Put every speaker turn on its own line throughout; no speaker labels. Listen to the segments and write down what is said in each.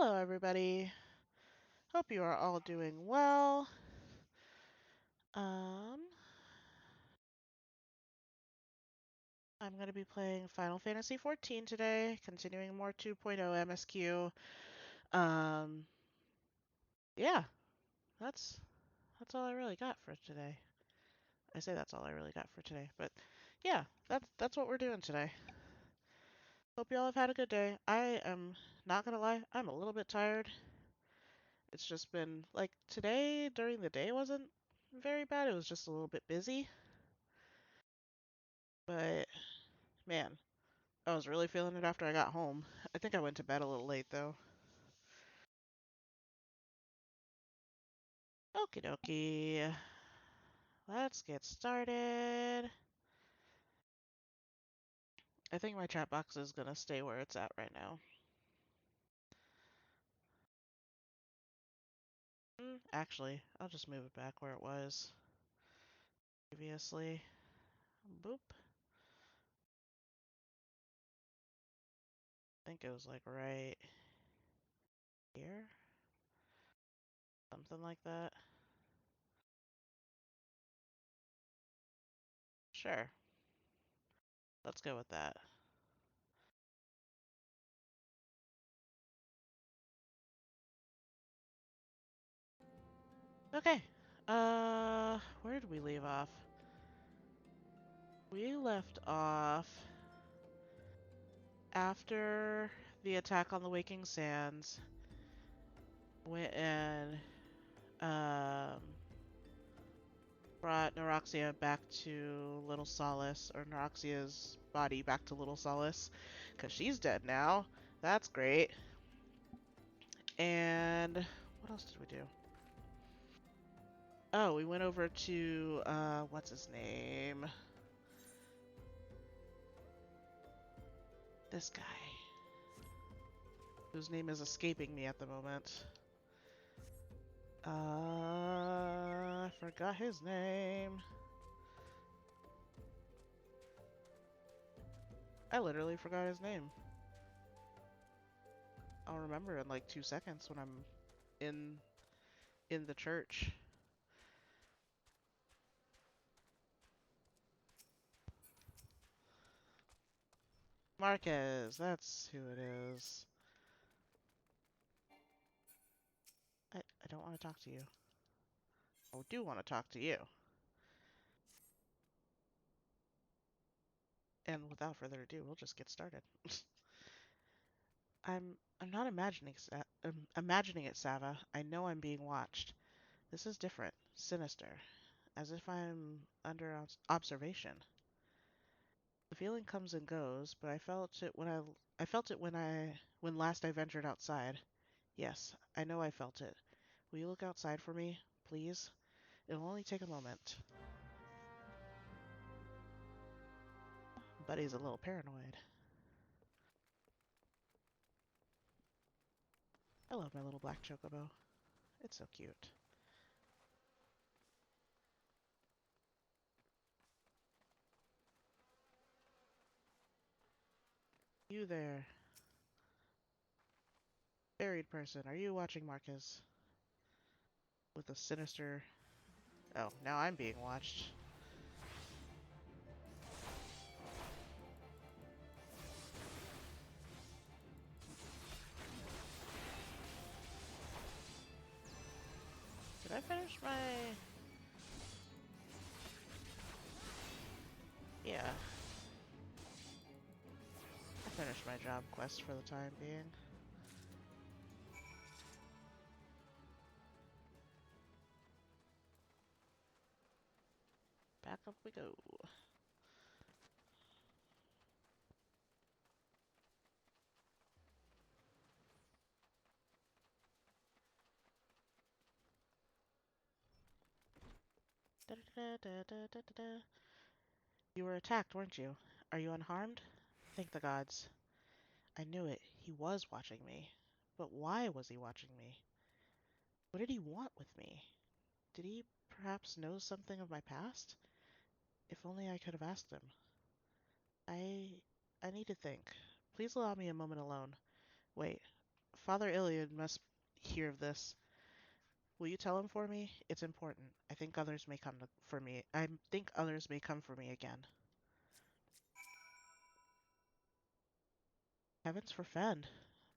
Hello, everybody. Hope you are all doing well. Um, I'm going to be playing Final Fantasy XIV today, continuing more 2.0 MSQ. Um, yeah, that's that's all I really got for today. I say that's all I really got for today, but yeah, that's what we're doing today. Hope you all have had a good day. I am not gonna lie, I'm a little bit tired. It's just been like today during the day wasn't very bad. It was just a little bit busy, but man, I was really feeling it after I got home. I think I went to bed a little late though. Okie dokie. Let's get started. I think my chat box is gonna stay where it's at right now. Actually, I'll just move it back where it was previously. Boop. I think it was like right here. Something like that. Sure. Let's go with that. Okay. Where did we leave off? We left off after the attack on the Waking Sands. Went and um, brought Neuroxia back to Little Solace, or Neuroxia's body back to Little Solace, because she's dead now. That's great. And what else did we do? Oh, we went over to, what's his name? This guy, whose name is escaping me at the moment. I forgot his name. I literally forgot his name. I'll remember in like 2 seconds when I'm in in the church. Marquez, that's who it is. I don't want to talk to you. I do want to talk to you. And without further ado, we'll just get started. I'm not imagining it, Sava. I know I'm being watched. This is different, sinister, as if I'm under observation. The feeling comes and goes, but I felt it when last I ventured outside. Yes, I know I felt it. Will you look outside for me, please? It'll only take a moment. Buddy's a little paranoid. I love my little black chocobo. It's so cute. You there, buried person. Are you watching Marcus? With a sinister... Oh, now I'm being watched. Did I finish my... Yeah. I finished my job quest for the time being. Back up we go. Da -da -da -da -da -da -da. You were attacked, weren't you? Are you unharmed? Thank the gods. I knew it. He was watching me. But why was he watching me? What did he want with me? Did he perhaps know something of my past? If only I could have asked him. I... I need to think. Please allow me a moment alone. Wait. Father Iliad must hear of this. Will you tell him for me? It's important. I think others may come for me. I think others may come for me again. Heavens forfend.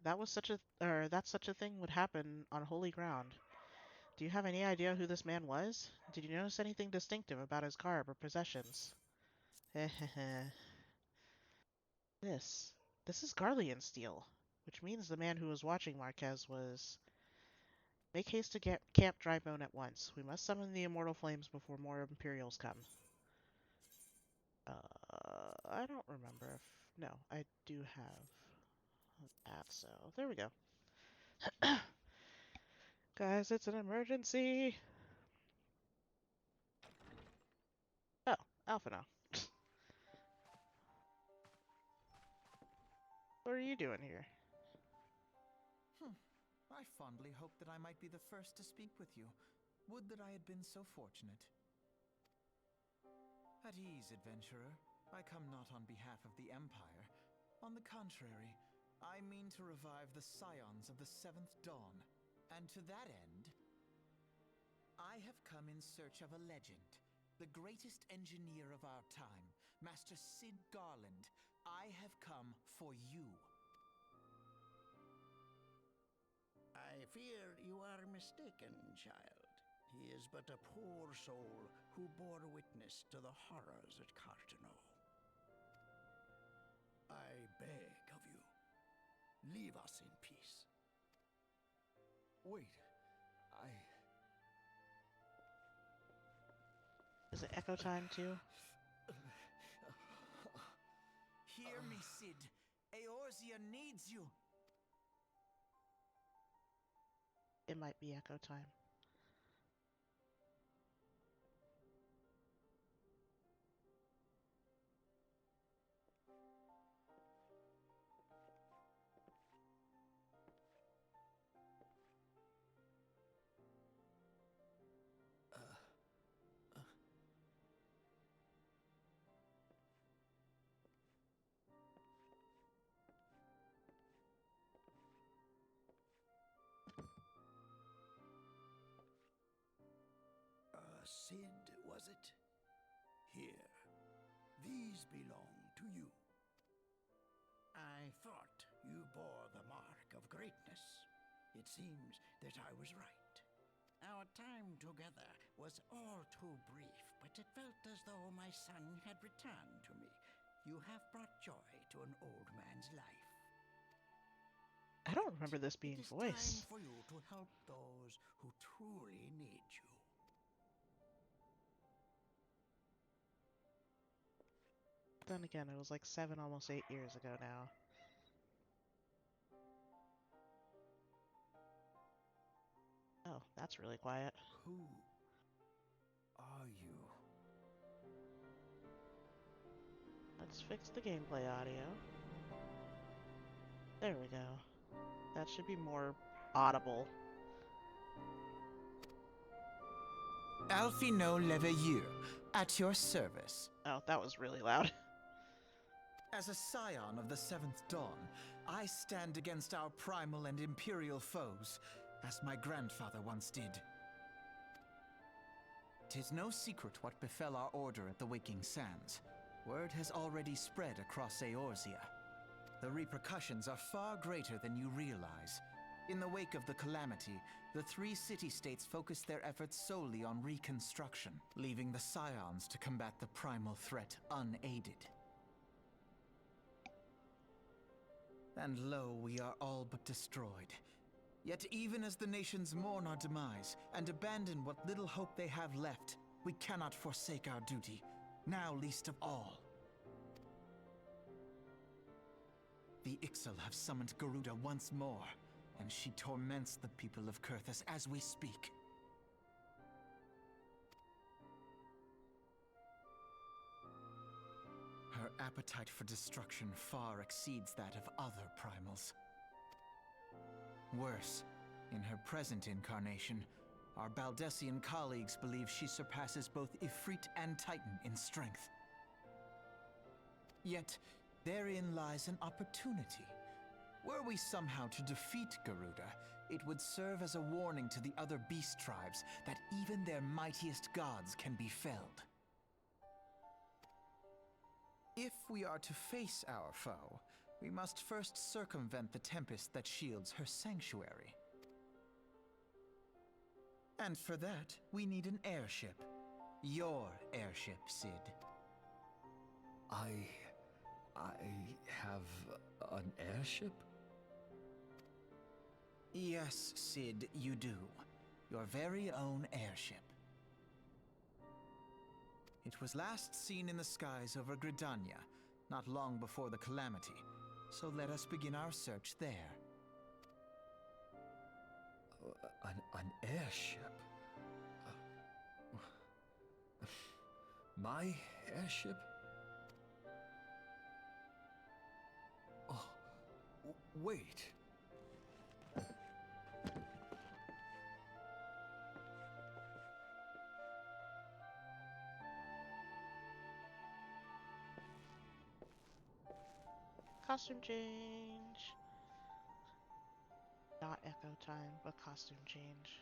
That such a thing would happen on holy ground. Do you have any idea who this man was? Did you notice anything distinctive about his garb or possessions? Hehehe. This. This is Garlean steel, which means the man who was watching Marquez was... Make haste to get Camp Drybone at once. We must summon the immortal flames before more Imperials come. I don't remember if... No, I do have that, so there we go. Guys, it's an emergency! Oh, Alpha now. What are you doing here?
I fondly hoped that I might be the first to speak with you. Would that I had been so fortunate. At ease, adventurer. I come not on behalf of the Empire. On the contrary, I mean to revive the scions of the Seventh Dawn. And to that end, I have come in search of a legend. The greatest engineer of our time, Master Cid Garland. I have come for you.
I fear you are mistaken, child. He is but a poor soul who bore witness to the horrors at Cartano. I beg of you, leave us in peace.
Wait,
Is it echo time too?
Hear me, Cid. Eorzea needs you.
It might be echo time.
Cid, was it? Here, these belong to you. I thought you bore the mark of greatness. It seems that I was right. Our time together was all too brief, but it felt as though my son had returned to me. You have brought joy to an old man's life.
I don't remember this being
It is
voice.
time for you to help those who truly need you.
Then again, it was like 7, almost 8 years ago now. Oh, that's really quiet.
Who are you?
Let's fix the gameplay audio. There we go. That should be more audible.
Alphino Leveilleur, at your service.
Oh, that was really loud.
As a scion of the Seventh Dawn, I stand against our primal and imperial foes, as my grandfather once did. 'Tis no secret what befell our order at the Waking Sands. Word has already spread across Eorzea. The repercussions are far greater than you realize. In the wake of the calamity, the 3 city-states focused their efforts solely on reconstruction, leaving the scions to combat the primal threat unaided. And lo, we are all but destroyed. Yet even as the nations mourn our demise and abandon what little hope they have left, we cannot forsake our duty, now least of all. The Ixal have summoned Garuda once more, and she torments the people of Kurthus as we speak. Her appetite for destruction far exceeds that of other primals. Worse, in her present incarnation, our Baldessian colleagues believe she surpasses both Ifrit and Titan in strength. Yet, therein lies an opportunity. Were we somehow to defeat Garuda, it would serve as a warning to the other beast tribes that even their mightiest gods can be felled. If we are to face our foe, we must first circumvent the tempest that shields her sanctuary. And for that, we need an airship. Your airship, Sid.
I have an airship?
Yes, Sid, you do. Your very own airship. It was last seen in the skies over Gridania, not long before the calamity. So let us begin our search there.
An airship? My airship? Oh, wait.
Costume change. Not echo time, but costume change.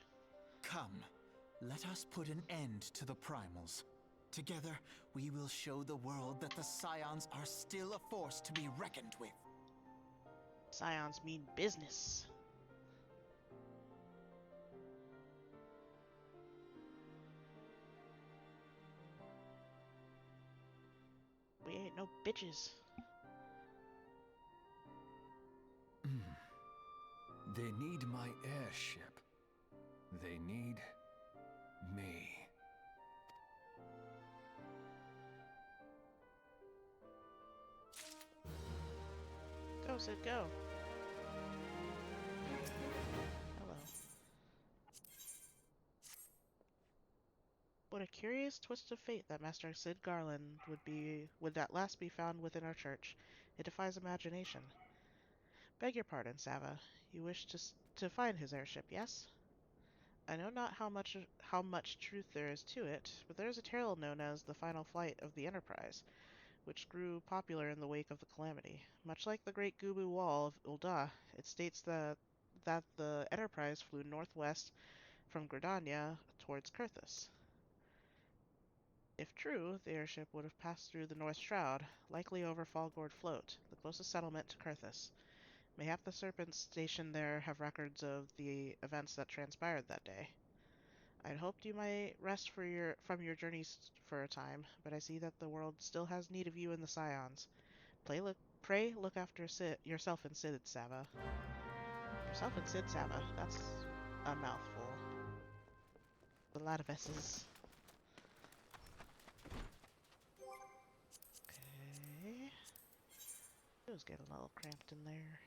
Come, let us put an end to the primals. Together, we will show the world that the Scions are still a force to be reckoned with.
Scions mean business. We ain't no bitches.
They need my airship. They need me.
Go, Sid, go. Hello. What a curious twist of fate that Master Sid Garland would at last be found within our church. It defies imagination. Beg your pardon, Sava. You wish to find his airship, yes? I know not how much truth there is to it, but there is a tale known as the final flight of the Enterprise, which grew popular in the wake of the calamity. Much like the Great Gubu Wall of Ul'dah, it states that the Enterprise flew northwest from Gridania towards Kurthus. If true, the airship would have passed through the North Shroud, likely over Falgord Float, the closest settlement to Kurthus. Mayhap the Serpents stationed there have records of the events that transpired that day. I'd hoped you might rest from your journeys for a time, but I see that the world still has need of you and the Scions. Pray look after yourself and Sid Sava. Yourself and Sid Sava. That's a mouthful. A lot of S's. Okay. It was getting a little cramped in there.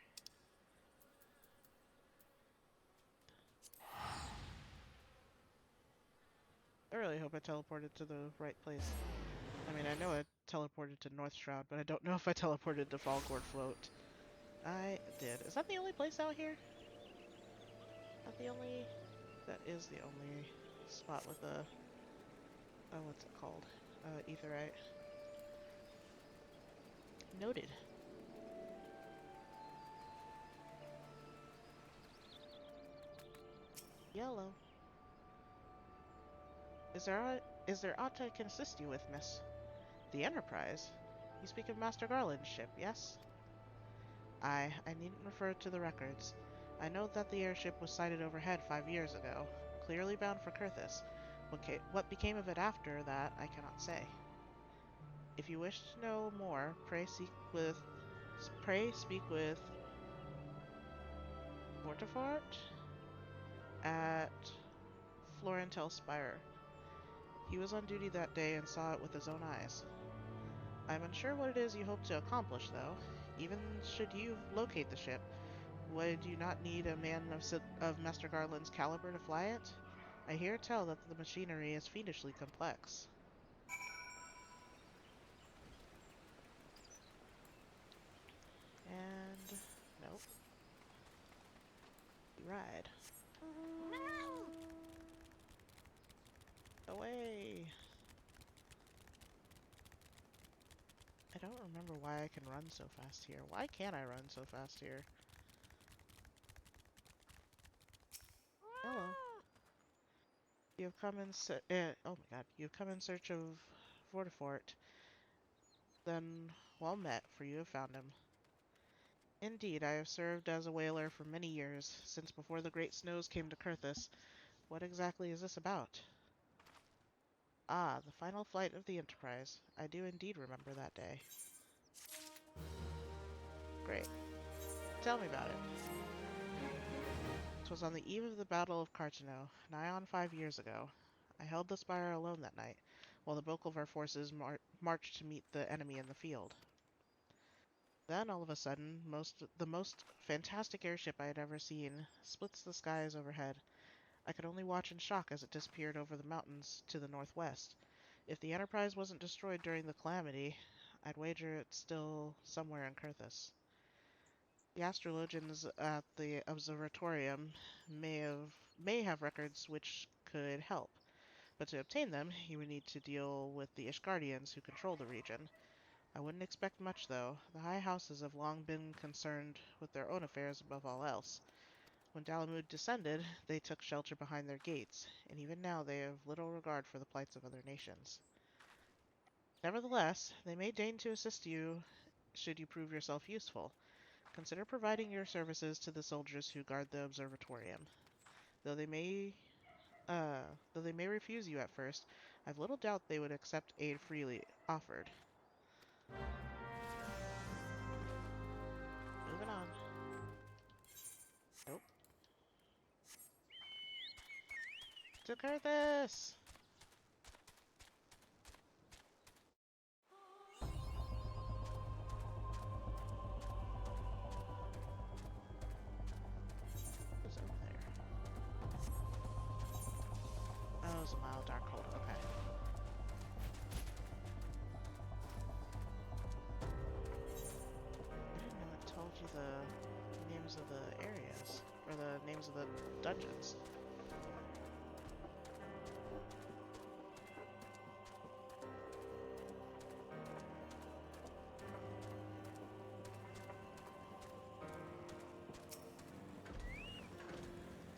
I really hope I teleported to the right place. I mean, I know I teleported to North Shroud, but I don't know if I teleported to Falgord Float. I did. Is that the only place out here? Not the only... That is the only spot with a... Oh, what's it called? Aetherite. Noted. Yellow. Is there aught I can assist you with, miss? The Enterprise? You speak of Master Garland's ship, yes? I needn't refer to the records. I know that the airship was sighted overhead 5 years ago, clearly bound for Kurthus. What became of it after that, I cannot say. If you wish to know more, pray speak with Mortifart at Florentel Spire. He was on duty that day and saw it with his own eyes. I'm unsure what it is you hope to accomplish, though. Even should you locate the ship, would you not need a man of Master Garland's caliber to fly it? I hear tell that the machinery is fiendishly complex. And... nope. Ride. Away! I don't remember why I can run so fast here. Why can't I run so fast here? Hello. You have come in oh my god. You have come in search of Vortifort. Then, well met, for you have found him. Indeed, I have served as a whaler for many years, since before the great snows came to Kurthus. What exactly is this about? Ah, the final flight of the Enterprise. I do indeed remember that day. Great. Tell me about it. It was on the eve of the Battle of Cartano, nigh on 5 years ago. I held the spire alone that night, while the bulk of our forces marched to meet the enemy in the field. Then, all of a sudden, the most fantastic airship I had ever seen splits the skies overhead. I could only watch in shock as it disappeared over the mountains to the northwest. If the Enterprise wasn't destroyed during the calamity, I'd wager it's still somewhere in Kurthus. The astrologians at the observatorium may have records which could help, but to obtain them, you would need to deal with the Ishgardians who control the region. I wouldn't expect much, though. The high houses have long been concerned with their own affairs above all else. When Dalamud descended, they took shelter behind their gates, and even now they have little regard for the plights of other nations. Nevertheless, they may deign to assist you should you prove yourself useful. Consider providing your services to the soldiers who guard the observatorium. Though they may though they may refuse you at first, I've little doubt they would accept aid freely offered. Moving on. Nope. To Kurthus! What's over there? Oh, it's a mild dark hold. Okay. I didn't know it told you the names of the areas, or the names of the dungeons.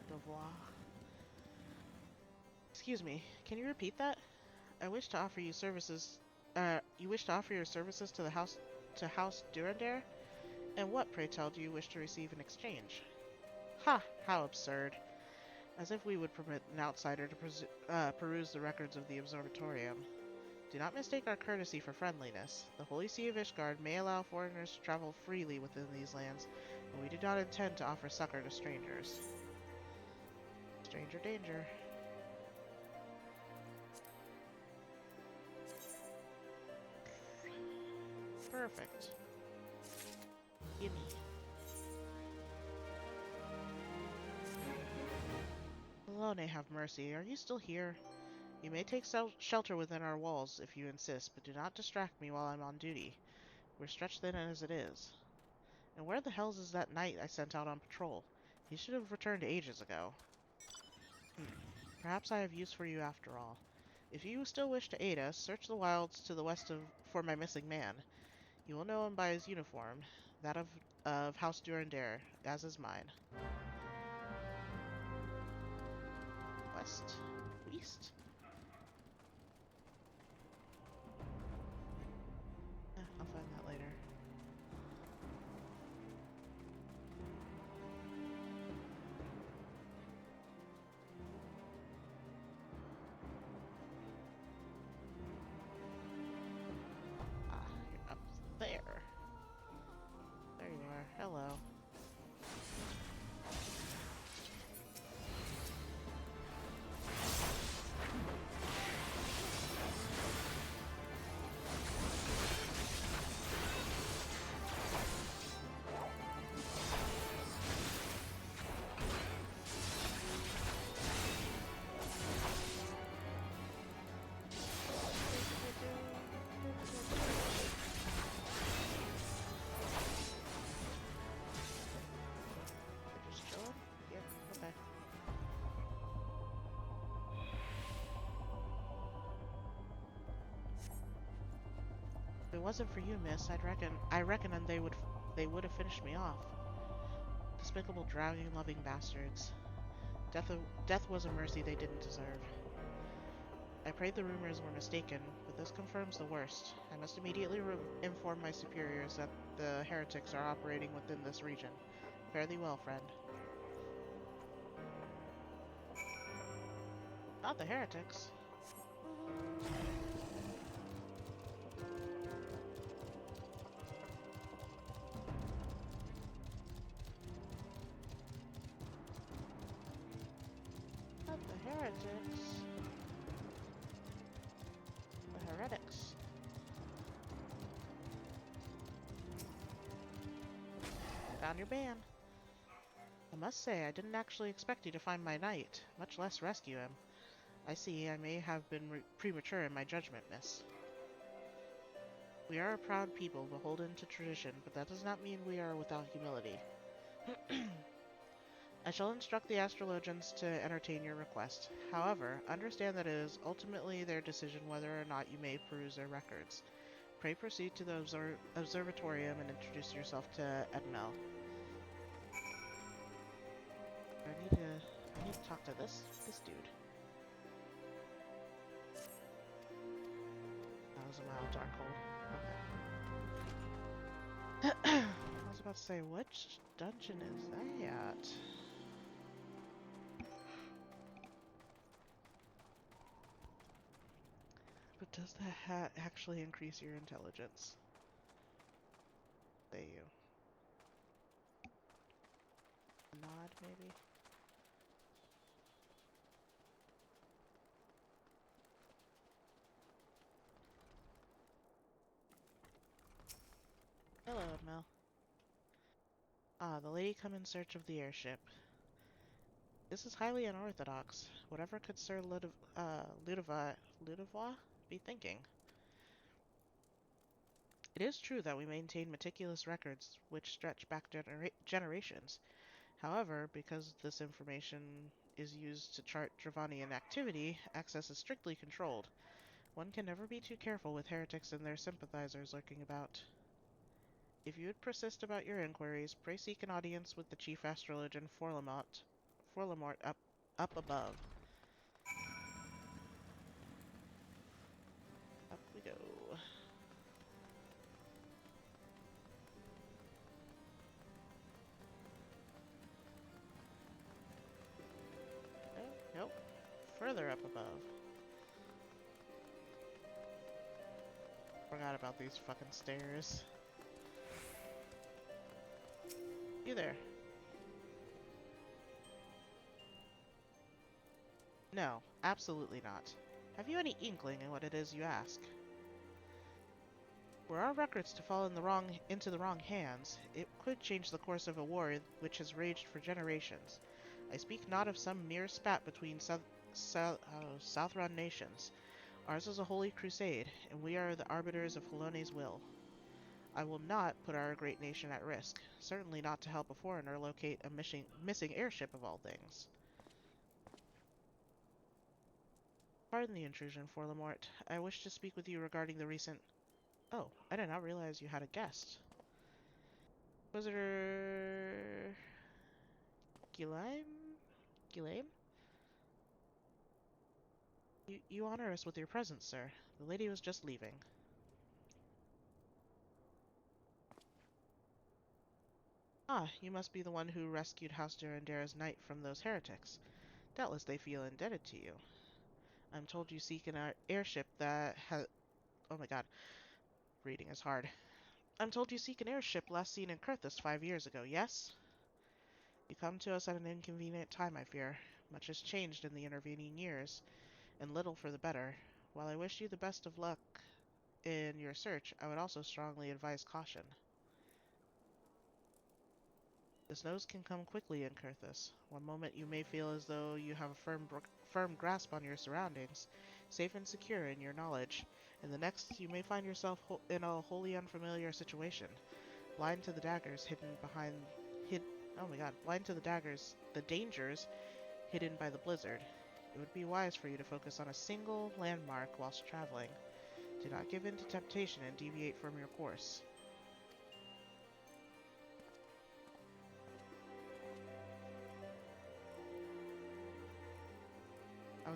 Devoir. Excuse me, can you repeat that? I wish to offer you services. You wish to offer your services to the House Durandare? And what, pray tell, do you wish to receive in exchange? Ha! How absurd. As if we would permit an outsider to peruse the records of the observatorium. Do not mistake our courtesy for friendliness. The Holy See of Ishgard may allow foreigners to travel freely within these lands, but we do not intend to offer succor to strangers. Stranger danger. Perfect. Gimme. Lone, have mercy. Are you still here? You may take shelter within our walls if you insist, but do not distract me while I'm on duty. We're stretched thin as it is. And where the hells is that knight I sent out on patrol? He should have returned ages ago. Perhaps I have use for you after all. If you still wish to aid us, search the wilds to the west for my missing man. You will know him by his uniform, that of House Durandare, as is mine. West? East? I'll find that later. Ah, you're up there. There you are. Hello. They're just chilling? Yep, okay. If it wasn't for you, miss, I reckon and they would have finished me off. Despicable dragon-loving bastards. Death was a mercy they didn't deserve. I prayed the rumors were mistaken, but this confirms the worst. I must immediately inform my superiors that the heretics are operating within this region. Fare thee well, friend. Not the heretics. Not the heretics. The heretics. Found your band. I must say, I didn't actually expect you to find my knight, much less rescue him. I see I may have been premature in my judgment, miss. We are a proud people, beholden to tradition, but that does not mean we are without humility. I shall instruct the astrologians to entertain your request. However, understand that it is ultimately their decision whether or not you may peruse their records. Pray proceed to the observatorium and introduce yourself to Edmel. I need to talk to this dude. That was a mild dark hold. Okay. I was about to say, which dungeon is that? But does the hat actually increase your intelligence? Say you. Nod, maybe? Hello, Edmel. Ah, the lady come in search of the airship. This is highly unorthodox. Whatever could Sir Ludovois be thinking? It is true that we maintain meticulous records which stretch back generations. However, because this information is used to chart Dravanian activity, access is strictly controlled. One can never be too careful with heretics and their sympathizers lurking about. If you would persist about your inquiries, pray seek an audience with the chief astrologian Forlamort up above. Up we go. Oh, nope. Further up above. Forgot about these fucking stairs. You there. No, absolutely not. Have you any inkling in what it is you ask? Were our records to fall into the wrong hands, it could change the course of a war which has raged for generations. I speak not of some mere spat between Southron nations. Ours is a holy crusade, and we are the arbiters of Holone's will. I will not put our great nation at risk, certainly not to help a foreigner locate a missing airship of all things. Pardon the intrusion, Forlamort. I wish to speak with you regarding the recent... Oh, I did not realize you had a guest. Visitor... Ghislaine? Ghislaine? You honor us with your presence, sir. The lady was just leaving. Ah, you must be the one who rescued House Durandera's knight from those heretics. Doubtless they feel indebted to you. I'm told you seek an airship that has... Oh my god, reading is hard. I'm told you seek an airship last seen in Kurthus 5 years ago, yes? You come to us at an inconvenient time, I fear. Much has changed in the intervening years, and little for the better. While I wish you the best of luck in your search, I would also strongly advise caution. The snows can come quickly in Kurthus. One moment you may feel as though you have a firm grasp on your surroundings, safe and secure in your knowledge, and the next you may find yourself in a wholly unfamiliar situation, blind to the daggers blind to the dangers hidden by the blizzard. It would be wise for you to focus on a single landmark whilst traveling. Do not give in to temptation and deviate from your course.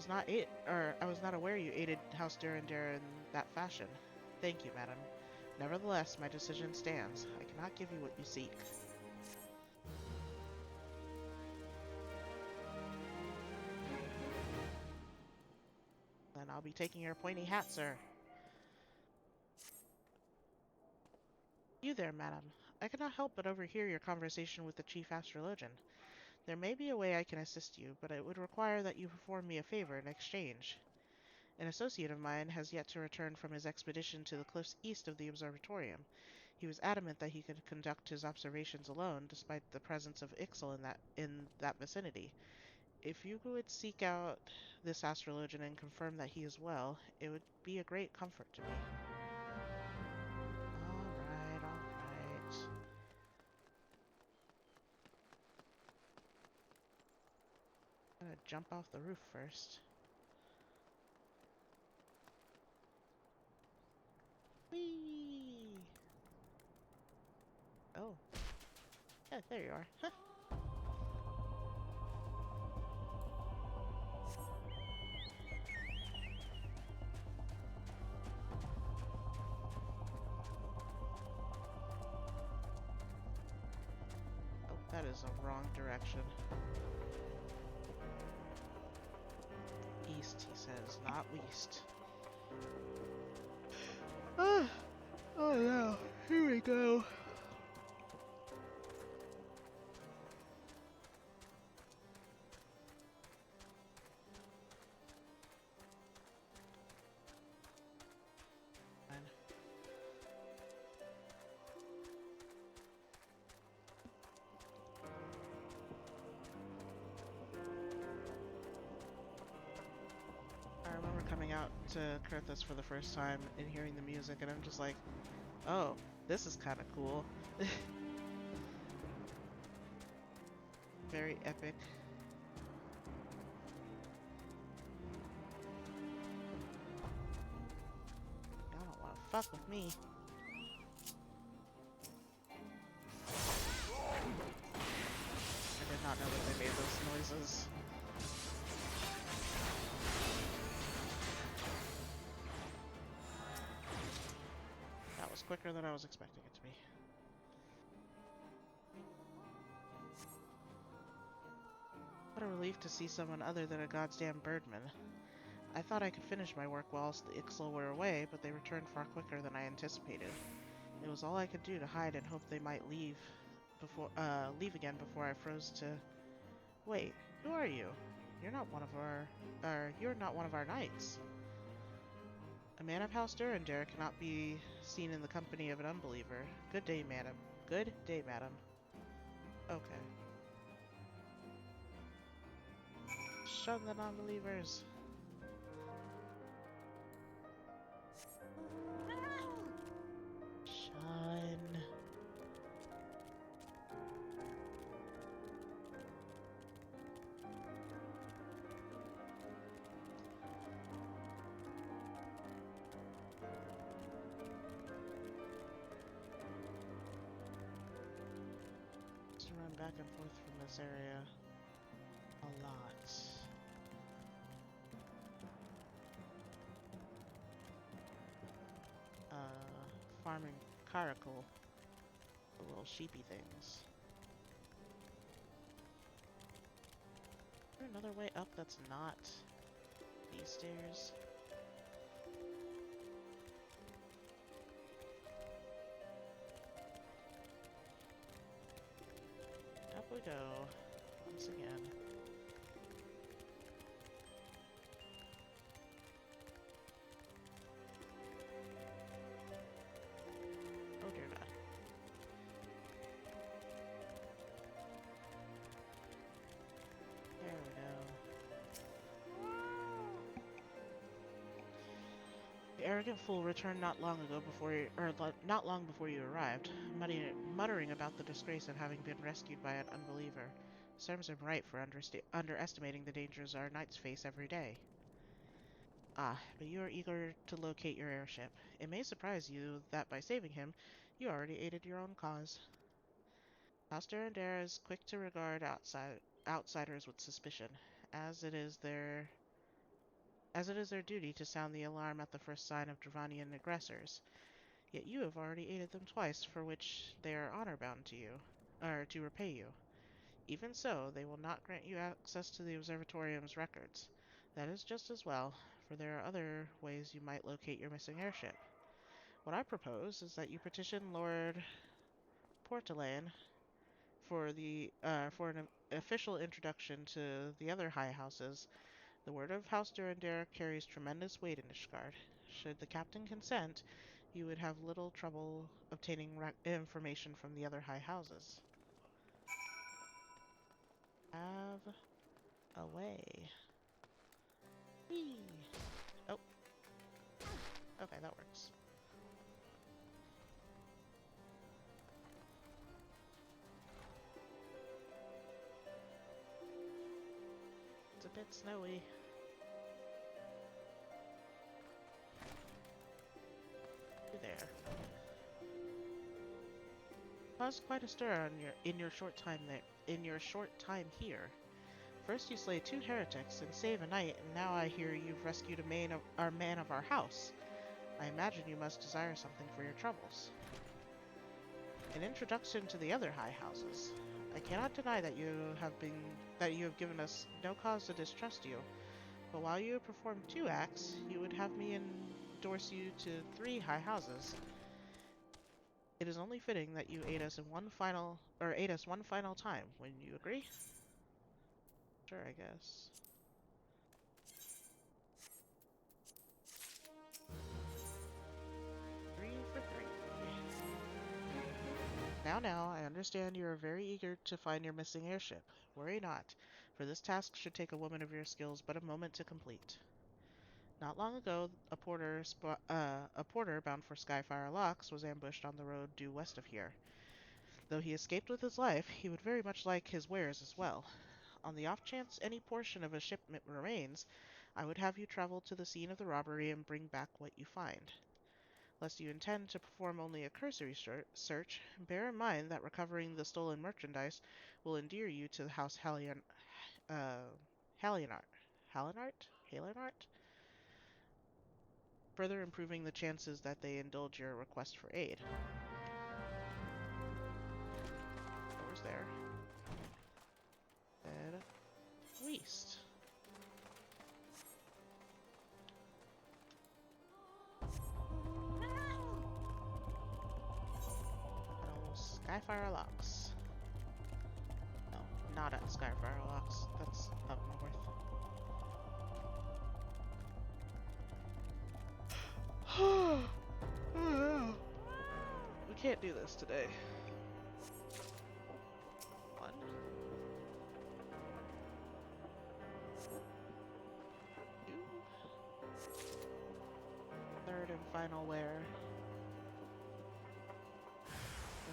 I was not aware you aided House Durandar in that fashion. Thank you, madam. Nevertheless, my decision stands. I cannot give you what you seek. Then I'll be taking your pointy hat, sir. You there, madam. I cannot help but overhear your conversation with the chief astrologian. There may be a way I can assist you, but it would require that you perform me a favor in exchange. An associate of mine has yet to return from his expedition to the cliffs east of the observatorium. He was adamant that he could conduct his observations alone, despite the presence of Ixal in that vicinity. If you would seek out this astrologian and confirm that he is well, it would be a great comfort to me. Alright, alright. I'm gonna jump off the roof first. Whee! Oh. Yeah, there you are. Huh. Oh, that is the wrong direction. East, he says, not west. Ah, oh no, here we go. Fine. I remember coming out to Kurthus for the first time and hearing the music, and I'm just like, oh, this is kind of cool. Very epic. Y'all don't want to fuck with me. I did not know that they made those noises. That was quicker than I was expecting it to be. What a relief to see someone other than a goddamn birdman. I thought I could finish my work whilst the Ixal were away, but they returned far quicker than I anticipated. It was all I could do to hide and hope they might leave again before I froze to... Wait, who are you? You're not one of our knights. A man of House Durandar cannot be seen in the company of an unbeliever. Good day, madam. Good day, madam. Okay. Shun the non-believers. Shun. To run back and forth from this area a lot. Farming caracal, the little sheepy things. Is there another way up that's not these stairs? Up we go, once again. Oh dear God. There we go. The arrogant fool returned not long before you arrived, muttering about the disgrace of having been rescued by an unbeliever. Serves him right for underestimating the dangers our knights face every day. Ah, but you are eager to locate your airship. It may surprise you that by saving him, you already aided your own cause. House Durandar is quick to regard outsiders with suspicion, as it is their as it is their duty to sound the alarm at the first sign of Dravanian aggressors. Yet you have already aided them twice, for which they are honor-bound to you, or to repay you. Even so, they will not grant you access to the Observatorium's records. That is just as well, for there are other ways you might locate your missing airship. What I propose is that you petition Lord Portelaine for an official introduction to the other high houses. The word of House Durandare carries tremendous weight in Ishgard. Should the captain consent, you would have little trouble obtaining information from the other high houses. Have a way. Whee! Oh, okay, that works. It's a bit snowy. There. Caused quite a stir in your short time there. In your short time here. First you slay 2 heretics and save a knight, and now I hear you've rescued a man of our house. I imagine you must desire something for your troubles. An introduction to the other high houses. I cannot deny that you have given us no cause to distrust you, but while you have performed 2 acts, you would have me endorse you to 3 high houses. It is only fitting that you aid us one final time. When you agree? Sure, I guess. 3 for 3. Now, I understand you are very eager to find your missing airship. Worry not, for this task should take a woman of your skills but a moment to complete. Not long ago, a porter bound for Skyfire Locks was ambushed on the road due west of here. Though he escaped with his life, he would very much like his wares as well. On the off chance any portion of a shipment remains, I would have you travel to the scene of the robbery and bring back what you find. Lest you intend to perform only a cursory search, bear in mind that recovering the stolen merchandise will endear you to the House Halionart, Halionart, further improving the chances that they indulge your request for aid. Doors there. And Weast. Skyfire Locks. No, not at Skyfire Locks. That's up north. We can't do this today. 1. 2. 3rd and final wear.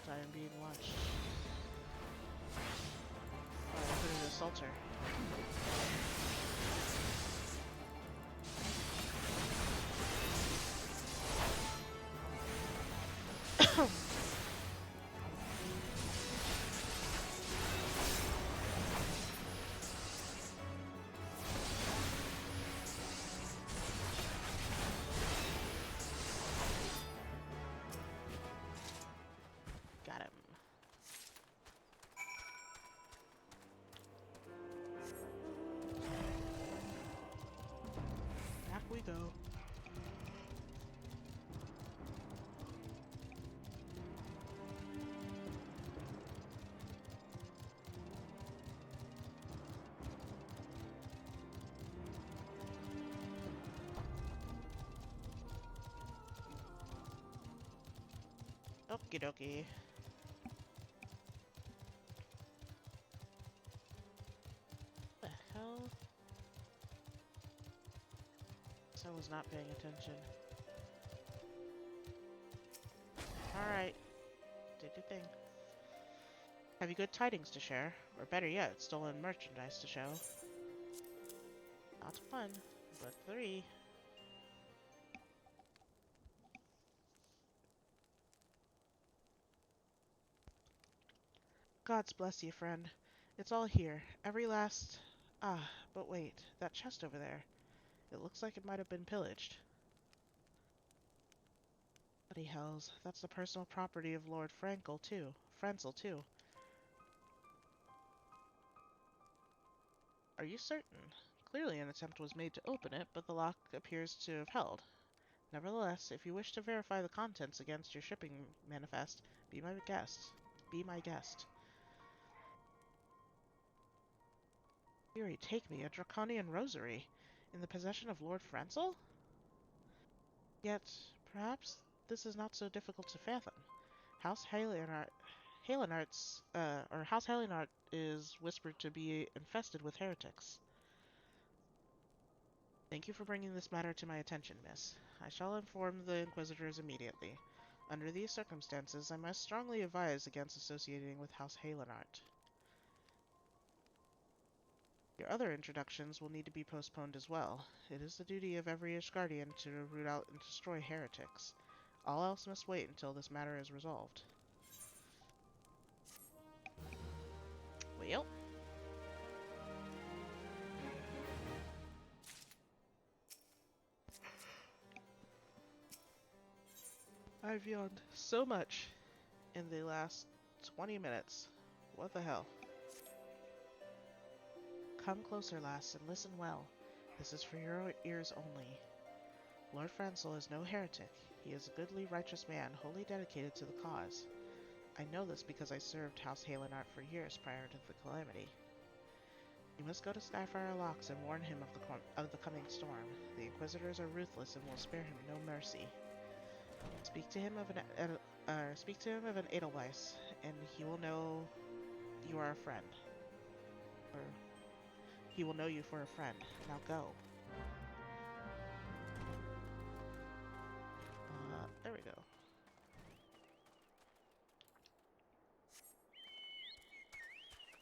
That I am being watched. Oh, I put in a Salter. Got him. Back we go. Okie dokie. What the hell? I was not paying attention. Alright. Did your thing. Have you good tidings to share? Or better yet, stolen merchandise to show? Not 1, but 3. Gods bless you, friend. It's all here. Every last... Ah, but wait. That chest over there. It looks like it might have been pillaged. Bloody hells, that's the personal property of Lord Frenzel, too. Are you certain? Clearly an attempt was made to open it, but the lock appears to have held. Nevertheless, if you wish to verify the contents against your shipping manifest, be my guest. Be my guest. Fury, take me, a draconian rosary, in the possession of Lord Frenzel? Yet, perhaps this is not so difficult to fathom. House House Halenart is whispered to be infested with heretics. Thank you for bringing this matter to my attention, miss. I shall inform the Inquisitors immediately. Under these circumstances, I must strongly advise against associating with House Halenart. Your other introductions will need to be postponed as well. It is the duty of every Ishgardian to root out and destroy heretics. All else must wait until this matter is resolved. Well, I've yawned so much in the last 20 minutes. What the hell? Come closer, lass, and listen well. This is for your ears only. Lord Frenzel is no heretic. He is a goodly, righteous man, wholly dedicated to the cause. I know this because I served House Halenart for years prior to the calamity. You must go to Skyfire Locks and warn him of the coming storm. The Inquisitors are ruthless and will spare him no mercy. Speak to him of an Edelweiss, and he will know you are a friend. Or he will know you for a friend. Now go. There we go.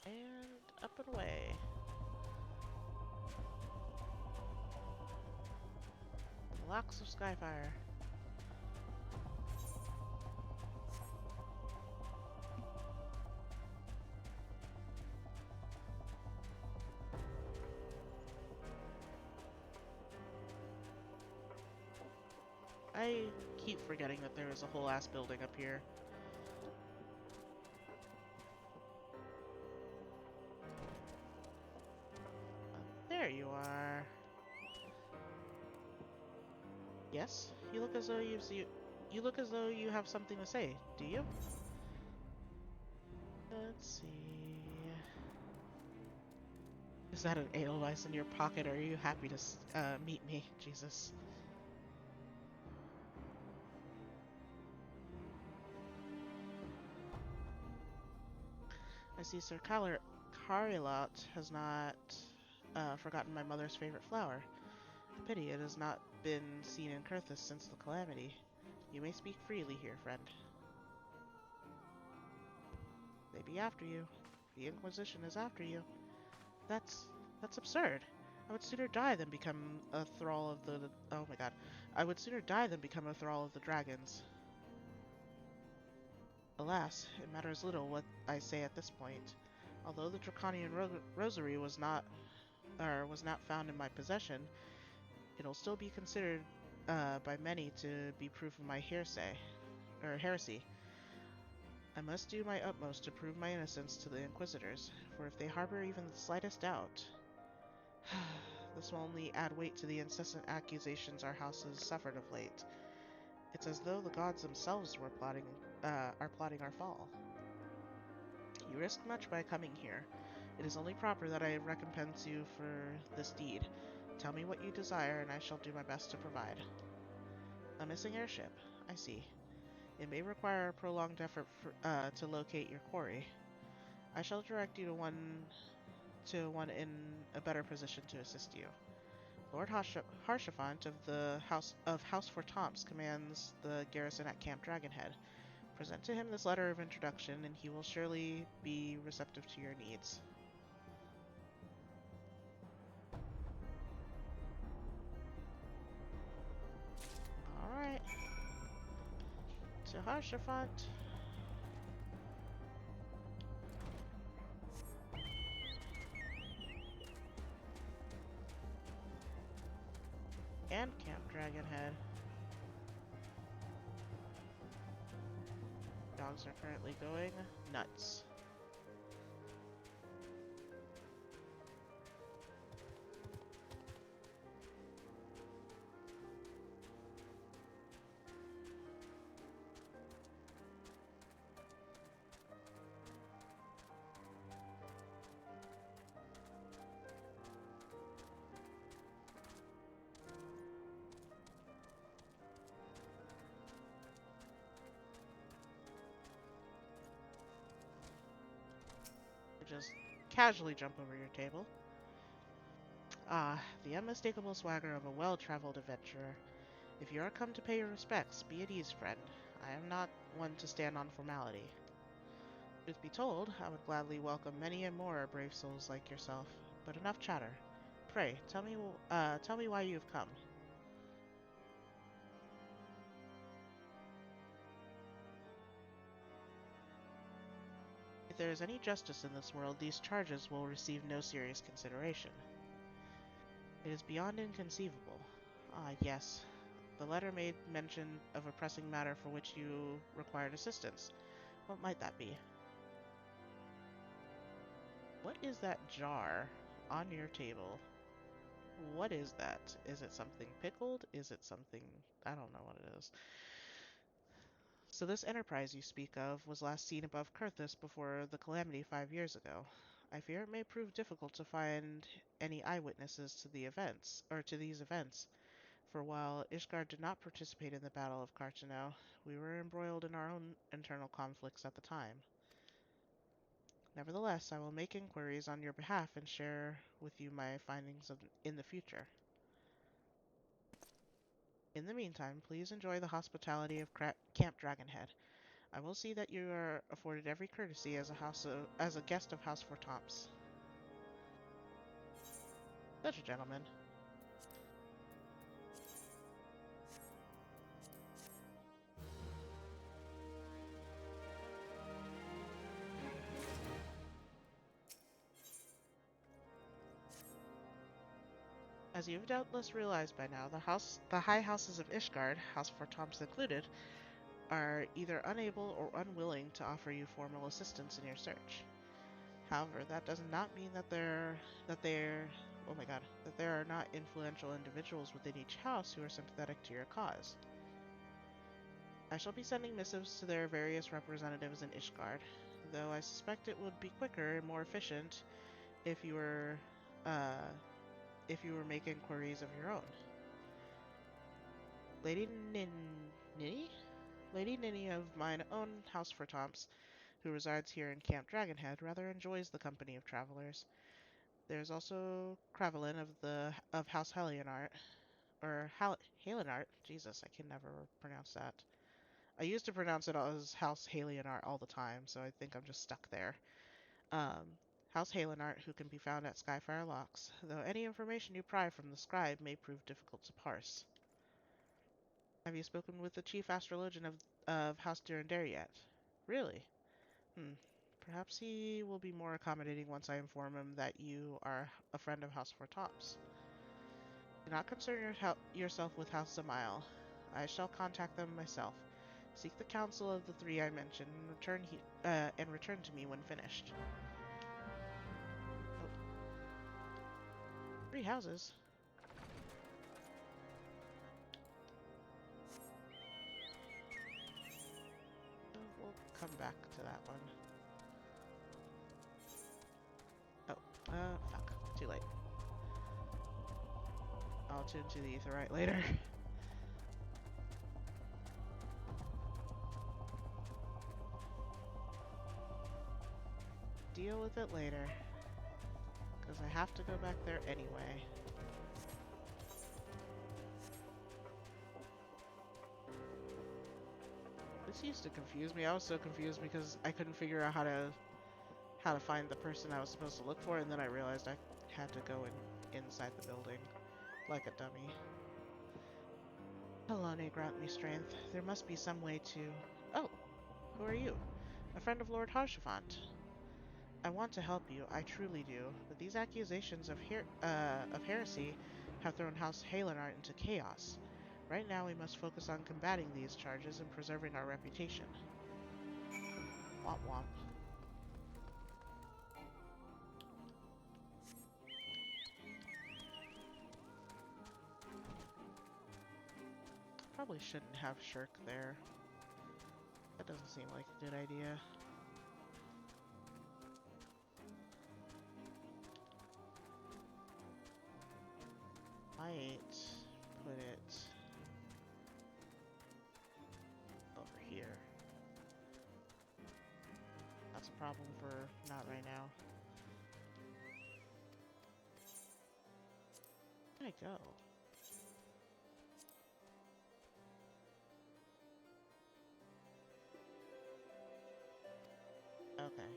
And up and away. Locks of Skyfire. I keep forgetting that there is a whole ass building up here. There you are. Yes, you look as though you look as though you have something to say. Do you? Let's see. Is that an Edelweiss in your pocket, or are you happy to meet me? Jesus. I see Sir Carilot has not forgotten my mother's favorite flower. Pity it has not been seen in Kurthus since the calamity. You may speak freely here, friend. They be after you. The Inquisition is after you. That's absurd. I would sooner die than become a thrall of the... Oh my god. I would sooner die than become a thrall of the dragons. Alas, it matters little what I say at this point. Although the Draconian Rosary was not found in my possession, it'll still be considered by many to be proof of my heresy. I must do my utmost to prove my innocence to the Inquisitors, for if they harbor even the slightest doubt... This will only add weight to the incessant accusations our house has suffered of late. It's as though the gods themselves are plotting our fall. You risked much by coming here. It is only proper that I recompense you for this deed. Tell me what you desire, and I shall do my best to provide. A missing airship. I see. It may require a prolonged effort to locate your quarry. I shall direct you to one in a better position to assist you. Lord Harshafant of House Fortomps commands the garrison at Camp Dragonhead. Present to him this letter of introduction, and he will surely be receptive to your needs. Alright. To Harshafant. And Camp Dragonhead. Dogs are currently going nuts. Just casually jump over your table. Ah, the unmistakable swagger of a well-traveled adventurer. If you are come to pay your respects, be at ease, friend. I am not one to stand on formality. Truth be told, I would gladly welcome many and more brave souls like yourself. But enough chatter. Pray, tell me why you have come. If there is any justice in this world, these charges will receive no serious consideration. It is beyond inconceivable. Ah, yes. The letter made mention of a pressing matter for which you required assistance. What might that be? What is that jar on your table? What is that? Is it something pickled? Is it something... I don't know what it is. So this enterprise you speak of was last seen above Kurthus before the calamity 5 years ago. I fear it may prove difficult to find any eyewitnesses to the events, or to these events, for while Ishgard did not participate in the Battle of Carchano, we were embroiled in our own internal conflicts at the time. Nevertheless, I will make inquiries on your behalf and share with you my findings in the future. In the meantime, please enjoy the hospitality of Camp Dragonhead. I will see that you are afforded every courtesy as a guest of House Fortomps. Such a gentleman. As you have doubtless realized by now, the high houses of Ishgard, House Fortomps included, are either unable or unwilling to offer you formal assistance in your search. However, that does not mean that there oh my god, that there are not influential individuals within each house who are sympathetic to your cause. I shall be sending missives to their various representatives in Ishgard, though I suspect it would be quicker and more efficient if you were uh, making inquiries of your own. Lady Ninny? Lady Ninny of mine own House Fortomps, who resides here in Camp Dragonhead, rather enjoys the company of travelers. There's also Cravelin of House Helionart, or Halenart. Jesus, I can never pronounce that. I used to pronounce it as House Halionart all the time, so I think I'm just stuck there. Um, House Halenart, who can be found at Skyfire Locks, though any information you pry from the scribe may prove difficult to parse. Have you spoken with the chief astrologian of House Durandare yet? Really? Hmm. Perhaps he will be more accommodating once I inform him that you are a friend of House Fortops. Do not concern yourself with House Zamael. I shall contact them myself. Seek the counsel of the three I mentioned and return to me when finished. Oh, 3 houses? We'll come back to that one. Oh, fuck. Too late. I'll tune to the Aetheryte later. Deal with it later. Because I have to go back there anyway. This used to confuse me. I was so confused because I couldn't figure out how to find the person I was supposed to look for, and then I realized I had to go inside the building like a dummy. Helene grant me strength. There must be some way to... Oh, who are you? A friend of Lord Harshafant. I want to help you, I truly do, but these accusations of heresy have thrown House Halenart into chaos. Right now, we must focus on combating these charges and preserving our reputation. Womp womp. Probably shouldn't have Shirk there. That doesn't seem like a good idea. Might put it over here. That's a problem for not right now. Where'd I go? Okay.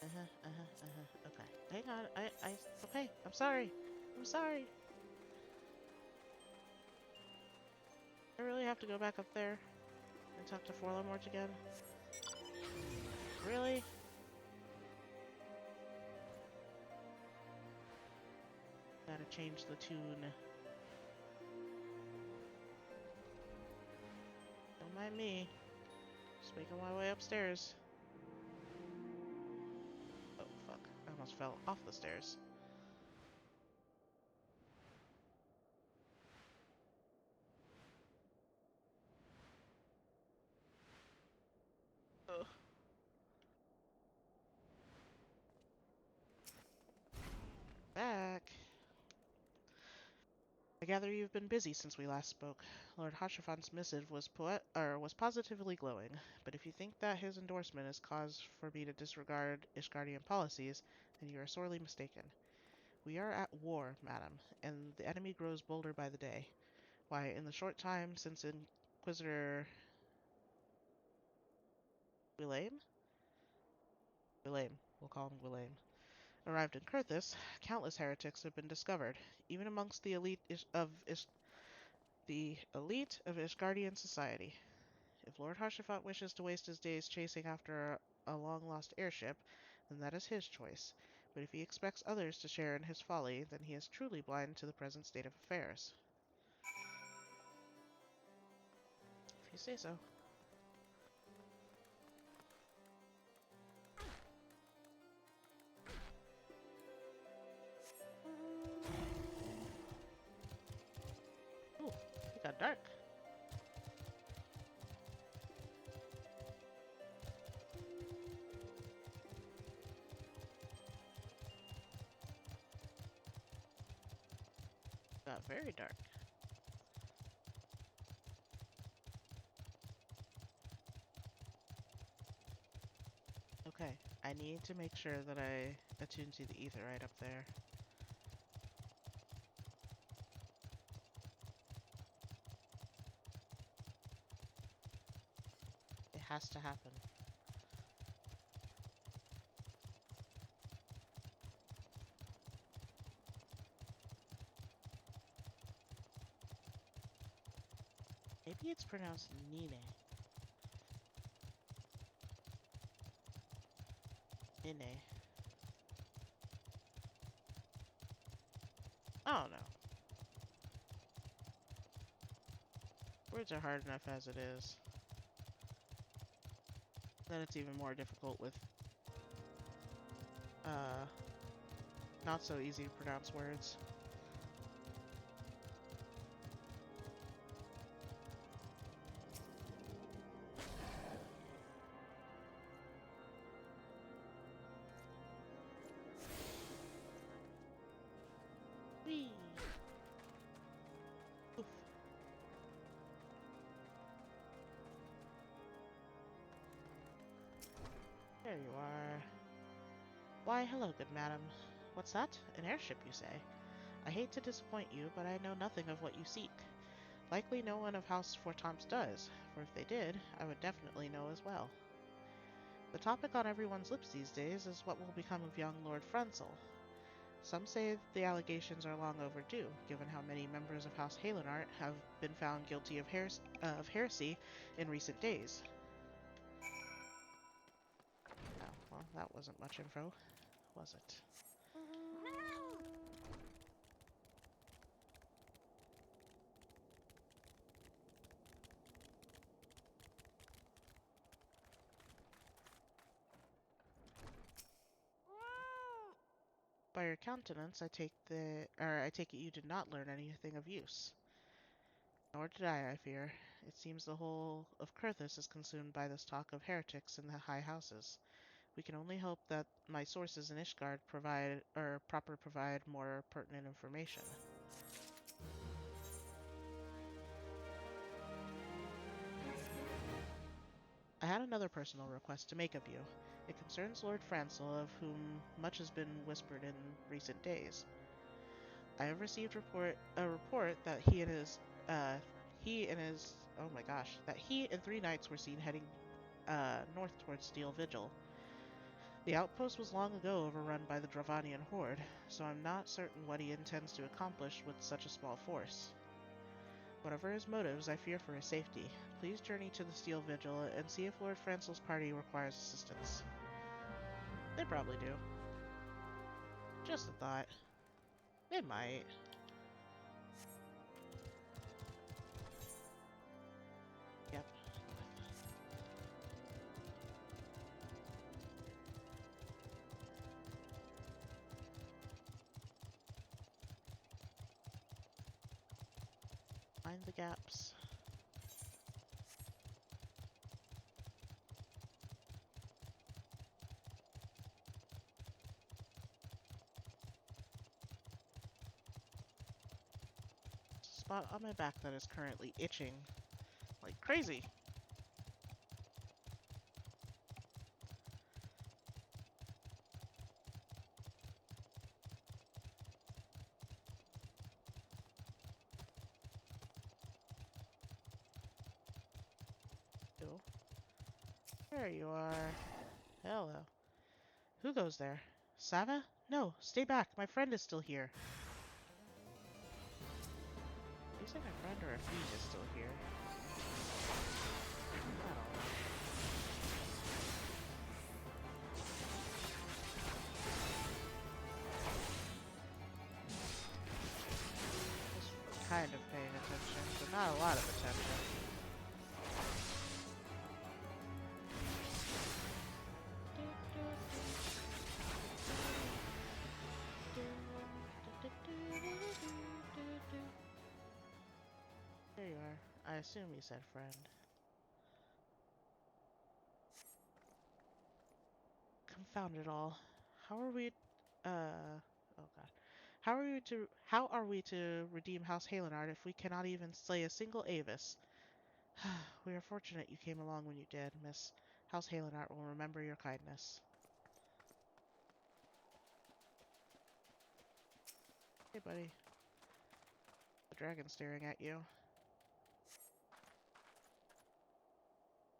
Okay. Hang on. Okay. I'm sorry. I'm sorry. I really have to go back up there and talk to Forlamort again? Really? Gotta change the tune. Don't mind me. Just making my way upstairs. Oh, fuck. I almost fell off the stairs. Ugh. Back. I gather you've been busy since we last spoke. Lord Hashifan's missive was positively glowing, but if you think that his endorsement is cause for me to disregard Ishgardian policies, then you are sorely mistaken. We are at war, madam, and the enemy grows bolder by the day. Why, in the short time since Inquisitor Guillaim? Guillaim, we'll call him Guillaim, arrived in Kurthis, countless heretics have been discovered, even amongst the elite of Ishgardian society. If Lord Harshafat wishes to waste his days chasing after a long-lost airship, then that is his choice. But if he expects others to share in his folly, then he is truly blind to the present state of affairs. If you say so. Ooh, it got dark. Got very dark. Okay, I need to make sure that I attune to the aetheryte up there. It has to happen. Maybe it's pronounced Nine. Nine. I don't know. Words are hard enough as it is. Then it's even more difficult with not so easy to pronounce words. Whee! Oof. There you are. Why, hello, good madam. What's that? An airship, you say? I hate to disappoint you, but I know nothing of what you seek. Likely no one of House Fortomps does, for if they did, I would definitely know as well. The topic on everyone's lips these days is what will become of young Lord Frenzel. Some say the allegations are long overdue, given how many members of House Halenart have been found guilty of heresy in recent days. Oh, well, that wasn't much info. was it? By your countenance, I take it you did not learn anything of use. Nor did I fear. It seems the whole of Kurthus is consumed by this talk of heretics in the high houses. We can only hope that my sources in Ishgard provide more pertinent information. I had another personal request to make of you. It concerns Lord Francel, of whom much has been whispered in recent days. I have received a report that he and 3 knights were seen heading north towards Steel Vigil. The outpost was long ago overrun by the Dravanian horde, so I'm not certain what he intends to accomplish with such a small force. Whatever his motives, I fear for his safety. Please journey to the Steel Vigil and see if Lord Francel's party requires assistance. They probably do. Just a thought. They might. Yep. Find the gaps. Spot on my back that is currently itching like crazy. Ew. There you are. Hello. Who goes there? Sava? No, stay back. My friend is still here. You say my friend or if he is still here? I don't know. Just kind of paying attention, but not a lot of attention. There you are. I assume you said friend. Confound it all. How are we oh god. How are we to redeem House Halenard if we cannot even slay a single Avis? We are fortunate you came along when you did, Miss. House Halenard will remember your kindness. Hey buddy. The dragon staring at you.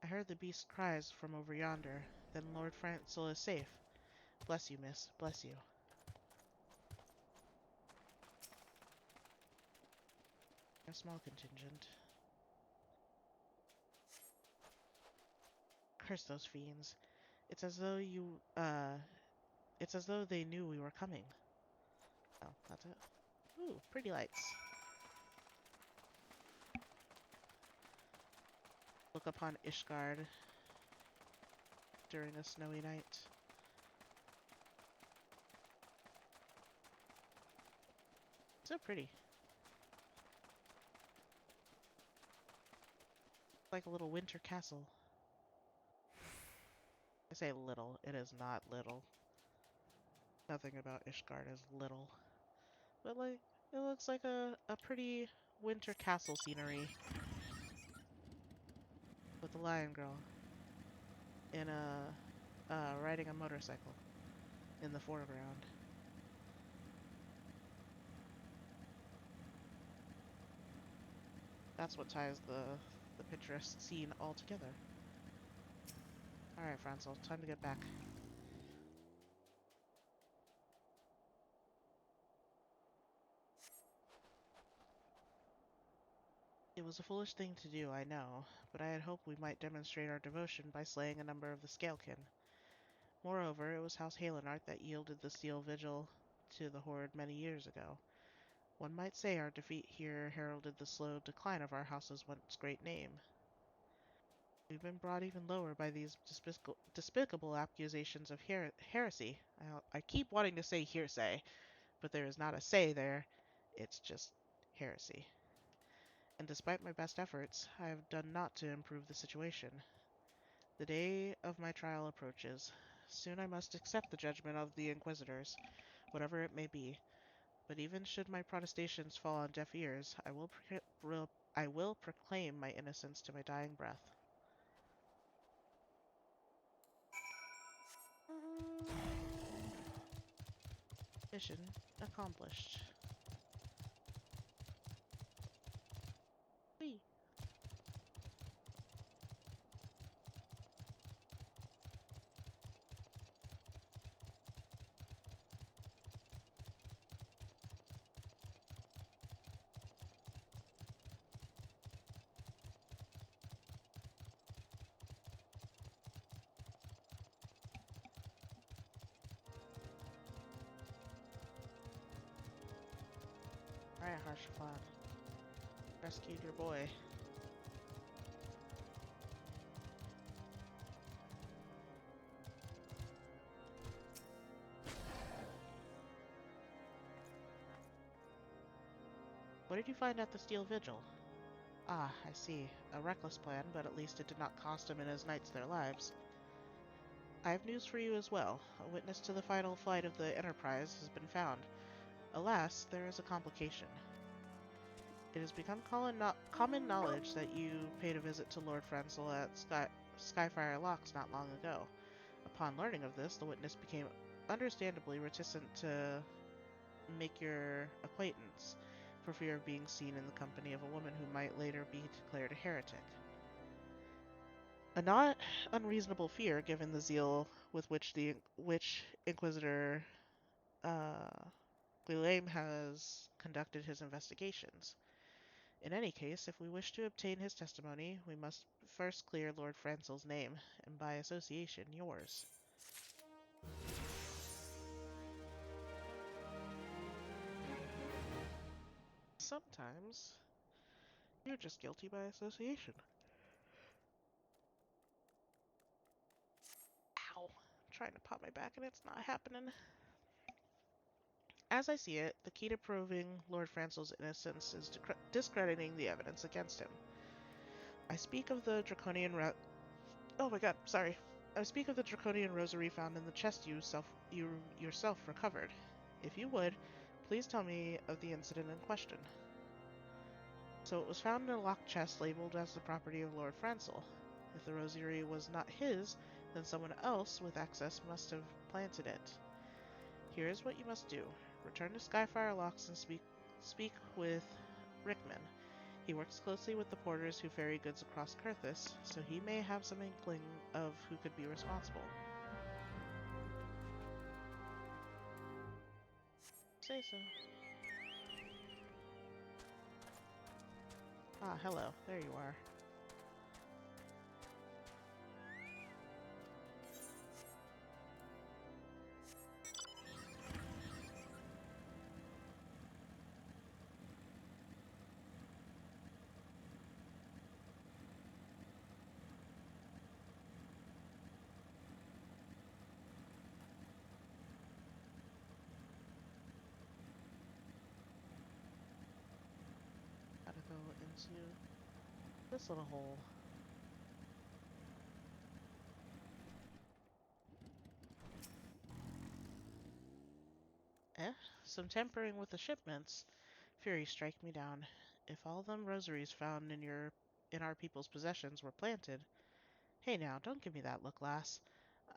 I heard the beast's cries from over yonder. Then Lord Francel is safe. Bless you, miss. Bless you. A small contingent. Curse those fiends. It's as though it's as though they knew we were coming. Oh, that's it. Ooh, pretty lights. Look upon Ishgard during a snowy night. So pretty. Like a little winter castle. I say little, it is not little. Nothing about Ishgard is little. But like, it looks like a pretty winter castle scenery. With the lion girl. In riding a motorcycle. In the foreground. That's what ties the picturesque scene all together. Alright, Franzel, time to get back. It was a foolish thing to do, I know, but I had hoped we might demonstrate our devotion by slaying a number of the Scalekin. Moreover, it was House Halenart that yielded the steel vigil to the Horde many years ago. One might say our defeat here heralded the slow decline of our house's once great name. We've been brought even lower by these despicable accusations of heresy. I keep wanting to say hearsay, but there is not a say there. It's just heresy. And despite my best efforts, I have done naught to improve the situation. The day of my trial approaches. Soon I must accept the judgment of the Inquisitors, whatever it may be. But even should my protestations fall on deaf ears, I will proclaim my innocence to my dying breath. Mission accomplished. Whee! Alright, Harshafan. Rescued your boy. What did you find at the Steel Vigil? Ah, I see. A reckless plan, but at least it did not cost him and his knights their lives. I have news for you as well. A witness to the final flight of the Enterprise has been found. Alas, there is a complication. It has become common knowledge that you paid a visit to Lord Frenzel at Skyfire Locks not long ago. Upon learning of this, the witness became understandably reticent to make your acquaintance, for fear of being seen in the company of a woman who might later be declared a heretic. A not unreasonable fear, given the zeal with which the Inquisitor uh, Guillaume has conducted his investigations. In any case, if we wish to obtain his testimony, we must first clear Lord Francel's name, and by association, yours. Sometimes, you're just guilty by association. Ow! I'm trying to pop my back and it's not happening. As I see it, the key to proving Lord Francel's innocence is discrediting the evidence against him. I speak of the draconian Oh my god, sorry. I speak of the draconian rosary found in the chest you yourself recovered. If you would, please tell me of the incident in question. So it was found in a locked chest labeled as the property of Lord Francel. If the rosary was not his, then someone else with access must have planted it. Here is what you must do. Return to Skyfire Locks and speak with Rickman. He works closely with the porters who ferry goods across Kurthus, so he may have some inkling of who could be responsible. Say so. Ah, hello. There you are. Gotta go into this little hole. Eh? Some tampering with the shipments. Fury strike me down. If all them rosaries found in our people's possessions were planted. Hey now, don't give me that look, lass.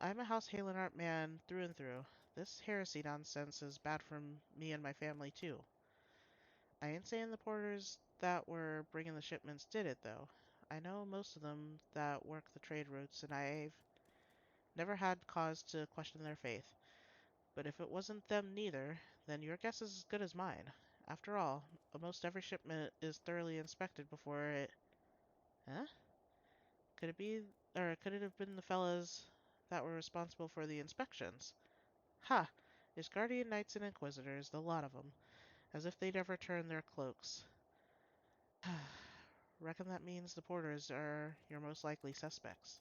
I'm a House Halenart man through and through. This heresy nonsense is bad for me and my family too. I ain't saying the porters that were bringing the shipments did it, though. I know most of them that work the trade routes, and I've never had cause to question their faith. But if it wasn't them neither, then your guess is as good as mine. After all, almost every shipment is thoroughly inspected before it... Huh? Could it be... or could it have been the fellas that were responsible for the inspections. Ha! Ishgardian Knights and Inquisitors, the lot of 'em, as if they'd ever turn their cloaks. Reckon that means the porters are your most likely suspects.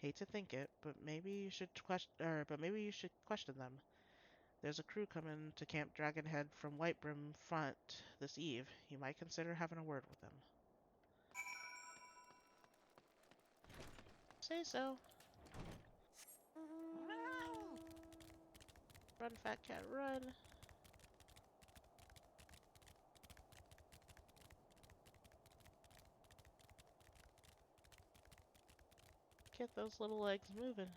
Hate to think it, but maybe you should question them. There's a crew coming to Camp Dragonhead from Whitebrim Front this eve. You might consider having a word with them. Say so. Run, fat cat, run. Get those little legs moving.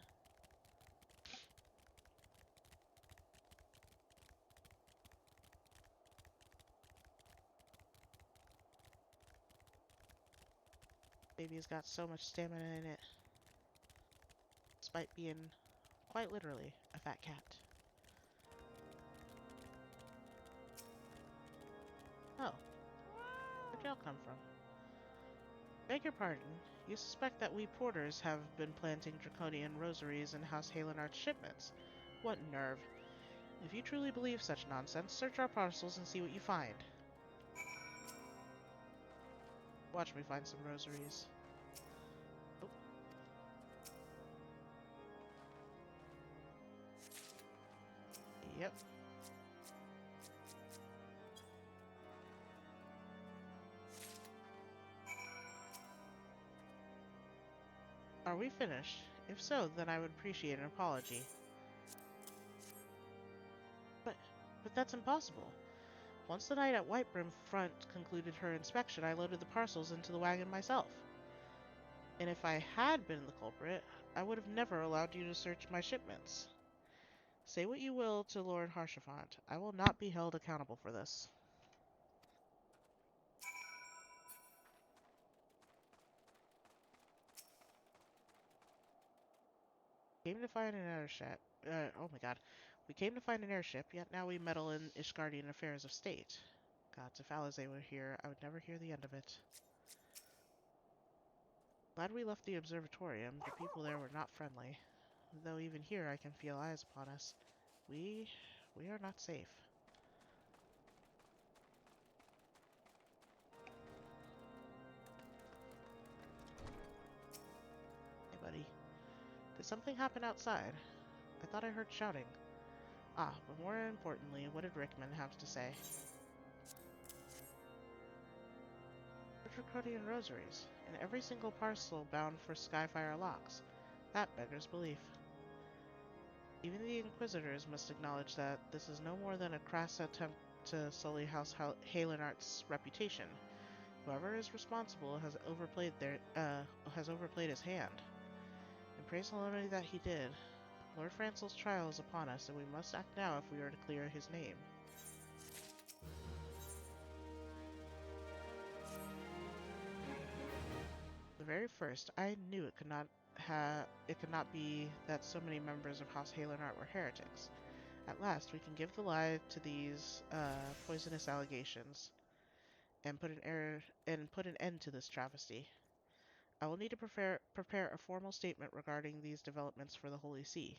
Baby's got so much stamina in it, despite being quite literally a fat cat. Oh, where'd y'all come from? Beg your pardon. You suspect that we porters have been planting draconian rosaries in House Halenart's shipments? What nerve. If you truly believe such nonsense, search our parcels and see what you find. Watch me find some rosaries. Oh. Yep. Are we finished? If so, then I would appreciate an apology. But, but that's impossible. Once the knight at Whitebrim Front concluded her inspection, I loaded the parcels into the wagon myself. And if I had been the culprit, I would have never allowed you to search my shipments. Say what you will to Lord Haurchefant, I will not be held accountable for this. Came to find an airship. Oh my god. We came to find an airship, yet now we meddle in Ishgardian affairs of state. Gods, if Alizé were here, I would never hear the end of it. Glad we left the observatorium. The people there were not friendly. Though even here I can feel eyes upon us. We are not safe. Hey, buddy. Did something happen outside? I thought I heard shouting. Ah, but more importantly, what did Rickman have to say? Draconian rosaries, and every single parcel bound for Skyfire locks. That beggars belief. Even the Inquisitors must acknowledge that this is no more than a crass attempt to sully House Halenart's reputation. Whoever is responsible has overplayed his hand. And praise Halonai that he did. Lord Francel's trial is upon us, and we must act now if we are to clear his name. The very first, I knew it could not be that so many members of House Halenart were heretics. At last, we can give the lie to these poisonous allegations and put an end to this travesty. I will need to prepare a formal statement regarding these developments for the Holy See.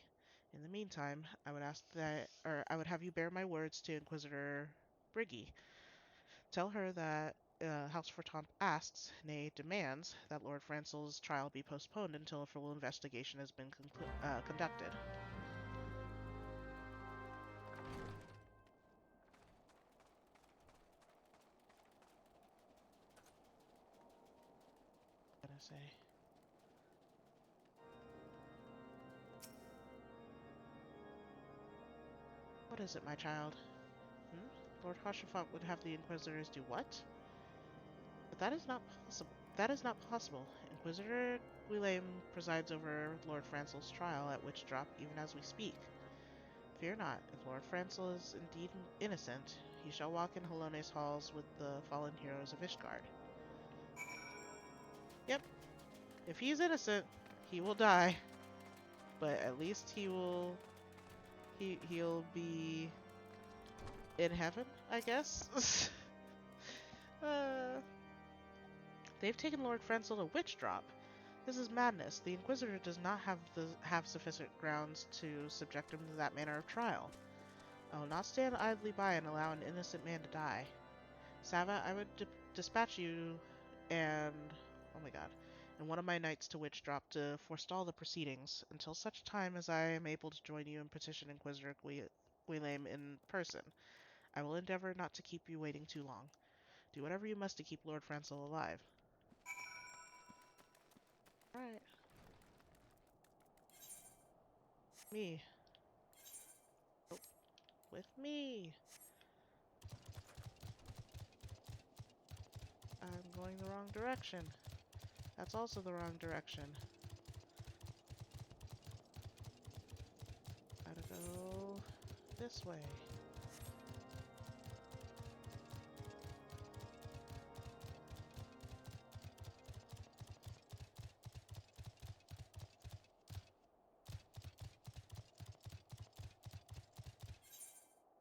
In the meantime, I would have you bear my words to Inquisitor Briggy. Tell her that House Fortemps asks, nay, demands, that Lord Francel's trial be postponed until a full investigation has been conducted. What can I say? What is it, my child? Lord Haurchefant would have the Inquisitors do what? But that is not possible. That is not possible. Inquisitor Guillaim presides over Lord Francel's trial at Witchdrop even as we speak. Fear not, if Lord Francel is indeed innocent, he shall walk in Halonne's halls with the fallen heroes of Ishgard. Yep, if he's innocent, he will die. But at least he'll be in heaven, I guess. uh, they've taken Lord Francel to Witchdrop. This is madness. The Inquisitor does not have sufficient grounds to subject him to that manner of trial. I will not stand idly by and allow an innocent man to die. Sava, I would dispatch you and... oh my god. And one of my knights to Witchdrop to forestall the proceedings until such time as I am able to join you and petition Inquisitor Guilhem in person. I will endeavor not to keep you waiting too long. Do whatever you must to keep Lord Francel alive. Alright. Me. Oh, with me. I'm going the wrong direction. That's also the wrong direction. Gotta go this way.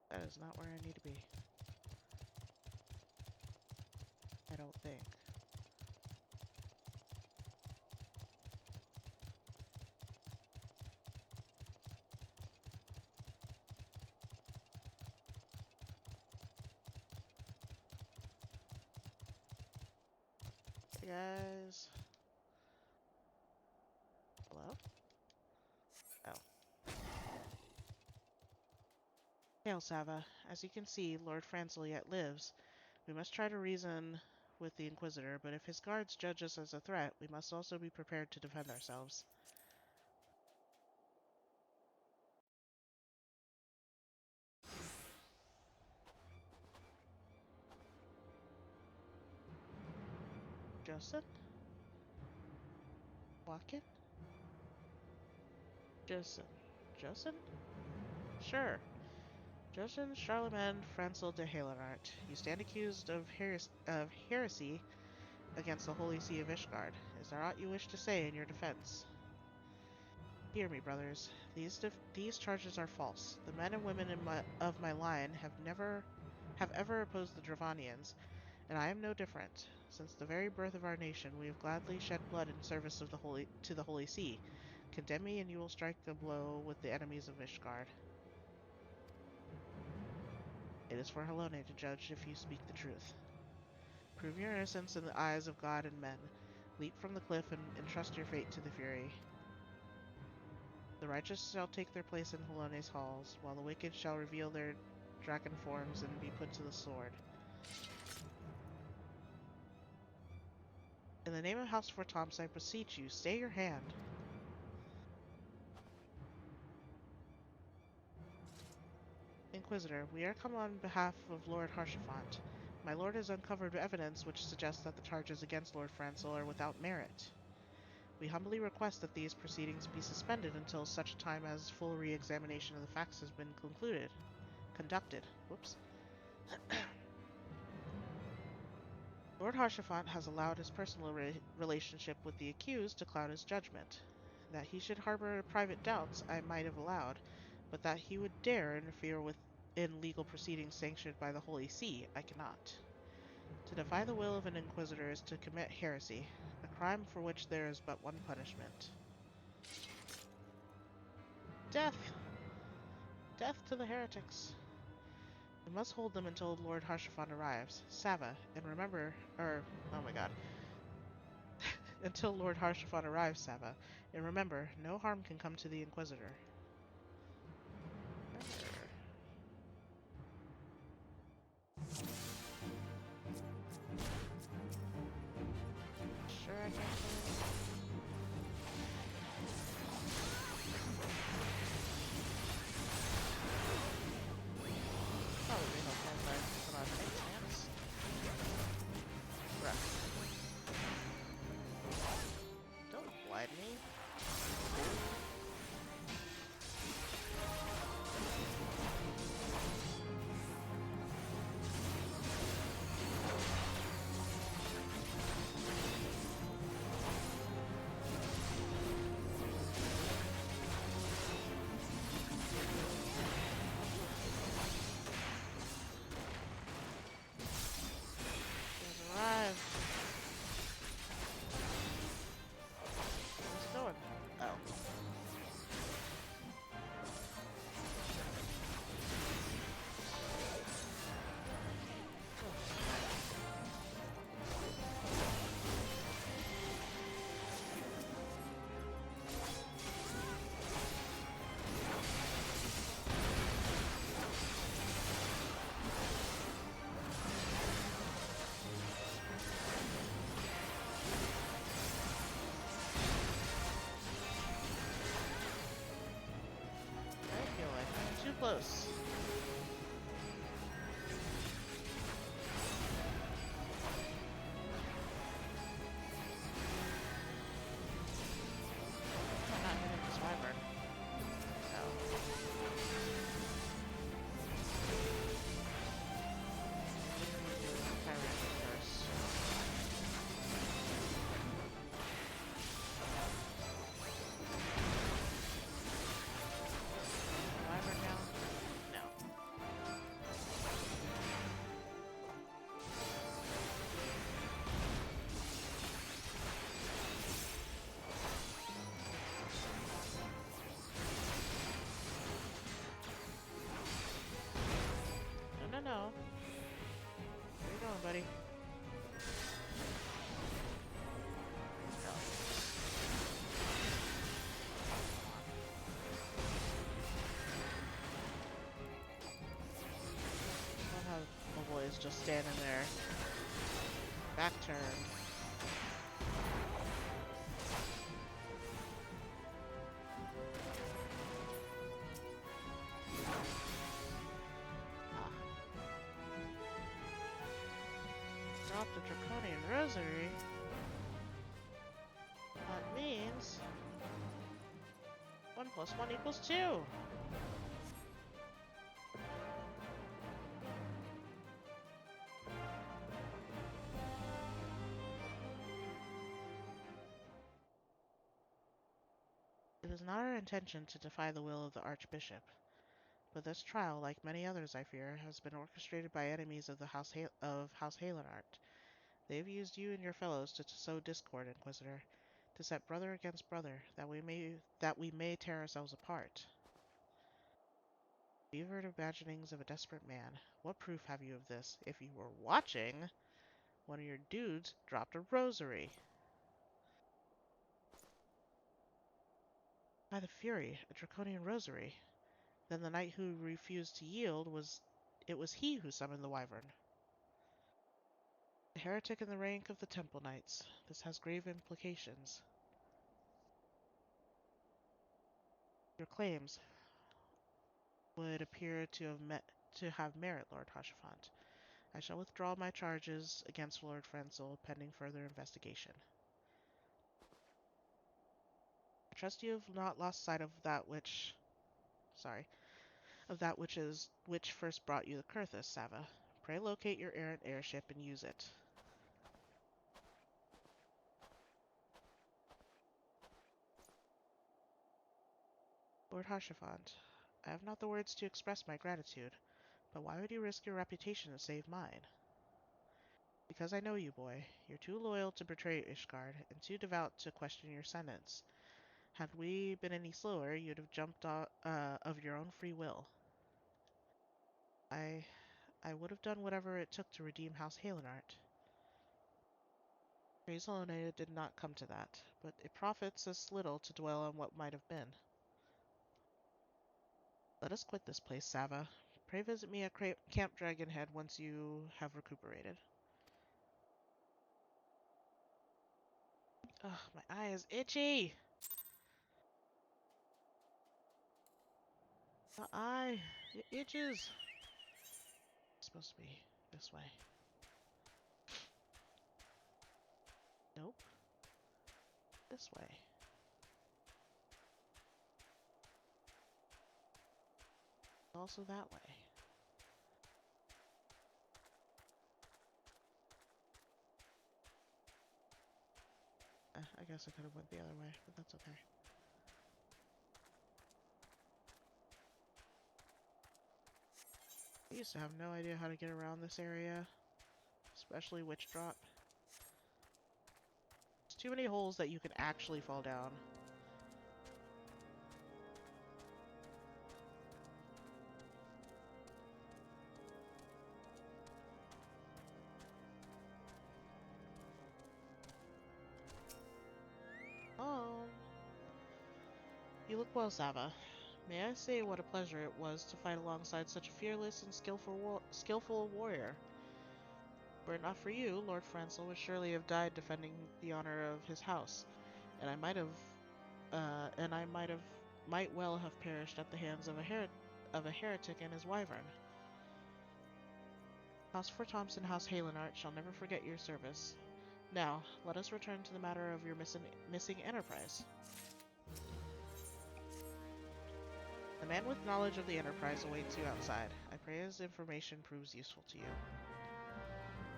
That is not where I need to be. I don't think. Hey guys. Hello? Oh. Hail, Sava. As you can see, Lord Francel yet lives. We must try to reason with the Inquisitor, but if his guards judge us as a threat, we must also be prepared to defend ourselves. Joseph? Walkin? Joseph. Joseph? Sure. Joseph Charlemagne Francel de Halenart. You stand accused of heresy against the Holy See of Ishgard. Is there aught you wish to say in your defense? Hear me, brothers. These charges are false. The men and women of my line have ever opposed the Dravanians, and I am no different. Since the very birth of our nation, we have gladly shed blood in service of to the Holy See. Condemn me, and you will strike a blow with the enemies of Ishgard. It is for Helone to judge if you speak the truth. Prove your innocence in the eyes of God and men. Leap from the cliff and entrust your fate to the Fury. The righteous shall take their place in Helone's halls, while the wicked shall reveal their dragon forms and be put to the sword. In the name of House Fortomps, I beseech you, stay your hand. Inquisitor, we are come on behalf of Lord Haurchefant. My lord has uncovered evidence which suggests that the charges against Lord Francel are without merit. We humbly request that these proceedings be suspended until such time as full re-examination of the facts has been conducted. Whoops. Lord Haurchefant has allowed his personal relationship with the accused to cloud his judgment. That he should harbor private doubts I might have allowed, but that he would dare interfere in legal proceedings sanctioned by the Holy See, I cannot. To defy the will of an inquisitor is to commit heresy, a crime for which there is but one punishment. Death! Death to the heretics! We must hold them until Lord Haurchefant arrives. Sava, and remember, oh my god. Until Lord Haurchefant arrives, Sava, and remember, no harm can come to the Inquisitor. Sure I can. Probably be helpful if I put on any chance. Bruh. Don't blind me. close. I'm not hitting this wyvern. No. Tyrant first. Wyvern down? No. No, no, no. Where you going, buddy? No. I love how my boy is just standing there, back turned. Ah. Drop the Draconian Rosary. That means 1 + 1 = 2. It is not our intention to defy the will of the Archbishop, but this trial, like many others I fear, has been orchestrated by enemies of the House Halenart. They have used you and your fellows to sow discord, Inquisitor, to set brother against brother, that we may tear ourselves apart. You've heard imaginings of a desperate man. What proof have you of this? If you were watching, one of your dudes dropped a rosary. By the Fury, a draconian rosary. Then the knight who refused to yield it was he who summoned the wyvern. A heretic in the rank of the Temple Knights. This has grave implications. Your claims would appear to have merit, Lord Hashafant. I shall withdraw my charges against Lord Frenzel pending further investigation. I trust you have not lost sight of that which which first brought you the Kurthus, Sava. Pray locate your errant airship and use it. Lord Hashafant, I have not the words to express my gratitude, but why would you risk your reputation to save mine? Because I know you, boy. You're too loyal to betray Ishgard, and too devout to question your sentence. Had we been any slower, you'd have jumped of your own free will. I would have done whatever it took to redeem House Halenart. Hazelonea did not come to that, but it profits us little to dwell on what might have been. Let us quit this place, Sava. Pray visit me at Camp Dragonhead once you have recuperated. Ugh, my eye is itchy! My eye! It itches! It's supposed to be this way. Nope. This way. Also that way. I guess I could have went the other way, but that's okay. I used to have no idea how to get around this area, especially Witch Drop. There's too many holes that you can actually fall down. Oh. You look well, Sava. May I say what a pleasure it was to fight alongside such a fearless and skillful warrior. Were it not for you, Lord Franzel would surely have died defending the honor of his house, and I might well have perished at the hands of of a heretic and his wyvern. House for Thompson, House Halenart shall never forget your service. Now, let us return to the matter of your missing enterprise. The man with knowledge of the enterprise awaits you outside. I pray his information proves useful to you.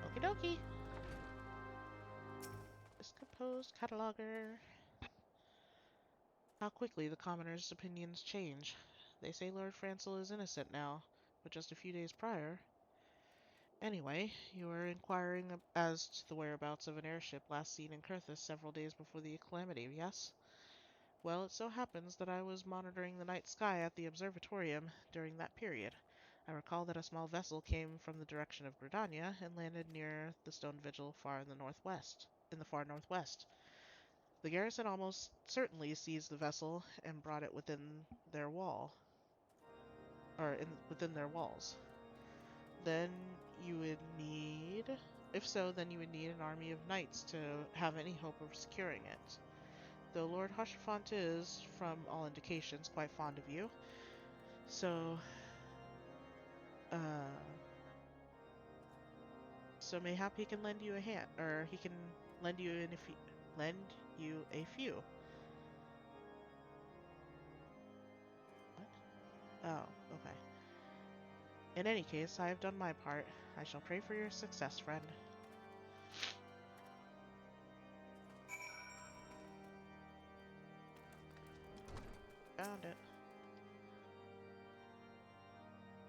Okie dokie. Discomposed cataloger. How quickly the commoners' opinions change. They say Lord Francel is innocent now, but just a few days prior. Anyway, you were inquiring as to the whereabouts of an airship last seen in Kurthus several days before the calamity, yes? Well, it so happens that I was monitoring the night sky at the observatorium during that period. I recall that a small vessel came from the direction of Gridania and landed near the stone vigil in the far northwest. The garrison almost certainly seized the vessel and brought it within their within their walls. Then you would need, if so, then you would need an army of knights to have any hope of securing it. Though Lord Hushfont is, from all indications, quite fond of you, so, uh, so mayhap he can lend you a hand, or he can lend you a few. What? Oh, okay. In any case, I have done my part. I shall pray for your success, friend. Found it.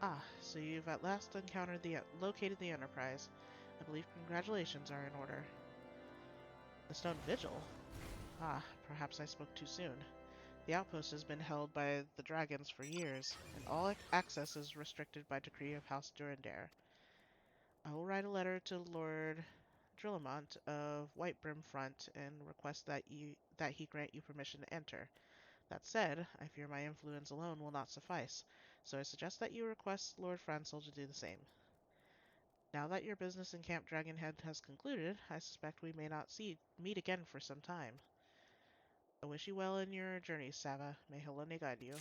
Ah, so you've at last located the Enterprise. I believe congratulations are in order. The Stone Vigil? Ah, perhaps I spoke too soon. The outpost has been held by the dragons for years, and all access is restricted by decree of House Durandare. I will write a letter to Lord Drillamont of Whitebrim Front and request that he grant you permission to enter. That said, I fear my influence alone will not suffice, so I suggest that you request Lord Francel to do the same. Now that your business in Camp Dragonhead has concluded, I suspect we may not meet again for some time. I wish you well in your journey, Sava. May Helene guide you.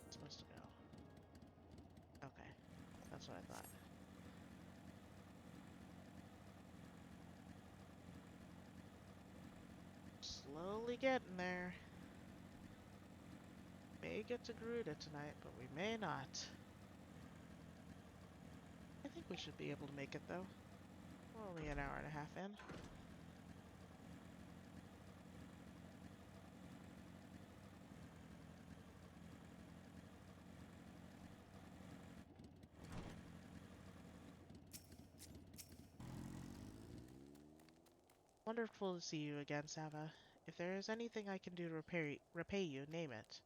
It's supposed to go. Okay, that's what I thought. Slowly getting there. May get to Garuda tonight, but we may not. I think we should be able to make it, though. We're only an hour and a half in. Wonderful to see you again, Sava. If there is anything I can do to repay you, name it.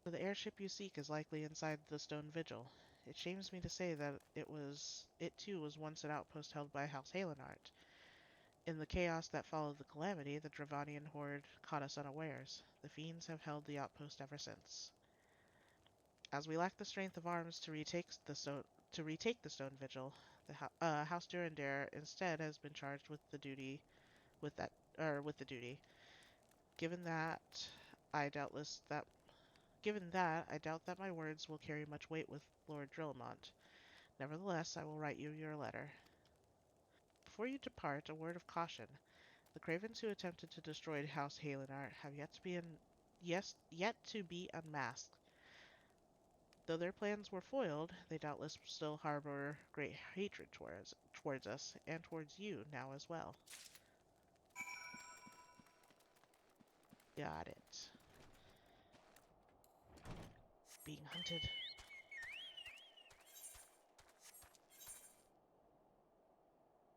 So the airship you seek is likely inside the Stone Vigil. It shames me to say that it too was once an outpost held by House Halenart. In the chaos that followed the calamity, the Dravanian horde caught us unawares. The fiends have held the outpost ever since. As we lack the strength of arms to retake the Stone Vigil, the House Durandare instead has been charged with with that with the duty. Given that, I doubtless that Given that, I doubt that my words will carry much weight with Lord Drillamont. Nevertheless, I will write you your letter. Before you depart, a word of caution. The cravens who attempted to destroy House Halenart have yet to be unmasked. Though their plans were foiled, they doubtless still harbor great hatred towards us, and towards you now as well. Got it. Being hunted.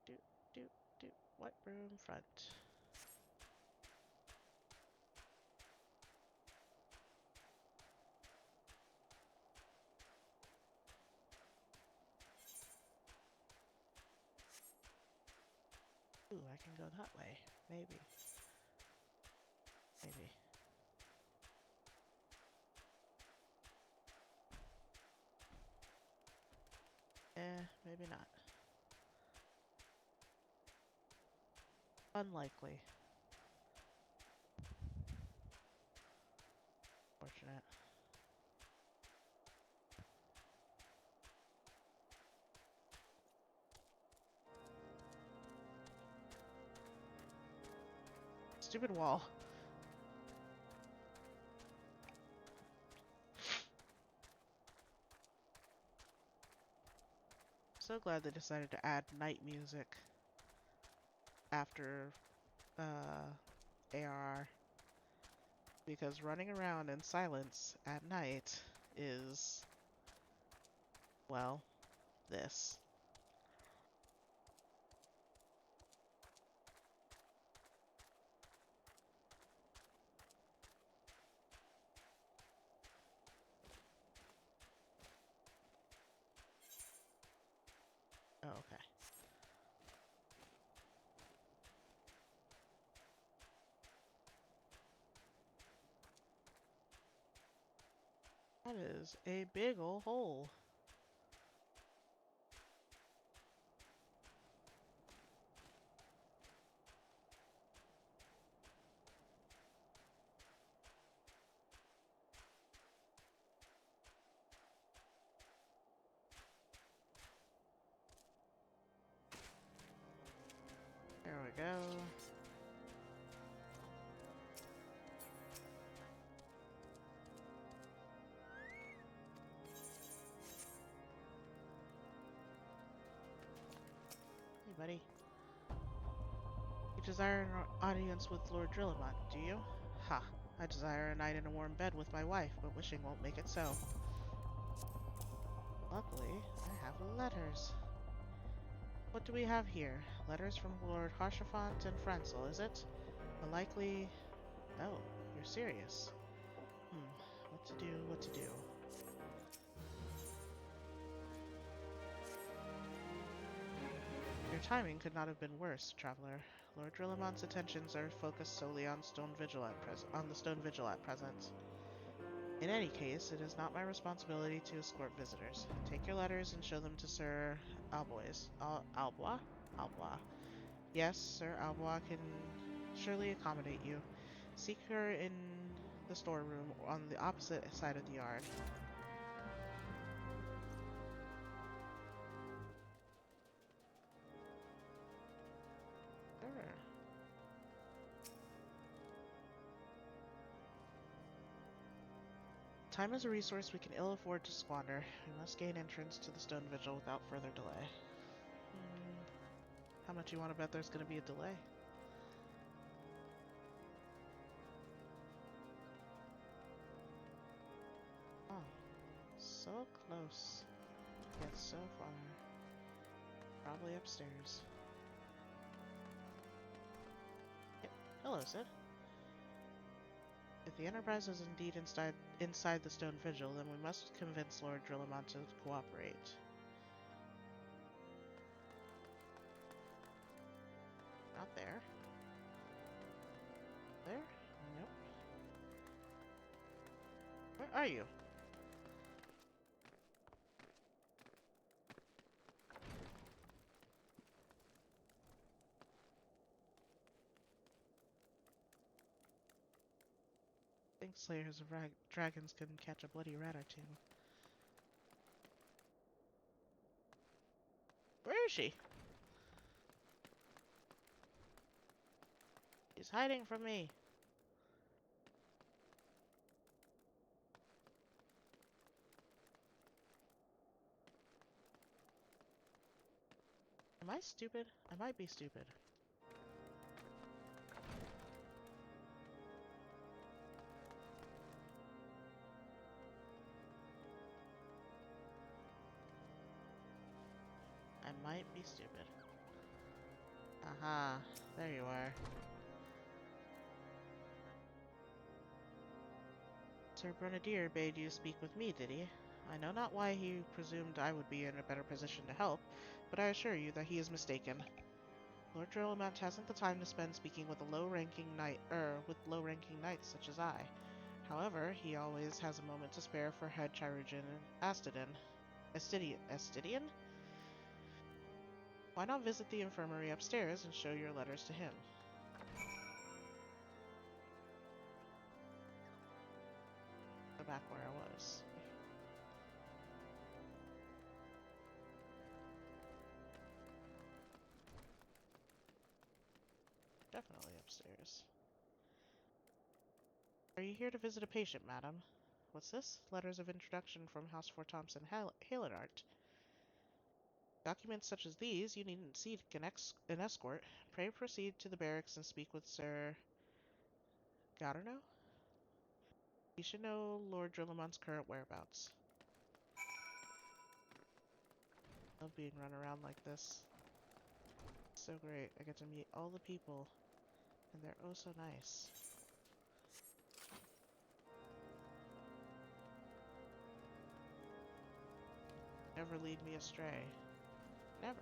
Do, do, do. What room front? Ooh, I can go that way. Maybe. Maybe. maybe not. Unlikely. Fortunate. Stupid wall. So glad they decided to add night music after ARR. Because running around in silence at night is, well, this. Oh, okay. That is a big ol' hole. There we go. Hey, buddy. You desire an audience with Lord Drillamont, do you? Ha! I desire a night in a warm bed with my wife, but wishing won't make it so. Luckily, I have letters. What do we have here? Letters from Lord Harshafant and Francel, is it? A likely... Oh, you're serious. What to do, what to do. Your timing could not have been worse, traveler. Lord Drillamont's attentions are focused solely on the Stone Vigil at present. In any case, it is not my responsibility to escort visitors. Take your letters and show them to Sir Albois. Albois? Albois. Yes, Sir Albois can surely accommodate you. Seek her in the storeroom on the opposite side of the yard. Sure. Time is a resource we can ill afford to squander. We must gain entrance to the Stone Vigil without further delay. How much you want to bet there's going to be a delay? Oh, so close, yet so far. Probably upstairs. Yep. Hello, Sid. If the Enterprise is indeed inside the Stone Vigil, then we must convince Lord Drillamont to cooperate. Not there. There? Nope. Where are you? I think Slayers of Dragons can catch a bloody rat or two. Where is she? She's hiding from me. Am I stupid? I might be stupid. I might be stupid. Aha, there you are. Sir Grenadier bade you speak with me, did he? I know not why he presumed I would be in a better position to help, but I assure you that he is mistaken. Lord Drillamont hasn't the time to spend speaking with with low-ranking knights such as I. However, he always has a moment to spare for Head Chirurgeon Astidian. Astidian? Why not visit the infirmary upstairs and show your letters to him? Go back where I was. Definitely upstairs. Are you here to visit a patient, madam? What's this? Letters of introduction from House 4 Thompson Halenart. Documents such as these you needn't seek an escort. Pray proceed to the barracks and speak with Sir Gatineau. You should know Lord Drillamont's current whereabouts. Love being run around like this. So great. I get to meet all the people, and they're oh so nice. Never lead me astray. Never.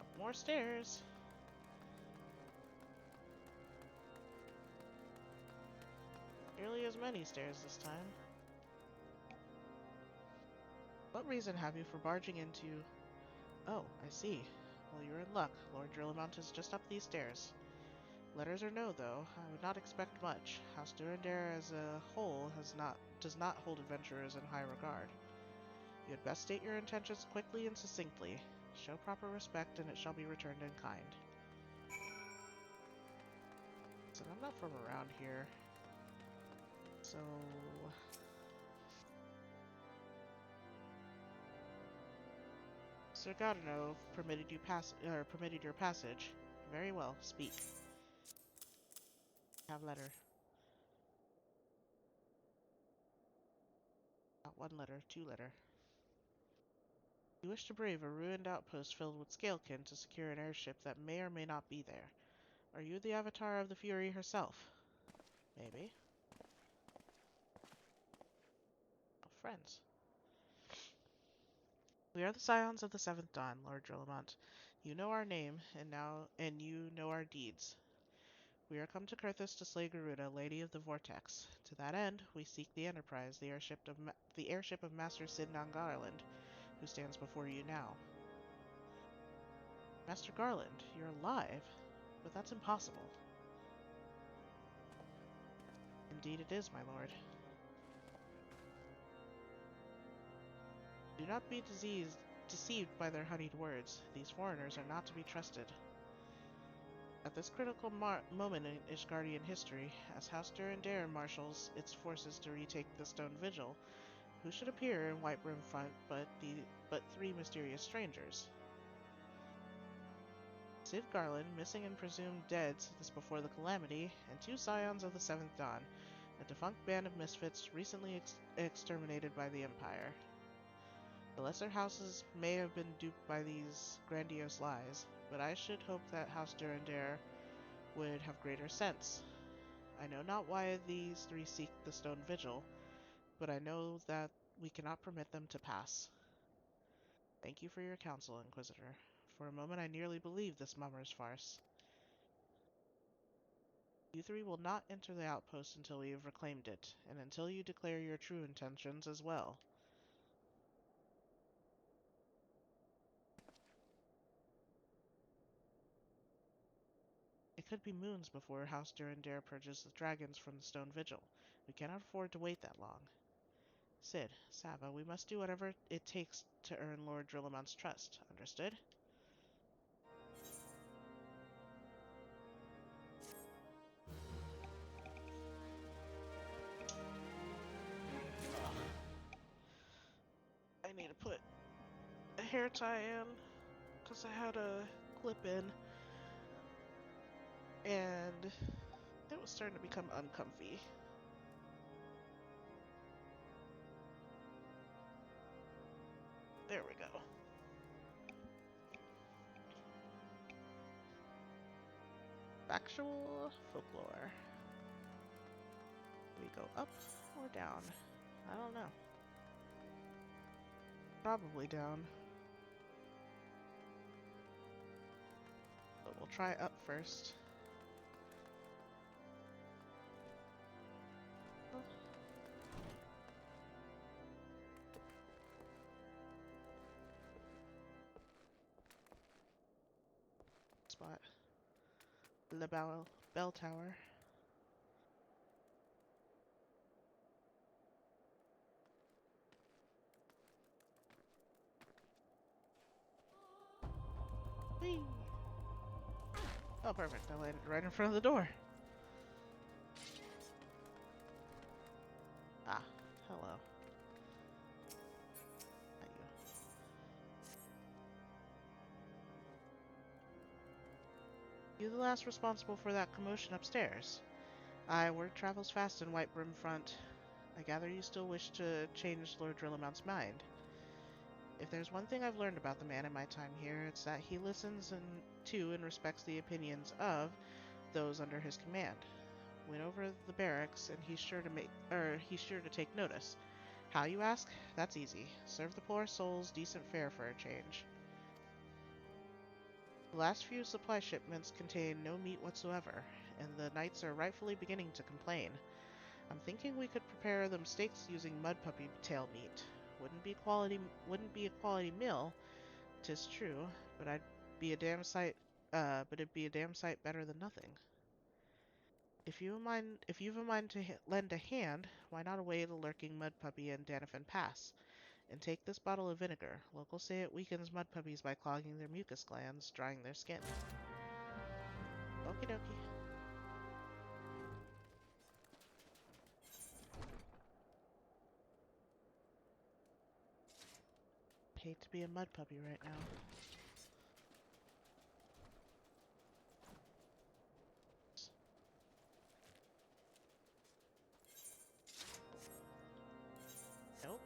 Up more stairs. Nearly as many stairs this time. What reason have you for barging into... Oh, I see. Well, you're in luck. Lord Drillamount is just up these stairs. Letters or no, though, I would not expect much. House Durandare as a whole does not hold adventurers in high regard. You had best state your intentions quickly and succinctly. Show proper respect, and it shall be returned in kind. So I'm not from around here. So... Sir Gatineau permitted your passage. Very well, speak. Have letter. Not one letter, two letter. You wish to brave a ruined outpost filled with scalekin to secure an airship that may or may not be there. Are you the avatar of the Fury herself? Maybe. Oh, friends. We are the scions of the Seventh Dawn, Lord Drillamont. You know our name, and you know our deeds. We are come to Kurthis to slay Garuda, Lady of the Vortex. To that end, we seek the Enterprise, the airship of Master Sidnan Garland, who stands before you now. Master Garland, you're alive? But that's impossible. Indeed it is, my lord. Do not be deceived by their honeyed words. These foreigners are not to be trusted. At this critical moment in Ishgardian history, as House Durandare marshals its forces to retake the Stone Vigil, who should appear in White Brim front but three mysterious strangers? Sid Garland, missing and presumed dead since before the Calamity, and two scions of the Seventh Dawn, a defunct band of misfits recently exterminated by the Empire. The lesser houses may have been duped by these grandiose lies, but I should hope that House Durandare would have greater sense. I know not why these three seek the Stone Vigil, but I know that we cannot permit them to pass. Thank you for your counsel, Inquisitor. For a moment I nearly believed this mummer's farce. You three will not enter the outpost until we have reclaimed it, and until you declare your true intentions as well. It could be moons before House Durandare purges the dragons from the Stone Vigil. We cannot afford to wait that long. Sid, Sava, we must do whatever it takes to earn Lord Drillamont's trust. Understood? I need to put a hair tie in, because I had a clip in, and it was starting to become uncomfy. There we go. Factual folklore. We go up or down? I don't know. Probably down. But we'll try up first. spot. The bell tower. Whee! Oh, perfect. I landed right in front of the door. Ah, hello. Not you. You the last responsible for that commotion upstairs. Aye, word travels fast in White Brim Front. I gather you still wish to change Lord Drillamount's mind. If there's one thing I've learned about the man in my time here, it's that he listens to and respects the opinions of those under his command. Went over the barracks, and he's sure to take notice. How, you ask? That's easy. Serve the poor souls decent fare for a change. The last few supply shipments contain no meat whatsoever, and the knights are rightfully beginning to complain. I'm thinking we could prepare them steaks using mud puppy tail meat. Wouldn't be a quality meal, 'tis true, but it'd be a damn sight better than nothing. If you've a mind to lend a hand, why not away the lurking mud puppy in Danafin Pass? And take this bottle of vinegar. Locals say it weakens mud puppies by clogging their mucus glands, drying their skin. Okie dokie. Hate to be a mud puppy right now. Nope.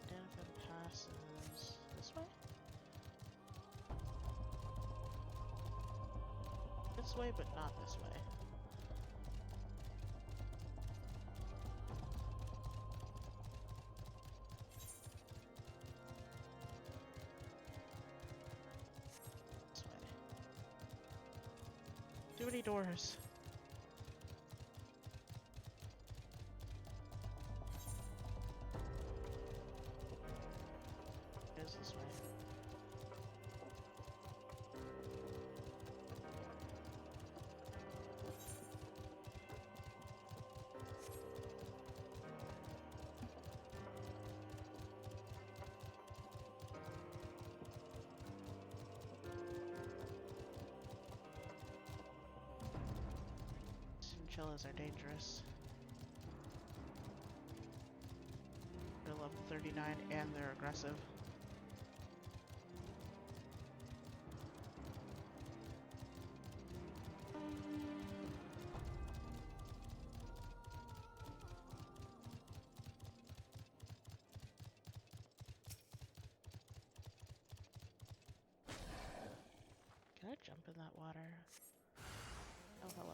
Danafin Pass is this way? This way, but not this way. This way. Too many doors. It is this way. Chinchillas are dangerous. They're level 39 and they're aggressive. Can I jump in that water? Oh, hello.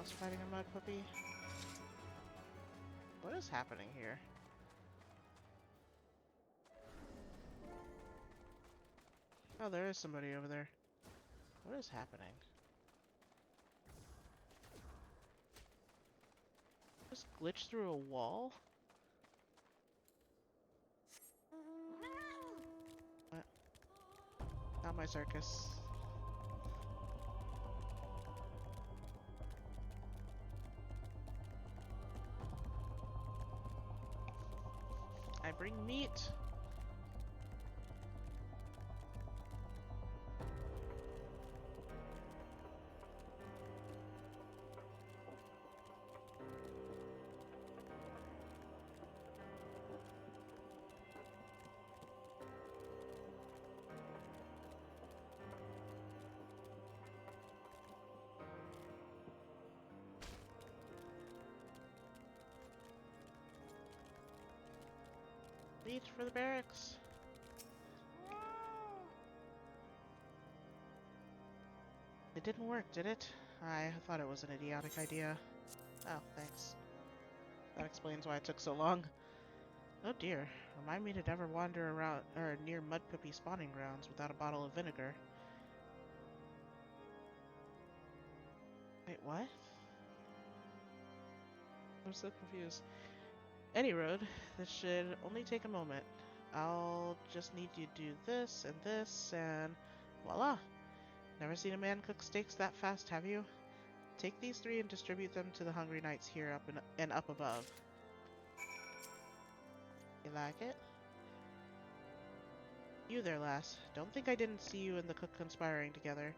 Mouse fighting a mud puppy. What is happening here? Oh, there is somebody over there. What is happening? Just glitch through a wall? What? Not my circus. I bring meat. Meat for the barracks. It didn't work, did it? I thought it was an idiotic idea. Oh, thanks. That explains why it took so long. Oh dear. Remind me to never wander around or near mud puppy spawning grounds without a bottle of vinegar. Wait, what? I'm so confused. Any road, this should only take a moment. I'll just need you to do this, and voila! Never seen a man cook steaks that fast, have you? Take these 3 and distribute them to the hungry knights here up and up above. You like it? You there, lass. Don't think I didn't see you and the cook conspiring together.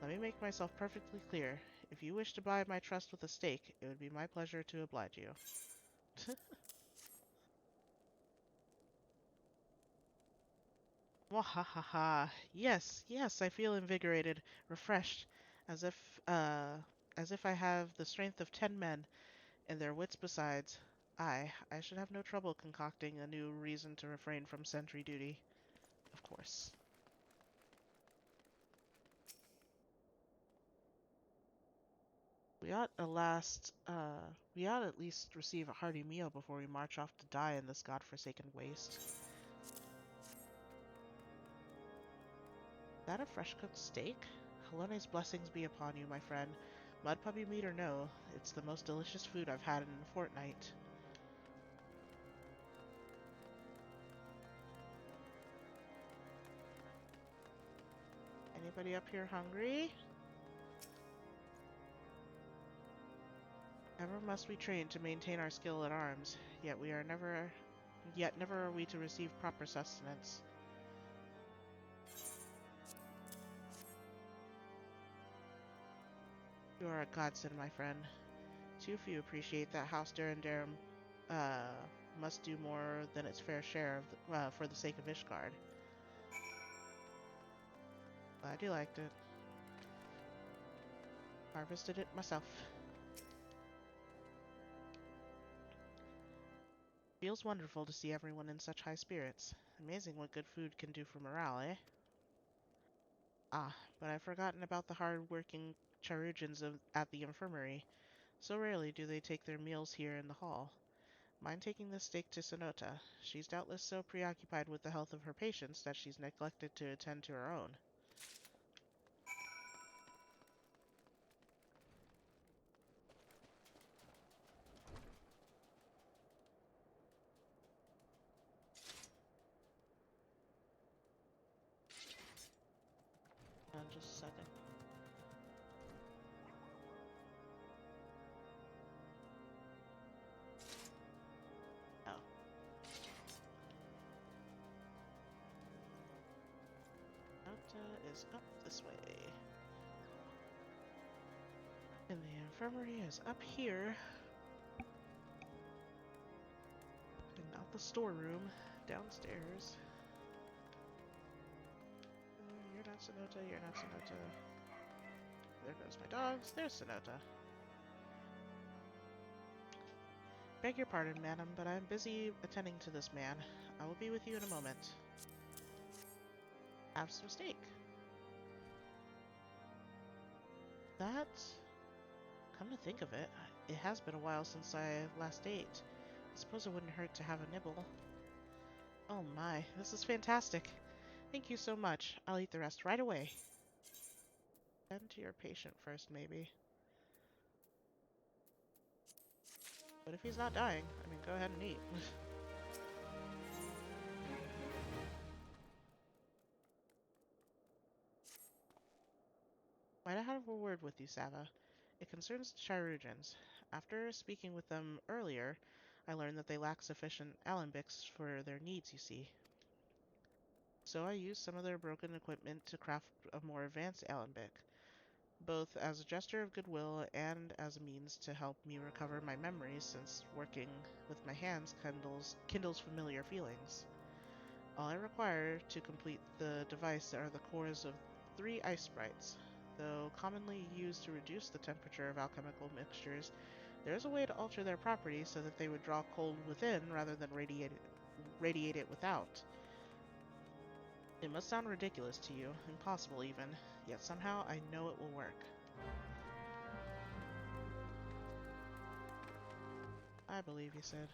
Let me make myself perfectly clear. If you wish to buy my trust with a steak, it would be my pleasure to oblige you. Wahahaha. Yes, yes, I feel invigorated, refreshed, as if, uh, as if I have the strength of 10 men, and their wits besides. I should have no trouble concocting a new reason to refrain from sentry duty. Of course. We ought at least receive a hearty meal before we march off to die in this godforsaken waste. That a fresh-cooked steak? Halone's blessings be upon you, my friend. Mud puppy meat or no, it's the most delicious food I've had in a fortnight. Anybody up here hungry? Ever must we train to maintain our skill at arms, yet never are we to receive proper sustenance. You are a godsend, my friend. Too few appreciate that House Durandar uh, must do more than its fair share for the sake of Ishgard. Glad you liked it. Harvested it myself. Feels wonderful to see everyone in such high spirits. Amazing what good food can do for morale, eh? Ah, but I've forgotten about the hard-working Charujans at the infirmary. So rarely do they take their meals here in the hall. Mind taking this steak to Sonota? She's doubtless so preoccupied with the health of her patients that she's neglected to attend to her own. Just a second. Oh. Sonota is up this way. And the infirmary is up here. And not the storeroom. Downstairs. You're not Sonota, you're not Sonota. There goes my dogs. There's Sonota. Beg your pardon, madam, but I'm busy attending to this man. I will be with you in a moment. Have some steak. That Come to think of it, it has been a while since I last ate. I suppose it wouldn't hurt to have a nibble. Oh my, this is fantastic. Thank you so much. I'll eat the rest right away. Tend to your patient first, maybe. But if he's not dying, I mean, go ahead and eat. Might I have a word with you, Sava? It concerns the Chirurgeons. After speaking with them earlier, I learned that they lack sufficient alembics for their needs, you see. So I used some of their broken equipment to craft a more advanced alembic, both as a gesture of goodwill and as a means to help me recover my memories, since working with my hands kindles familiar feelings. All I require to complete the device are the cores of 3 ice sprites. Though commonly used to reduce the temperature of alchemical mixtures, there is a way to alter their properties so that they would draw cold within rather than radiate it without. It must sound ridiculous to you, impossible even, yet somehow I know it will work. I believe, you said.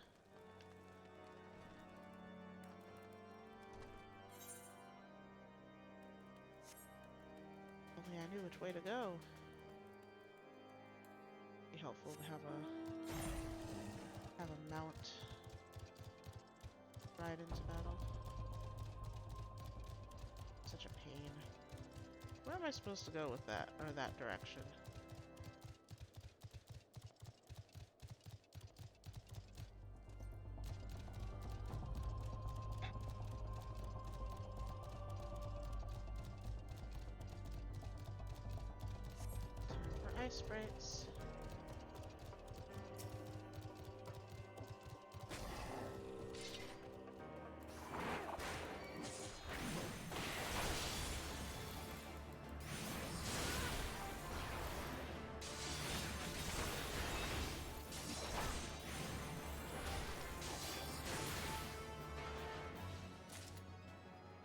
Only I knew which way to go. Be helpful to have a mount ride into battle. Such a pain. Where am I supposed to go with that, or that direction? For ice sprites.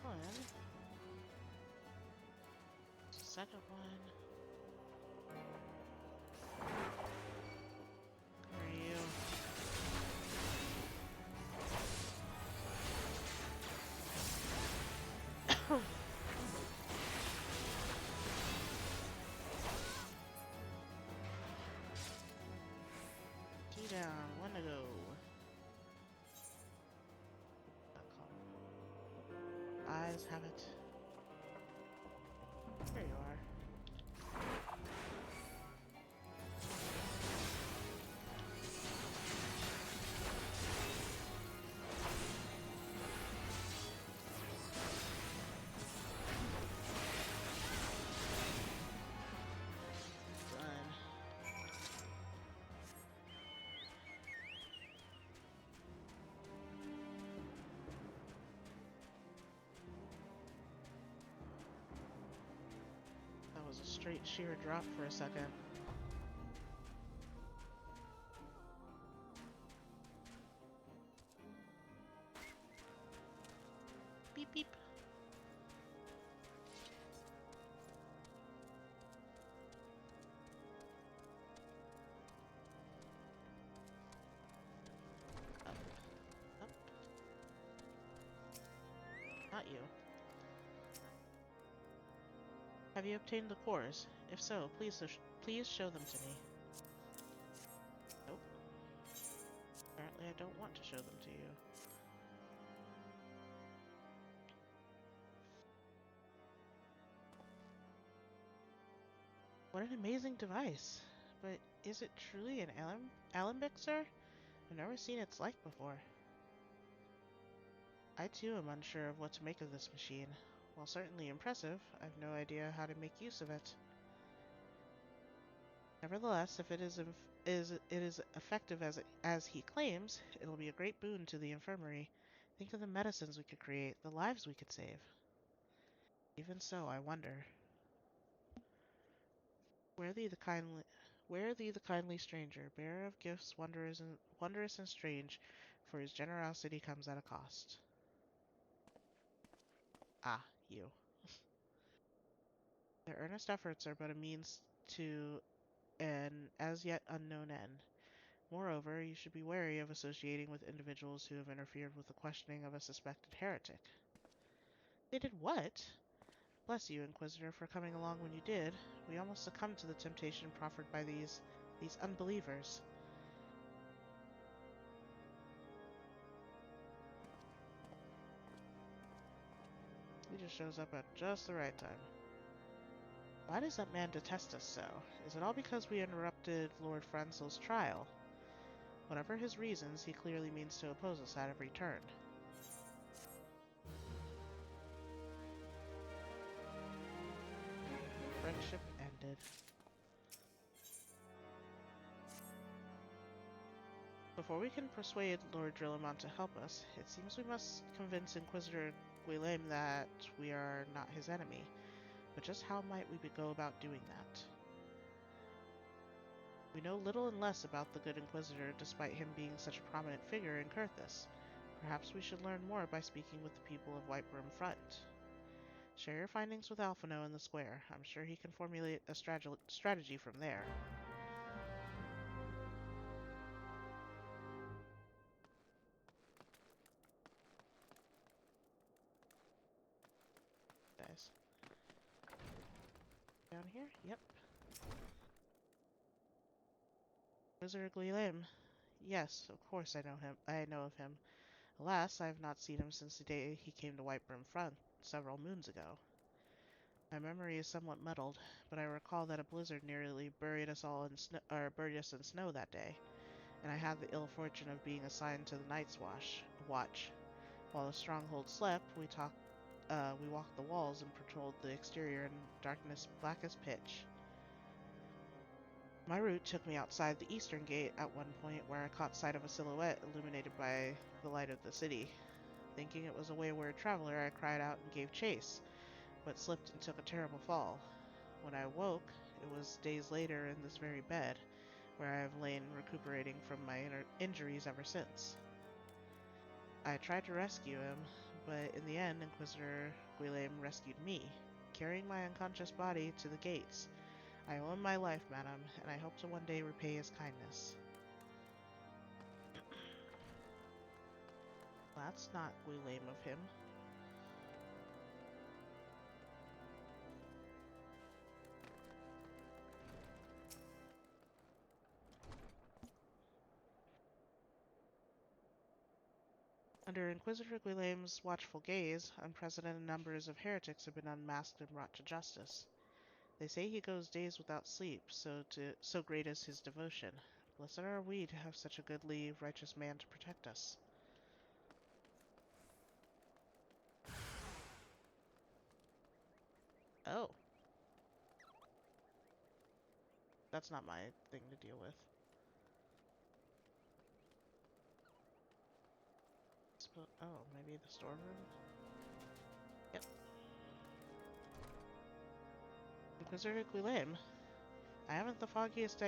One. Second one. Where are you? Key down. One to go. Eyes have it. There you are. Done. That was a straight sheer drop for a second. Beep beep. Up. Up. Not you. Have you obtained the cores? If so, please show them to me. Nope. Apparently I don't want to show them to you. What an amazing device. But is it truly an alembic, sir? I've never seen its like before. I too am unsure of what to make of this machine. While certainly impressive, I've no idea how to make use of it. Nevertheless, if it is effective as he claims, it'll be a great boon to the infirmary. Think of the medicines we could create, the lives we could save. Even so, I wonder. Where thee the kindly, where thee the kindly stranger, bearer of gifts wondrous and strange, for his generosity comes at a cost. Ah, you. Their earnest efforts are but a means to an as yet unknown end. Moreover, you should be wary of associating with individuals who have interfered with the questioning of a suspected heretic. They did what? Bless you, Inquisitor, for coming along when you did. We almost succumbed to the temptation proffered by these unbelievers. He just shows up at just the right time. Why does that man detest us so? Is it all because we interrupted Lord Francel's trial? Whatever his reasons, he clearly means to oppose us at every turn. Friendship ended. Before we can persuade Lord Drillamon to help us, it seems we must convince Inquisitor Guilhem that we are not his enemy. But just how might we go about doing that? We know little and less about the good Inquisitor, despite him being such a prominent figure in Kurthus. Perhaps we should learn more by speaking with the people of Whitebrim Front. Share your findings with Alphino in the square. I'm sure he can formulate a strategy from there. Guys. Down here? Yep. Wizard Guilhem. Yes, of course I know him. I know of him. Alas, I have not seen him since the day he came to Whitebrim Front, several moons ago. My memory is somewhat muddled, but I recall that a blizzard nearly buried us all in buried us in snow that day, and I had the ill fortune of being assigned to the Night's Watch. While the stronghold slept, we walked the walls and patrolled the exterior in darkness black as pitch. My route took me outside the eastern gate at one point, where I caught sight of a silhouette illuminated by the light of the city. Thinking it was a wayward traveler, I cried out and gave chase, but slipped and took a terrible fall. When I awoke, it was days later in this very bed, where I have lain recuperating from my injuries ever since. I tried to rescue him, but in the end, Inquisitor Guilhem rescued me, carrying my unconscious body to the gates. I owe him my life, madam, and I hope to one day repay his kindness. That's not Guilhem of him. Under Inquisitor Guilhem's watchful gaze, unprecedented numbers of heretics have been unmasked and brought to justice. They say he goes days without sleep, so great is his devotion. Blessed are we to have such a goodly, righteous man to protect us. Oh, that's not my thing to deal with. Oh, maybe the storeroom? Yep. Inquisitor Guilhem, I haven't the foggiest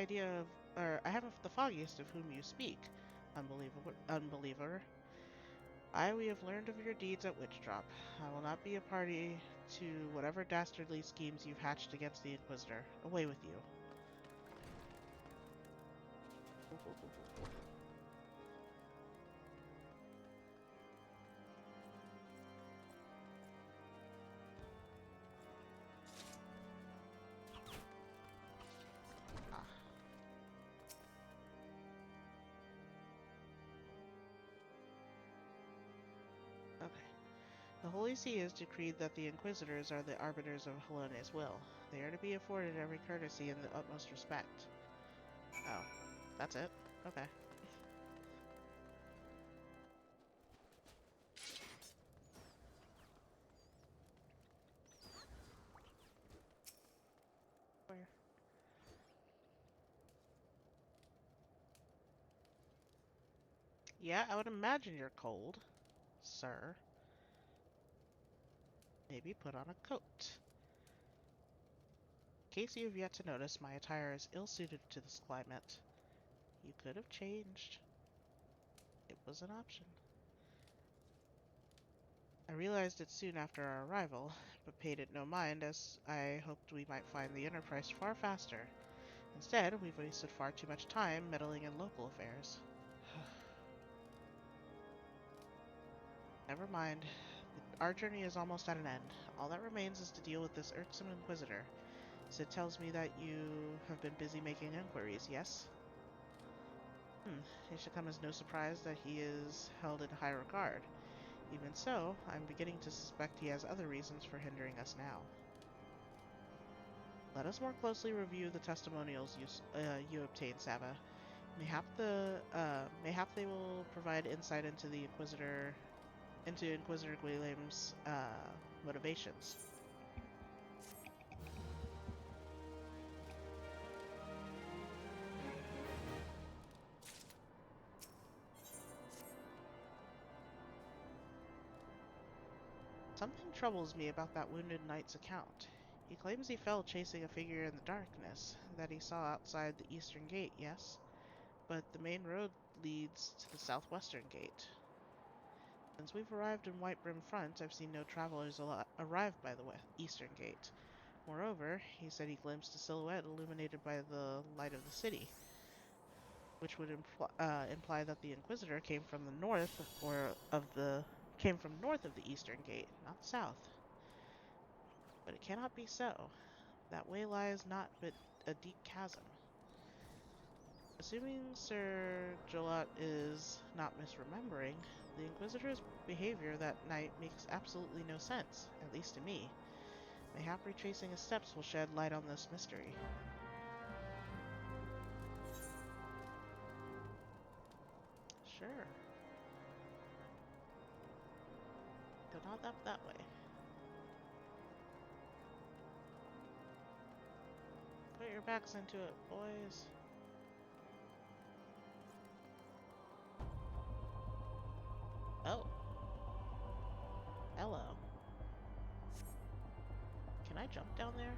of whom you speak, unbeliever. We have learned of your deeds at Witchdrop. I will not be a party to whatever dastardly schemes you've hatched against the Inquisitor. Away with you. Ah. Okay. The Holy See has decreed that the Inquisitors are the arbiters of Halone's will. They are to be afforded every courtesy and the utmost respect. Oh, that's it? Okay. Where? Yeah, I would imagine you're cold, sir. Maybe put on a coat. In case you have yet to notice, my attire is ill-suited to this climate. You could have changed. It was an option. I realized it soon after our arrival, but paid it no mind as I hoped we might find the Enterprise far faster. Instead, we've wasted far too much time meddling in local affairs. Never mind. Our journey is almost at an end. All that remains is to deal with this irksome Inquisitor. Sid tells me that you have been busy making inquiries, yes? It should come as no surprise that he is held in high regard. Even so, I'm beginning to suspect he has other reasons for hindering us now. Let us more closely review the testimonials you obtained, Saba. Mayhap they will provide insight into Inquisitor Guilame's motivations. Something troubles me about that wounded knight's account. He claims he fell chasing a figure in the darkness that he saw outside the eastern gate, yes? But the main road leads to the southwestern gate. Since we've arrived in Whitebrim Front, I've seen no travelers arrive by the eastern gate. Moreover, he said he glimpsed a silhouette illuminated by the light of the city, which would imply that the Inquisitor came from north of the eastern gate, not south. But it cannot be so. That way lies not but a deep chasm. Assuming Sir Jolot is not misremembering, the Inquisitor's behavior that night makes absolutely no sense, at least to me. Mayhap retracing his steps will shed light on this mystery. Sure. But not up that way. Put your backs into it, boys. Oh. Hello. Can I jump down there?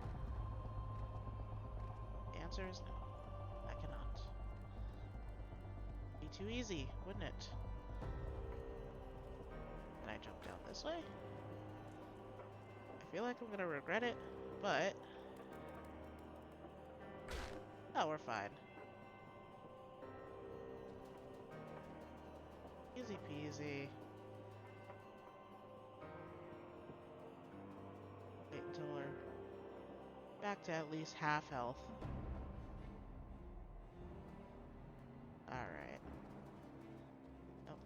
The answer is no. I cannot. Be too easy, wouldn't it? Can I jump down this way? I feel like I'm gonna regret it, but... Oh, we're fine. Easy peasy. Wait until we're back to at least half health. Alright. Nope.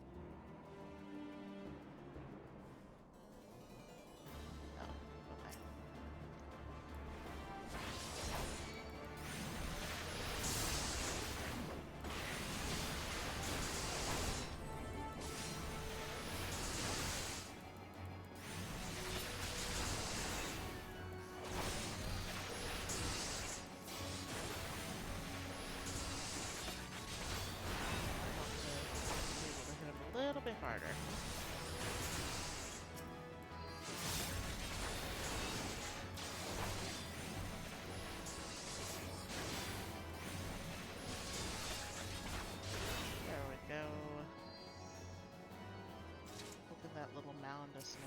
Oh, okay. Able to hit him a little bit harder. There we go. Open that little mound of snow.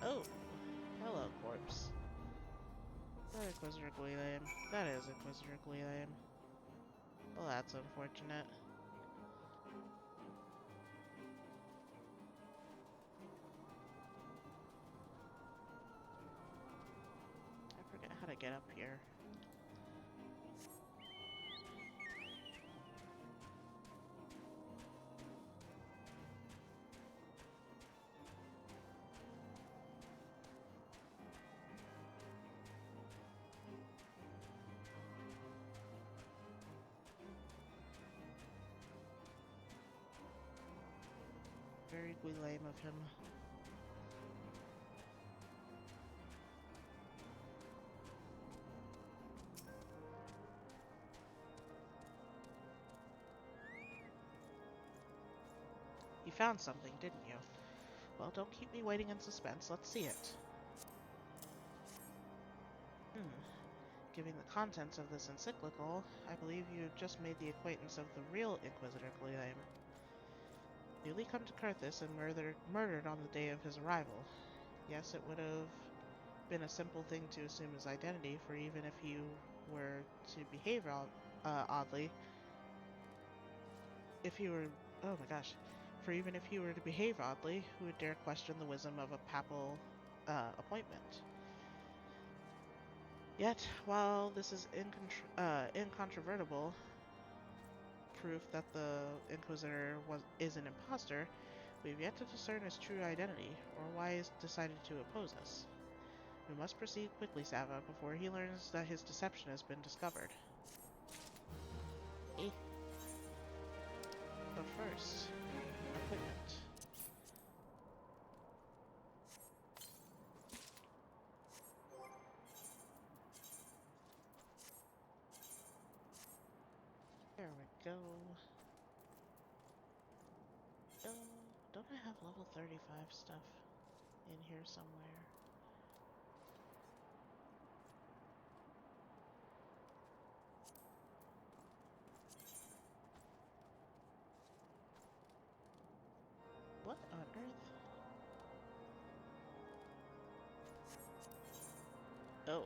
Oh! Hello, corpse. That Inquisitor Guilame. That is Inquisitor Guilame. Well, that's unfortunate. I forget how to get up here. Very Guilame of him. You found something, didn't you? Well, don't keep me waiting in suspense. Let's see it. Given the contents of this encyclical, I believe you just made the acquaintance of the real Inquisitor Guilame. Newly come to Carthus and murdered on the day of his arrival. Yes, it would have been a simple thing to assume his identity, for even if he were to behave oddly, if he were, oh my gosh, for even if he were to behave oddly, who would dare question the wisdom of a papal appointment? Yet, while this is incontrovertible proof that the Inquisitor is an impostor, we've yet to discern his true identity, or why he's decided to oppose us. We must proceed quickly, Sava, before he learns that his deception has been discovered. Eh. But first, equipment. There we go. Oh, don't I have level 35 stuff in here somewhere? What on earth? Oh,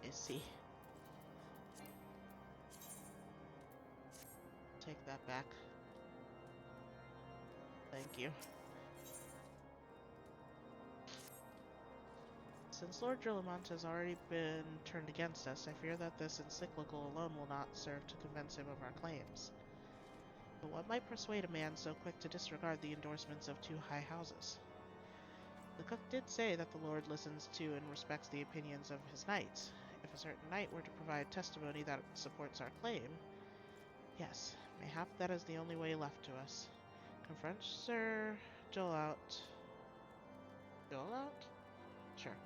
I see. Take that back. Thank you. Since Lord Drillamont has already been turned against us, I fear that this encyclical alone will not serve to convince him of our claims. But what might persuade a man so quick to disregard the endorsements of two high houses? The cook did say that the Lord listens to and respects the opinions of his knights. If a certain knight were to provide testimony that supports our claim, yes, mayhap that is the only way left to us. Confront Sir Jolaut. Jolaut? Sure.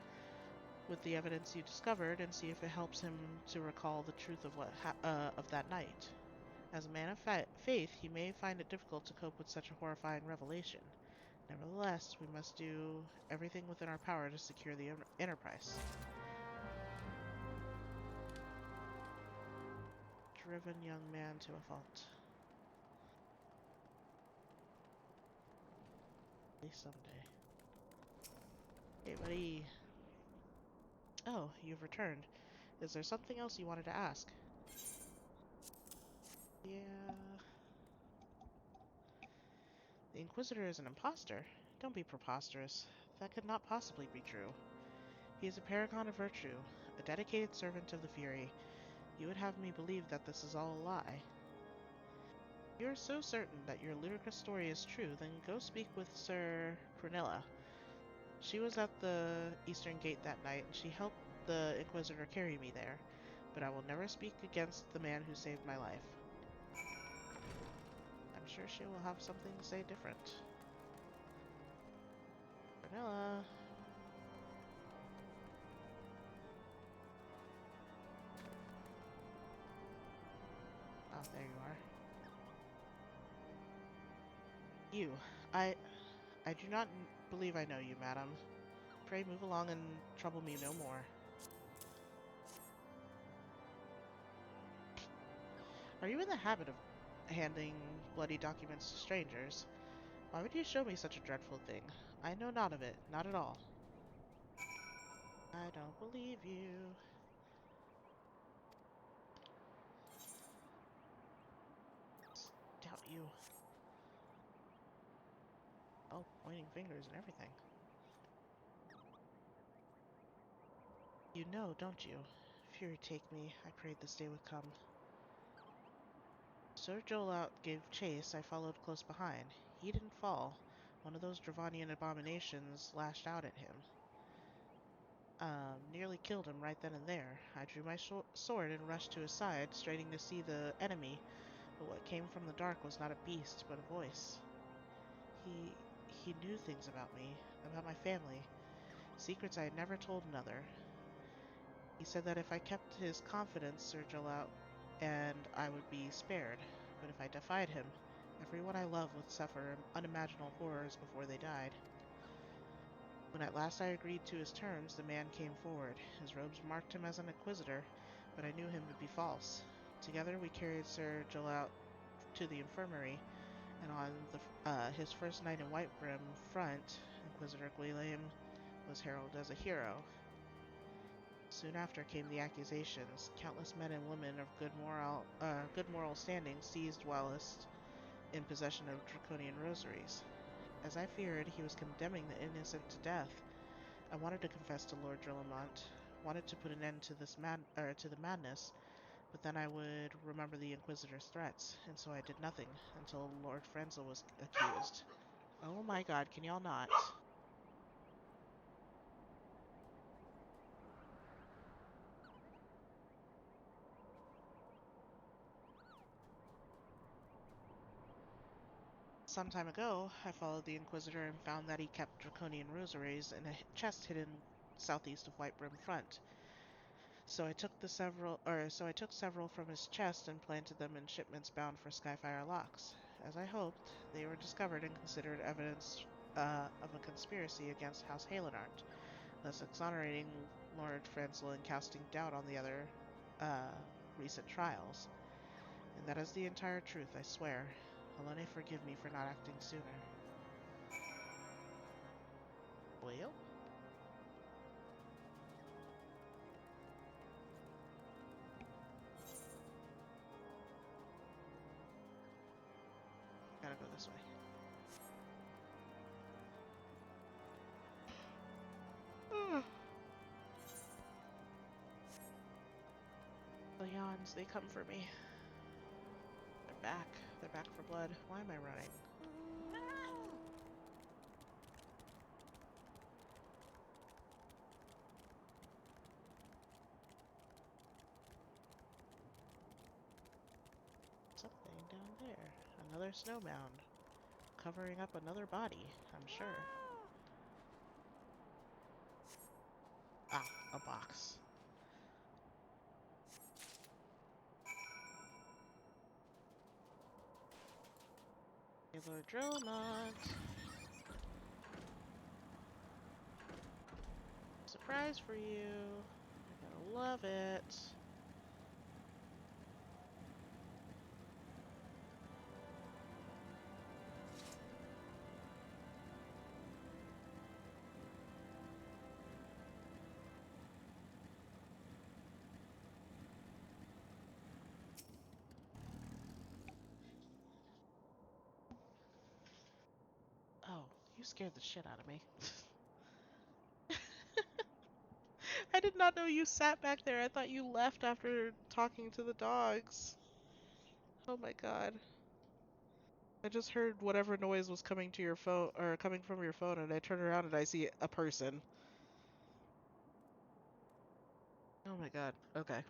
With the evidence you discovered, and see if it helps him to recall the truth of of that night. As a man of faith, he may find it difficult to cope with such a horrifying revelation. Nevertheless, we must do everything within our power to secure the enterprise. Driven young man to a fault. At least someday. Hey, buddy. Oh, you've returned. Is there something else you wanted to ask? Yeah. The Inquisitor is an impostor? Don't be preposterous. That could not possibly be true. He is a paragon of virtue, a dedicated servant of the Fury. You would have me believe that this is all a lie. If you are so certain that your ludicrous story is true, then go speak with Sir Prunella. She was at the Eastern Gate that night, and she helped the Inquisitor carry me there. But I will never speak against the man who saved my life. I'm sure she will have something to say different. Prunella. Oh, there you are. You. I do not believe I know you, madam. Pray move along and trouble me no more. Are you in the habit of handing bloody documents to strangers? Why would you show me such a dreadful thing? I know not of it, not at all. I don't believe you. Doubt you. Oh, pointing fingers and everything. You know, don't you? Fury take me, I prayed this day would come. Sir Jolaut gave chase, I followed close behind. He didn't fall. One of those Dravanian abominations lashed out at him. Nearly killed him right then and there. I drew my sword and rushed to his side, straining to see the enemy, but what came from the dark was not a beast, but a voice. He knew things about me, about my family, secrets I had never told another. He said that if I kept his confidence, Sir Jolaut, and I would be spared, but if I defied him, everyone I love would suffer unimaginable horrors before they died. When at last I agreed to his terms, the man came forward. His robes marked him as an inquisitor, but I knew him to be false. Together we carried Sir Jolaut to the infirmary, and on his first night in Whitebrim front, Inquisitor Guilhem was heralded as a hero. Soon after came the accusations. Countless men and women of good moral standing seized whilst in possession of draconian rosaries. As I feared, he was condemning the innocent to death. I wanted to confess to Lord Drillamont, wanted to put an end to to the madness, but then I would remember the Inquisitor's threats, and so I did nothing until Lord Frenzel was accused. Oh my god, can y'all not? Some time ago, I followed the Inquisitor and found that he kept draconian rosaries in a chest hidden southeast of White Brim Front. So I took several from his chest and planted them in shipments bound for Skyfire Locks. As I hoped, they were discovered and considered evidence of a conspiracy against House Halenart, thus exonerating Lord Franzel and casting doubt on the other uh, recent trials. And that is the entire truth, I swear. Alone forgive me for not acting sooner. Well, gotta go this way. The yawns, they come for me. They're back. They're back for blood. Why am I running? Something down there. Another snow mound. Covering up another body, I'm sure. Ah, a box. Hey, Lord Drillamont. Surprise for you. You're gonna love it. Oh, you scared the shit out of me. I did not know you sat back there. I thought you left after talking to the dogs. Oh my god. I just heard whatever noise was coming to your phone or coming from your phone, and I turn around and I see a person. Oh my god. Okay.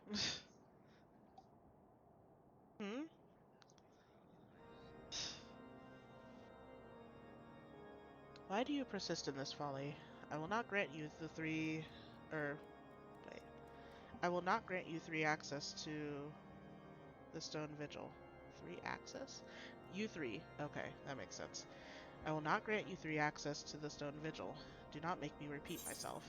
Hmm? Why do you persist in this folly? I will not grant you the three or wait. I will not grant you three access to the stone vigil. Three access? You three. Okay, that makes sense. I will not grant you three access to the stone vigil. Do not make me repeat myself.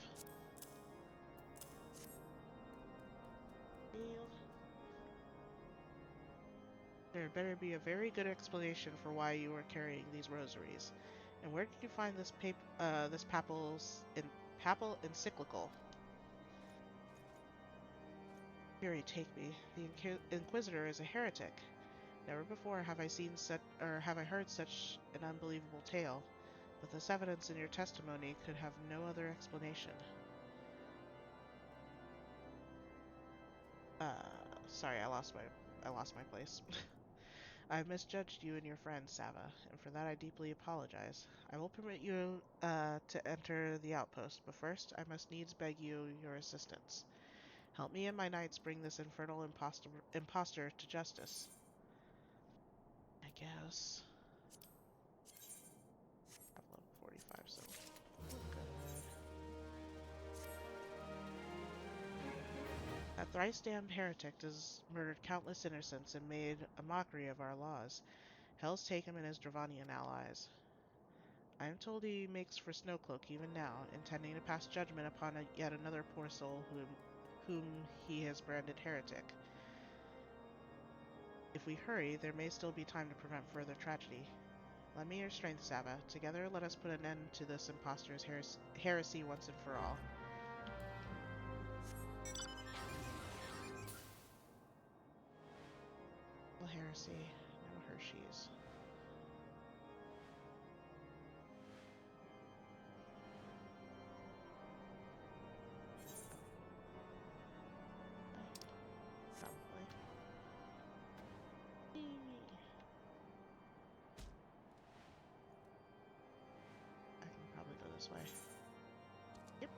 There had better be a very good explanation for why you are carrying these rosaries. And where did you find this papal encyclical? Fury take me. The Inquisitor is a heretic. Never before have I heard such an unbelievable tale. But this evidence in your testimony could have no other explanation. Uh, sorry, I lost my place. I have misjudged you and your friend, Sava, and for that I deeply apologize. I will permit you to enter the outpost, but first I must needs beg you your assistance. Help me and my knights bring this infernal impostor to justice. I guess. I'm level 45, so we're good. That thrice-damned heretic has murdered countless innocents and made a mockery of our laws. Hell's take him and his Dravanian allies. I am told he makes for Snowcloak even now, intending to pass judgment upon yet another poor soul whom he has branded heretic. If we hurry, there may still be time to prevent further tragedy. Lend me your strength, Sava. Together, let us put an end to this impostor's heresy once and for all. Well, heresy. No Hershey's. Probably. I can probably go this way. Yep.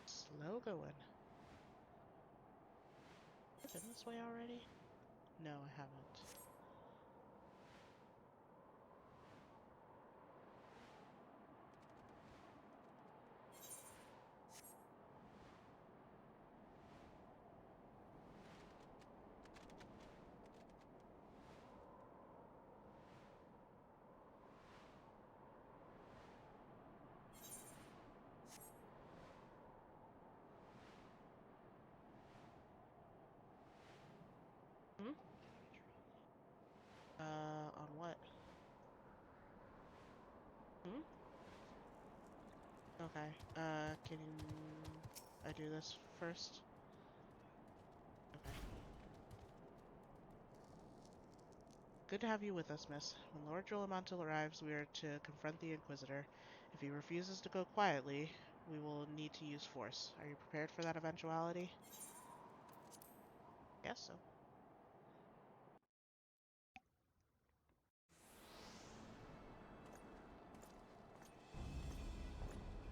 Slow going. I've been this way already? No, I haven't. Hmm? On what? Hmm? Okay. Can I do this first? Okay. Good to have you with us, miss. When Lord Jolamantil arrives, we are to confront the Inquisitor. If he refuses to go quietly, we will need to use force. Are you prepared for that eventuality? Guess so.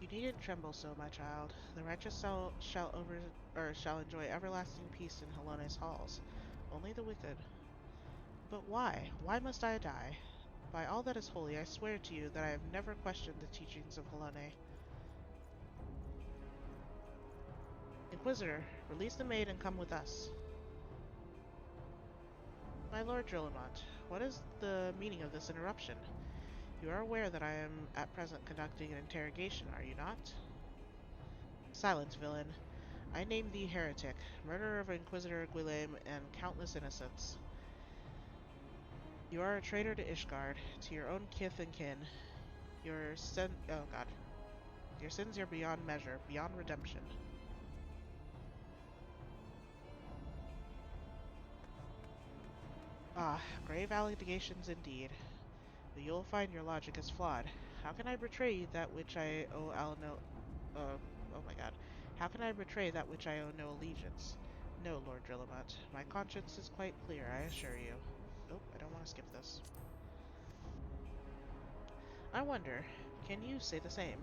You needn't tremble so, my child. The righteous shall enjoy everlasting peace in Helone's halls. Only the wicked. But why? Why must I die? By all that is holy, I swear to you that I have never questioned the teachings of Helone. Inquisitor, release the maid and come with us. My lord Drillamont, what is the meaning of this interruption? You are aware that I am at present conducting an interrogation, are you not? Silence, villain. I name thee heretic, murderer of Inquisitor Guilhem and countless innocents. You are a traitor to Ishgard, to your own kith and kin. Your sins are beyond measure, beyond redemption. Ah, grave allegations indeed. But you'll find your logic is flawed. How can I betray that which I owe oh my god. How can I betray that which I owe no allegiance? No, Lord Drillamut. My conscience is quite clear, I assure you. Oh, I don't want to skip this. I wonder, can you say the same?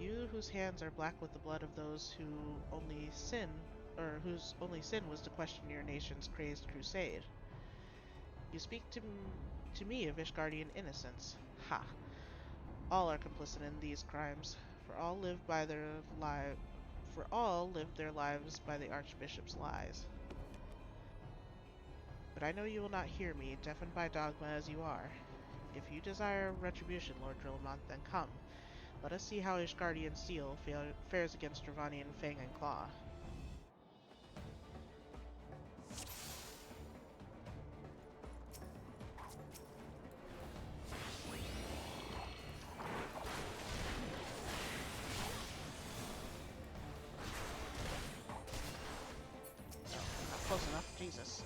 You whose hands are black with the blood of those whose only sin was to question your nation's crazed crusade. You speak to me of Ishgardian innocence. Ha! All are complicit in these crimes, for all lived their lives by the Archbishop's lies. But I know you will not hear me, deafened by dogma as you are. If you desire retribution, Lord Drillamont, then come. Let us see how Ishgardian steel fares against Dravanian fang and claw. Not close enough, Jesus.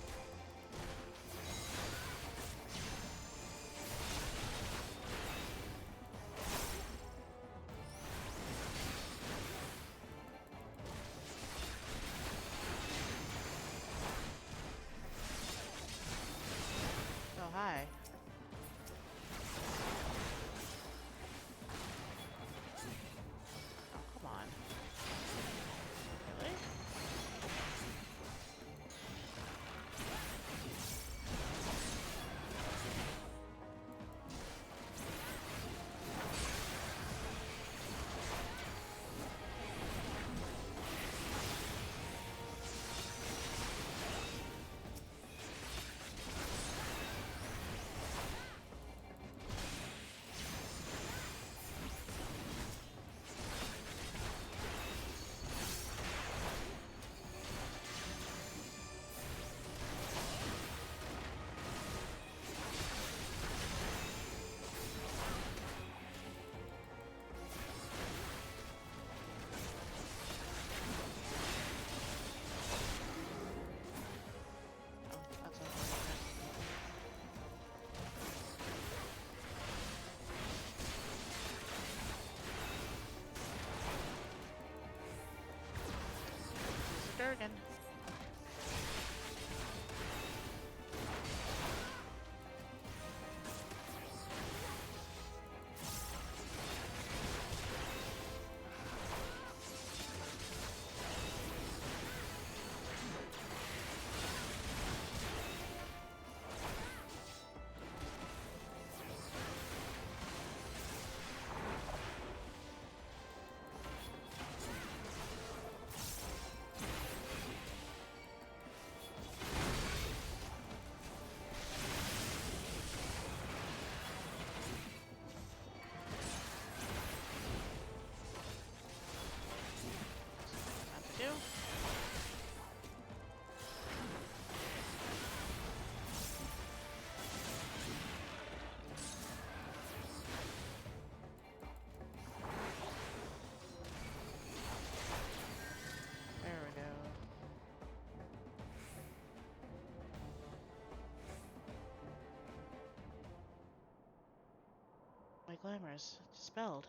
glamours dispelled.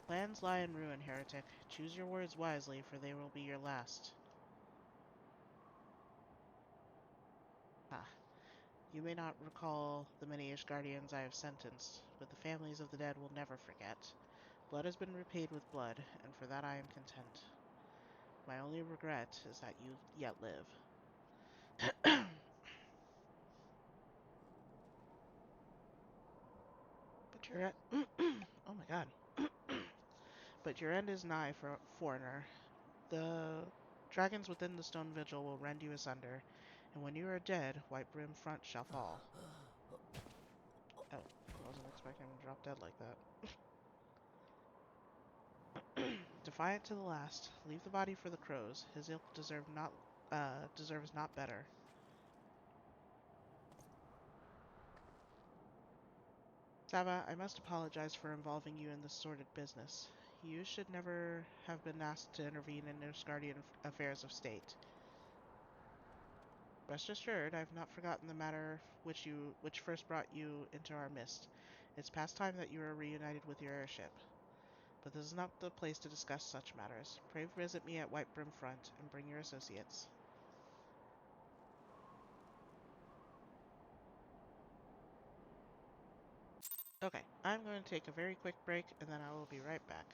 Plans lie in ruin, heretic. Choose your words wisely, for they will be your last. Ah, you may not recall the many Ishgardians I have sentenced, but the families of the dead will never forget. Blood has been repaid with blood, and for that I am content. My only regret is that you yet live. But your oh my god. But your end is nigh, for foreigner. The dragons within the stone vigil will rend you asunder, and when you are dead, White Brim Front shall fall. Oh, I wasn't expecting him to drop dead like that. Defiant to the last, leave the body for the crows. His ilk deserves not better. Sava, I must apologize for involving you in this sordid business. You should never have been asked to intervene in Nilfgaardian affairs of state. Rest assured, I have not forgotten the matter which first brought you into our midst. It's past time that you are reunited with your airship. But this is not the place to discuss such matters. Pray visit me at White Brim Front and bring your associates. Okay, I'm going to take a very quick break and then I will be right back.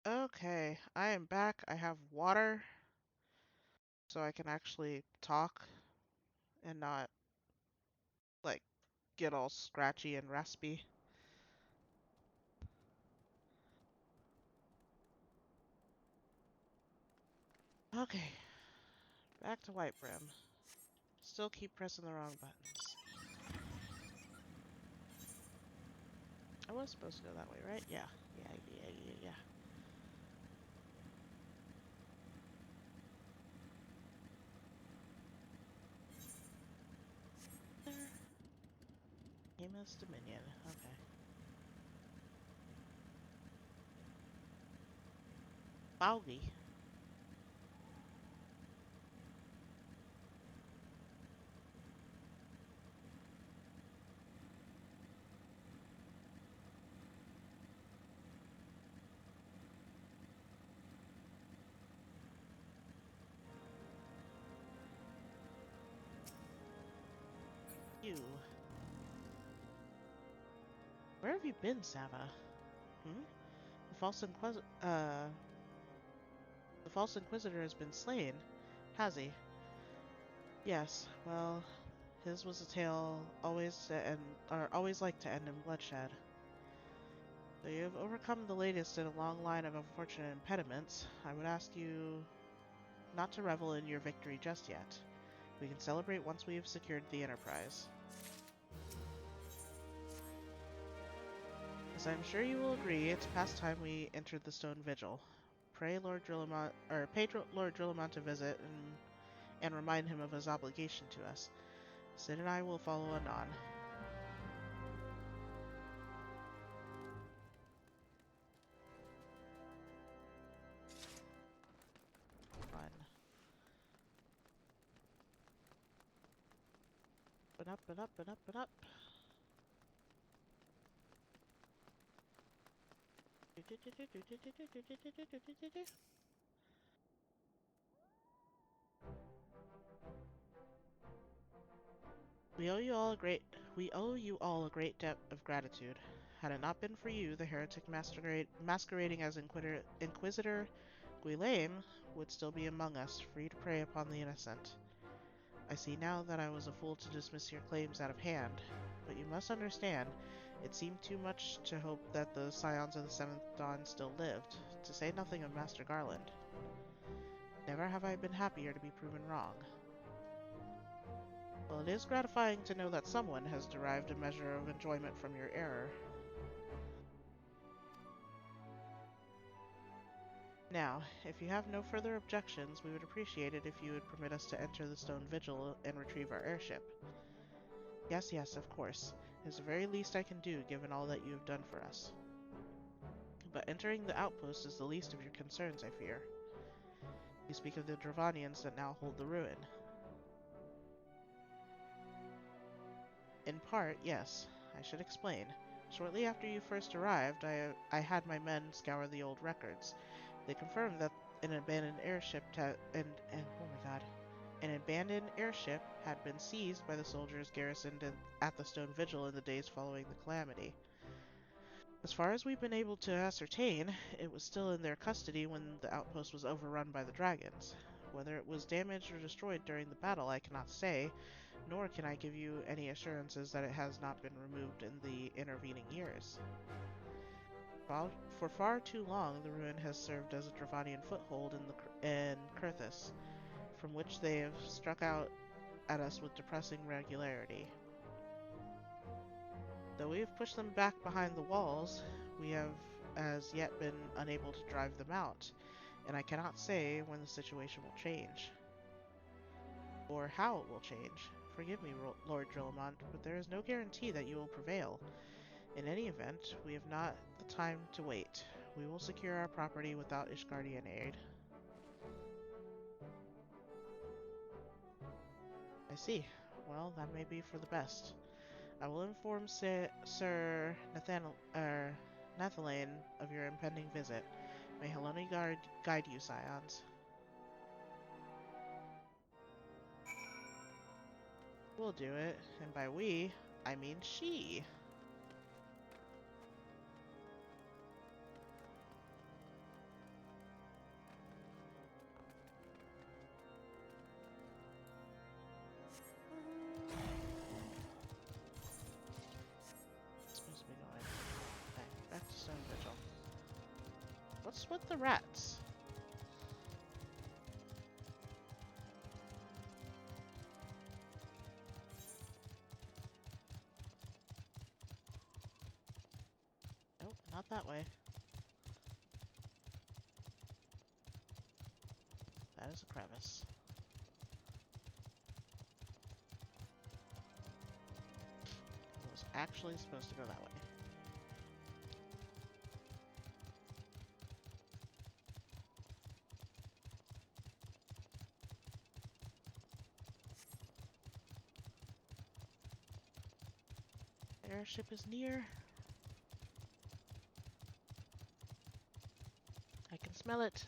Okay, I am back. I have water, so I can actually talk and not, like, get all scratchy and raspy. Okay, back to White Brim. Still keep pressing the wrong buttons. I was supposed to go that way, right? Yeah. Yeah. There. Amos Dominion. Okay. Foggy. You. Where have you been, Sava? Hmm? The false the false inquisitor has been slain. Has he? Yes. Well, his was a tale always like to end in bloodshed. So you have overcome the latest in a long line of unfortunate impediments. I would ask you not to revel in your victory just yet. We can celebrate once we have secured the Enterprise. As I am sure you will agree, it's past time we entered the Stone Vigil. Pray Lord Drillamont, or pay Lord Drillamont a visit and remind him of his obligation to us. Sid and I will follow anon. Fun. But up and up and up and up. We owe you all a great debt of gratitude. Had it not been for you, the heretic masquerading as Inquisitor Guilame would still be among us, free to prey upon the innocent. I see now that I was a fool to dismiss your claims out of hand, but you must understand, it seemed too much to hope that the Scions of the Seventh Dawn still lived, to say nothing of Master Garland. Never have I been happier to be proven wrong. Well, it is gratifying to know that someone has derived a measure of enjoyment from your error. Now, if you have no further objections, we would appreciate it if you would permit us to enter the Stone Vigil and retrieve our airship. Yes, of course. It is the very least I can do, given all that you have done for us. But entering the outpost is the least of your concerns, I fear. You speak of the Dravanians that now hold the ruin. In part, yes. I should explain. Shortly after you first arrived, I had my men scour the old records. They confirmed that an abandoned airship an abandoned airship had been seized by the soldiers garrisoned at the Stone Vigil in the days following the calamity. As far as we've been able to ascertain, it was still in their custody when the outpost was overrun by the dragons. Whether it was damaged or destroyed during the battle, I cannot say, nor can I give you any assurances that it has not been removed in the intervening years. For far too long, the ruin has served as a Dravanian foothold in Kurthus, from which they have struck out at us with depressing regularity. Though we have pushed them back behind the walls, we have as yet been unable to drive them out, and I cannot say when the situation will change. Or how it will change. Forgive me, Lord Drillamont, but there is no guarantee that you will prevail. In any event, we have not the time to wait. We will secure our property without Ishgardian aid. I see. Well, that may be for the best. I will inform Sir Nathalane of your impending visit. May Heloni guide you, Scions. We'll do it, and by we, I mean she. What's with the rats? Nope, not that way. That is a crevice. It was actually supposed to go that way. The airship is near. I can smell it.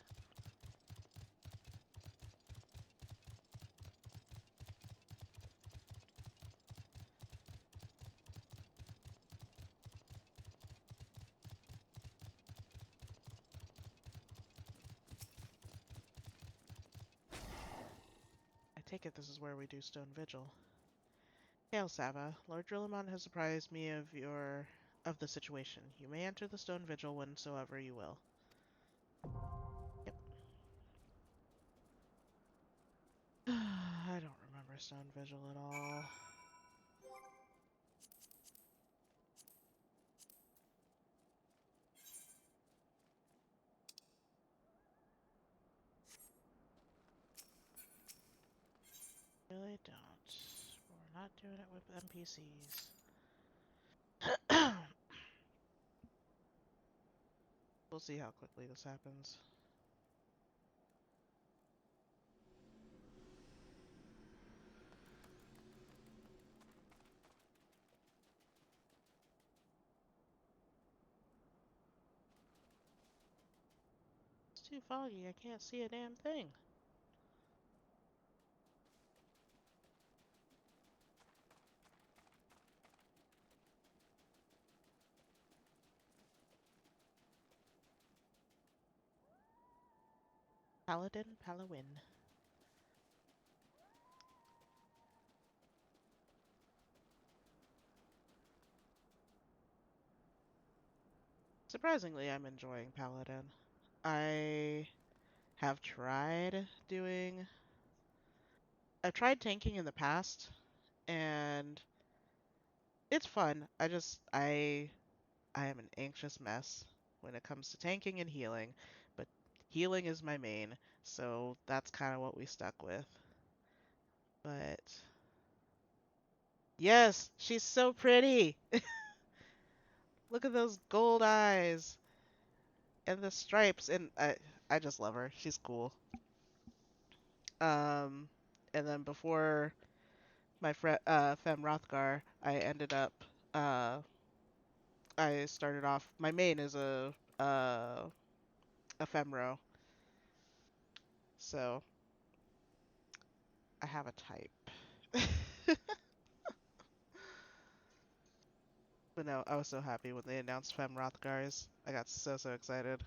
I take it this is where we do Stone Vigil. Hail, Sava. Lord Drillamon has apprised me of the situation. You may enter the Stone Vigil whensoever you will. Yep. I don't remember Stone Vigil at all. Really don't. We're not doing it with NPCs. We'll see how quickly this happens. It's too foggy, I can't see a damn thing. Paladin, Palawin. Surprisingly, I'm enjoying Paladin. I have tried doing... I've tried tanking in the past, and it's fun. I am an anxious mess when it comes to tanking and healing, but healing is my main, so that's kind of what we stuck with. But yes, she's so pretty. Look at those gold eyes and the stripes, and I just love her. She's cool. Um, and then before my Fem Rothgar, I ended up I started off. My main is a Femro, so I have a type. But no, I was so happy when they announced Fem Rothgars. I got so excited.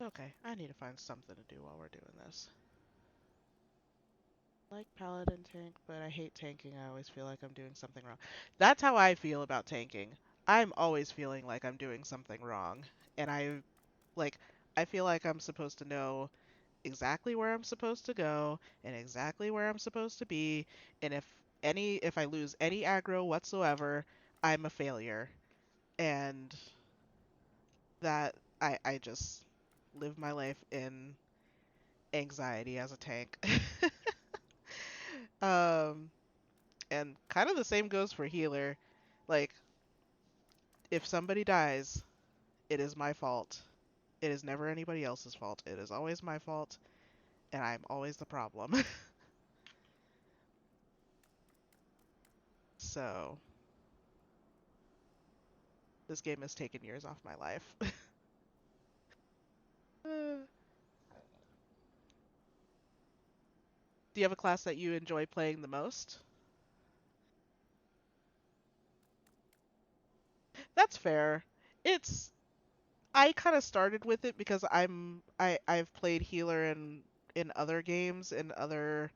Okay, I need to find something to do while we're doing this. I like Paladin tank, but I hate tanking. I always feel like I'm doing something wrong. That's how I feel about tanking. I'm always feeling like I'm doing something wrong. And like, I feel like I'm supposed to know exactly where I'm supposed to go and exactly where I'm supposed to be. And if I lose any aggro whatsoever, I'm a failure. And that I just live my life in anxiety as a tank. um and kind of the same goes for healer. Like, if somebody dies, it is my fault. It is never anybody else's fault. It is always my fault, and I'm always the problem. So, this game has taken years off my life. Do you have a class that you enjoy playing the most? That's fair. It's I kind of started with it because I've played healer in other games in other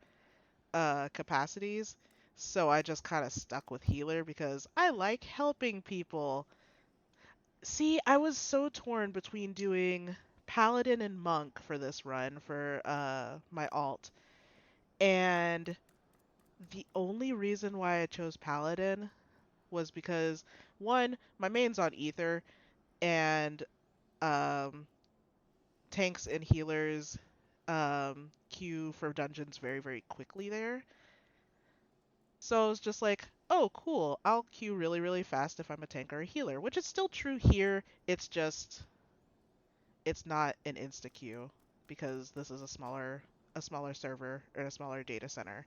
capacities. So I just kind of stuck with healer because I like helping people. See, I was so torn between doing paladin and monk for this run for my alt. And the only reason why I chose paladin was because one, my main's on ether and um tanks and healers queue for dungeons very, very quickly there. So I was just like, oh, cool. I'll queue really, really fast if I'm a tank or a healer, which is still true here. It's just, it's not an insta queue because this is a smaller server or a smaller data center.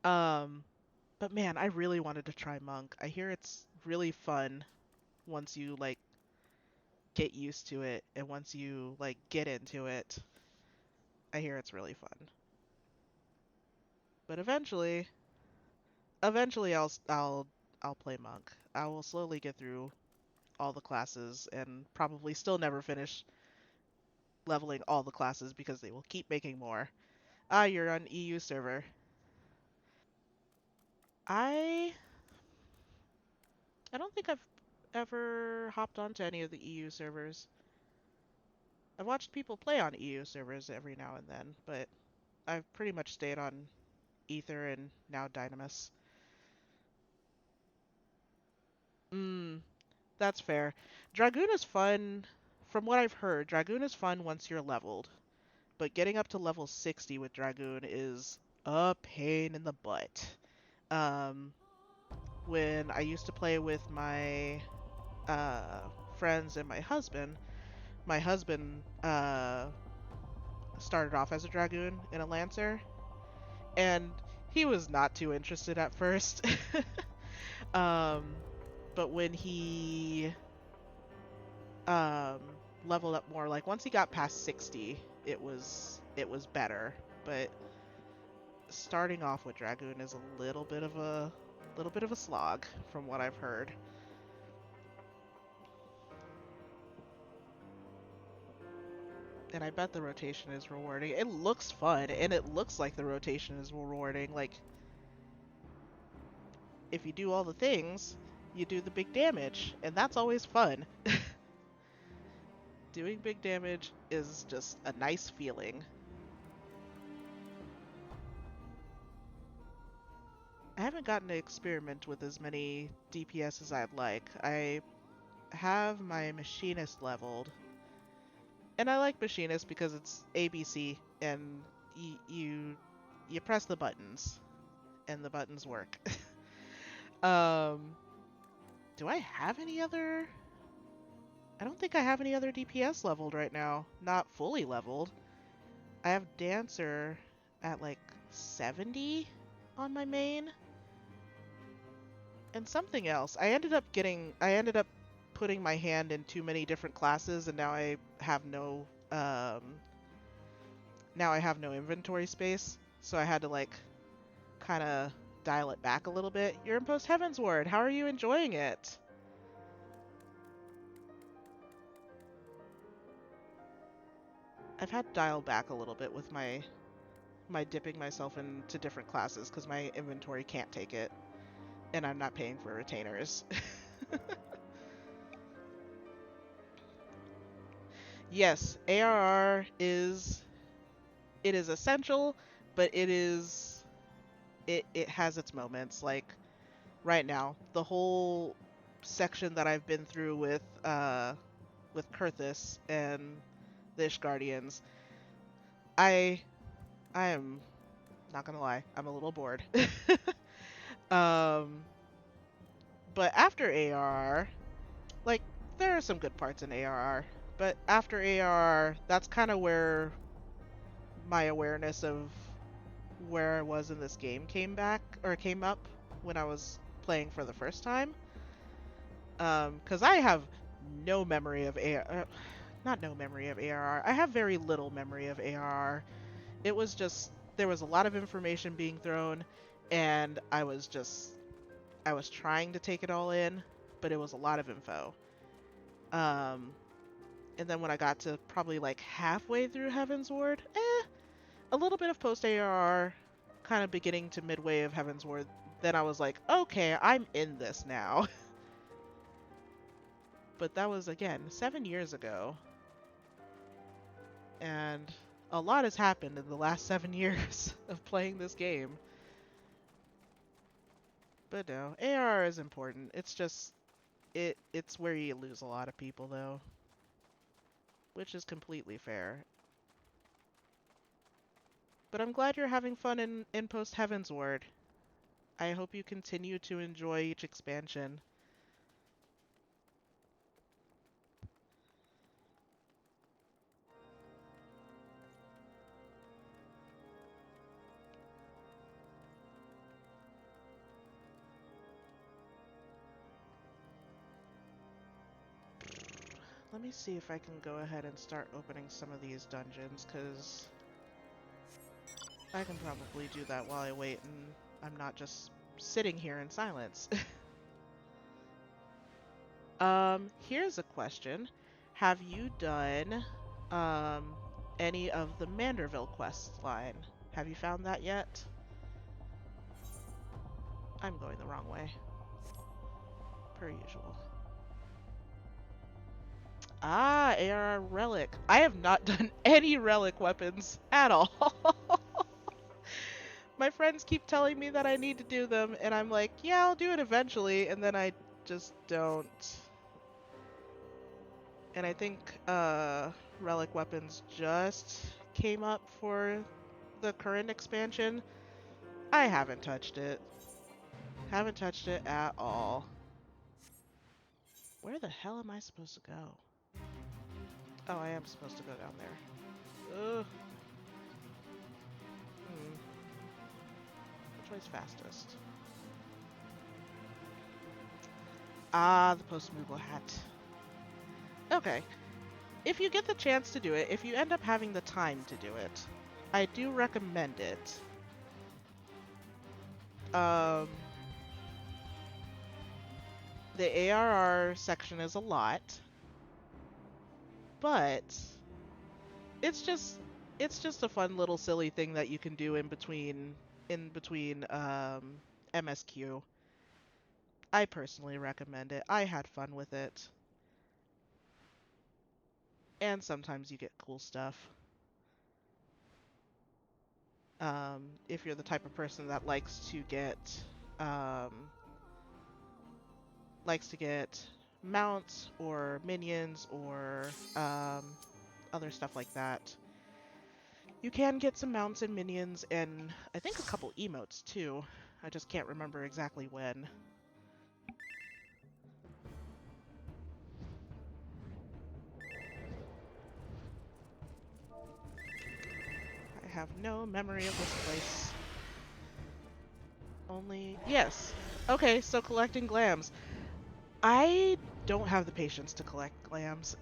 Um, but man, I really wanted to try monk. I hear it's really fun once you like get used to it and once you like get into it. I hear it's really fun. But eventually I'll play monk. I will slowly get through all the classes and probably still never finish leveling all the classes because they will keep making more. Ah, you're on EU server. I I don't think I've ever hopped onto any of the EU servers. I've watched people play on EU servers every now and then, but I've pretty much stayed on Ether and now Dynamis. Mm, that's fair. Dragoon is fun. From what I've heard, Dragoon is fun once you're leveled, but getting up to level 60 with Dragoon is a pain in the butt. Um, when I used to play with my friends and my husband started off as a Dragoon in a Lancer, and he was not too interested at first. um, but when he um, leveled up more, like once he got past 60, it was better. But starting off with Dragoon is a little bit of a slog from what I've heard. And I bet the rotation is rewarding. It looks fun, and it looks like the rotation is rewarding. Like, if you do all the things, you do the big damage, and that's always fun. Doing big damage is just a nice feeling. I haven't gotten to experiment with as many DPS as I'd like. I have my machinist leveled, and I like machinist because it's ABC, and you press the buttons, and the buttons work. um, do I have any other? I don't think I have any other DPS leveled right now. Not fully leveled. I have Dancer at like 70 on my main. And something else. I ended up putting my hand in too many different classes and now I have no inventory space. So I had to like kind of dial it back a little bit. You're in Post Heaven's Ward. How are you enjoying it? I've had to dial back a little bit with my dipping myself into different classes because my inventory can't take it, and I'm not paying for retainers. Yes, ARR is it is essential, but it has its moments. Like right now, the whole section that I've been through with Kurthus and the Ishgardians, I I am not gonna lie, I'm a little bored. um, but after ARR, like there are some good parts in ARR, but after ARR, that's kind of where my awareness of where I was in this game came up when I was playing for the first time. Because I have no memory of not no memory of ARR. I have very little memory of ARR. It was just there was a lot of information being thrown, and I was trying to take it all in, but it was a lot of info. Um, and then when I got to probably like halfway through Heaven's Ward, a little bit of post ARR, kind of beginning to midway of Heavensward. Then I was like, okay, I'm in this now. But that was, again, 7 years ago. And a lot has happened in the last 7 years of playing this game. But no, ARR is important. It's just, it's where you lose a lot of people, though. Which is completely fair. But I'm glad you're having fun in Post Heavensward. I hope you continue to enjoy each expansion. Let me see if I can go ahead and start opening some of these dungeons, because I can probably do that while I wait and I'm not just sitting here in silence. Here's a question. Have you done any of the Manderville quest line? Have you found that yet? I'm going the wrong way, per usual. Ah, ARR Relic. I have not done any Relic weapons at all. My friends keep telling me that I need to do them, and I'm like, yeah, I'll do it eventually, and then I just don't. And I think Relic weapons just came up for the current expansion. I haven't touched it. Haven't touched it at all. Where the hell am I supposed to go? Oh, I am supposed to go down there. Ugh. Which way's fastest? Ah, the post-Moogle hat. Okay. If you get the chance to do it, if you end up having the time to do it, I do recommend it. The ARR section is a lot, but it's just a fun little silly thing that you can do in between MSQ. I personally recommend it. I had fun with it. And sometimes you get cool stuff. If you're the type of person that um, likes to get mounts or minions or other stuff like that. You can get some mounts and minions and I think a couple emotes too. I just can't remember exactly when. I have no memory of this place. Only... Yes! Okay, so collecting glams. I don't have the patience to collect glams.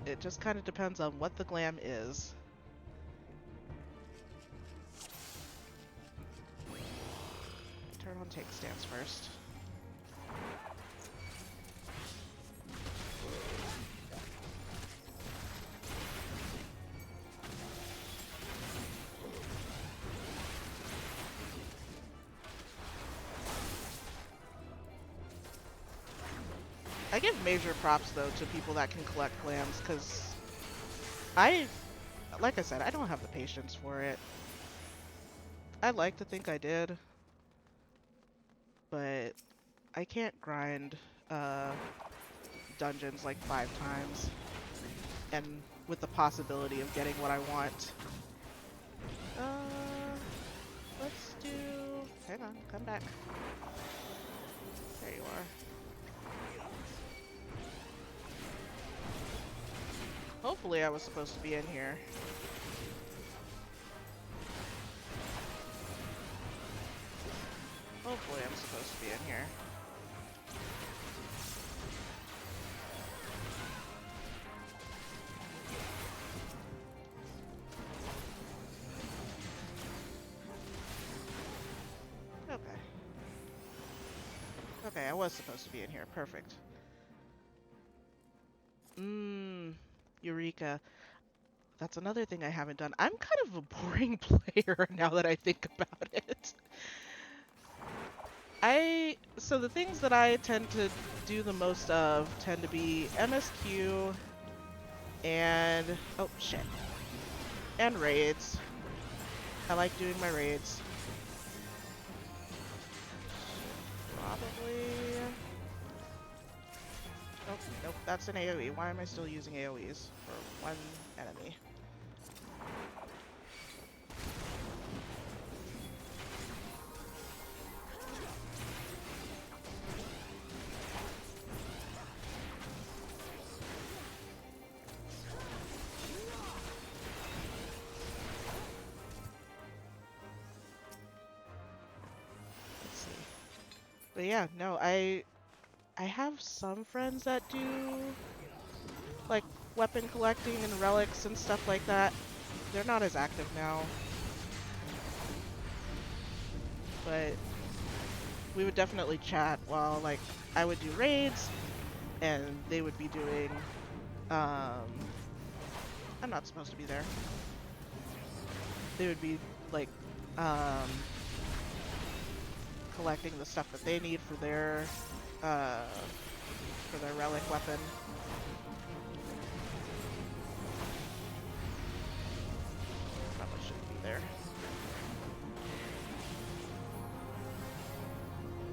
It just kind of depends on what the glam is. Turn on take stance first. I give major props though to people that can collect glams, because like I said, I don't have the patience for it. I'd like to think I did, but I can't grind dungeons like 5 times, and with the possibility of getting what I want. Let's do... Hang on, come back. There you are. Hopefully I was supposed to be in here. Hopefully I'm supposed to be in here. Okay. Okay, I was supposed to be in here. Perfect. Eureka. That's another thing I haven't done. I'm kind of a boring player now that I think about it. So the things that I tend to do the most of tend to be MSQ and oh shit. And raids. I like doing my raids. Probably. Nope, nope, that's an AoE. Why am I still using AoEs for one enemy? Let's see. But yeah, no, I have some friends that do like weapon collecting and relics and stuff like that. They're not as active now. But we would definitely chat while like I would do raids and they would be doing um I'm not supposed to be there. They would be like um collecting the stuff that they need uh for their relic weapon. Probably shouldn't be there.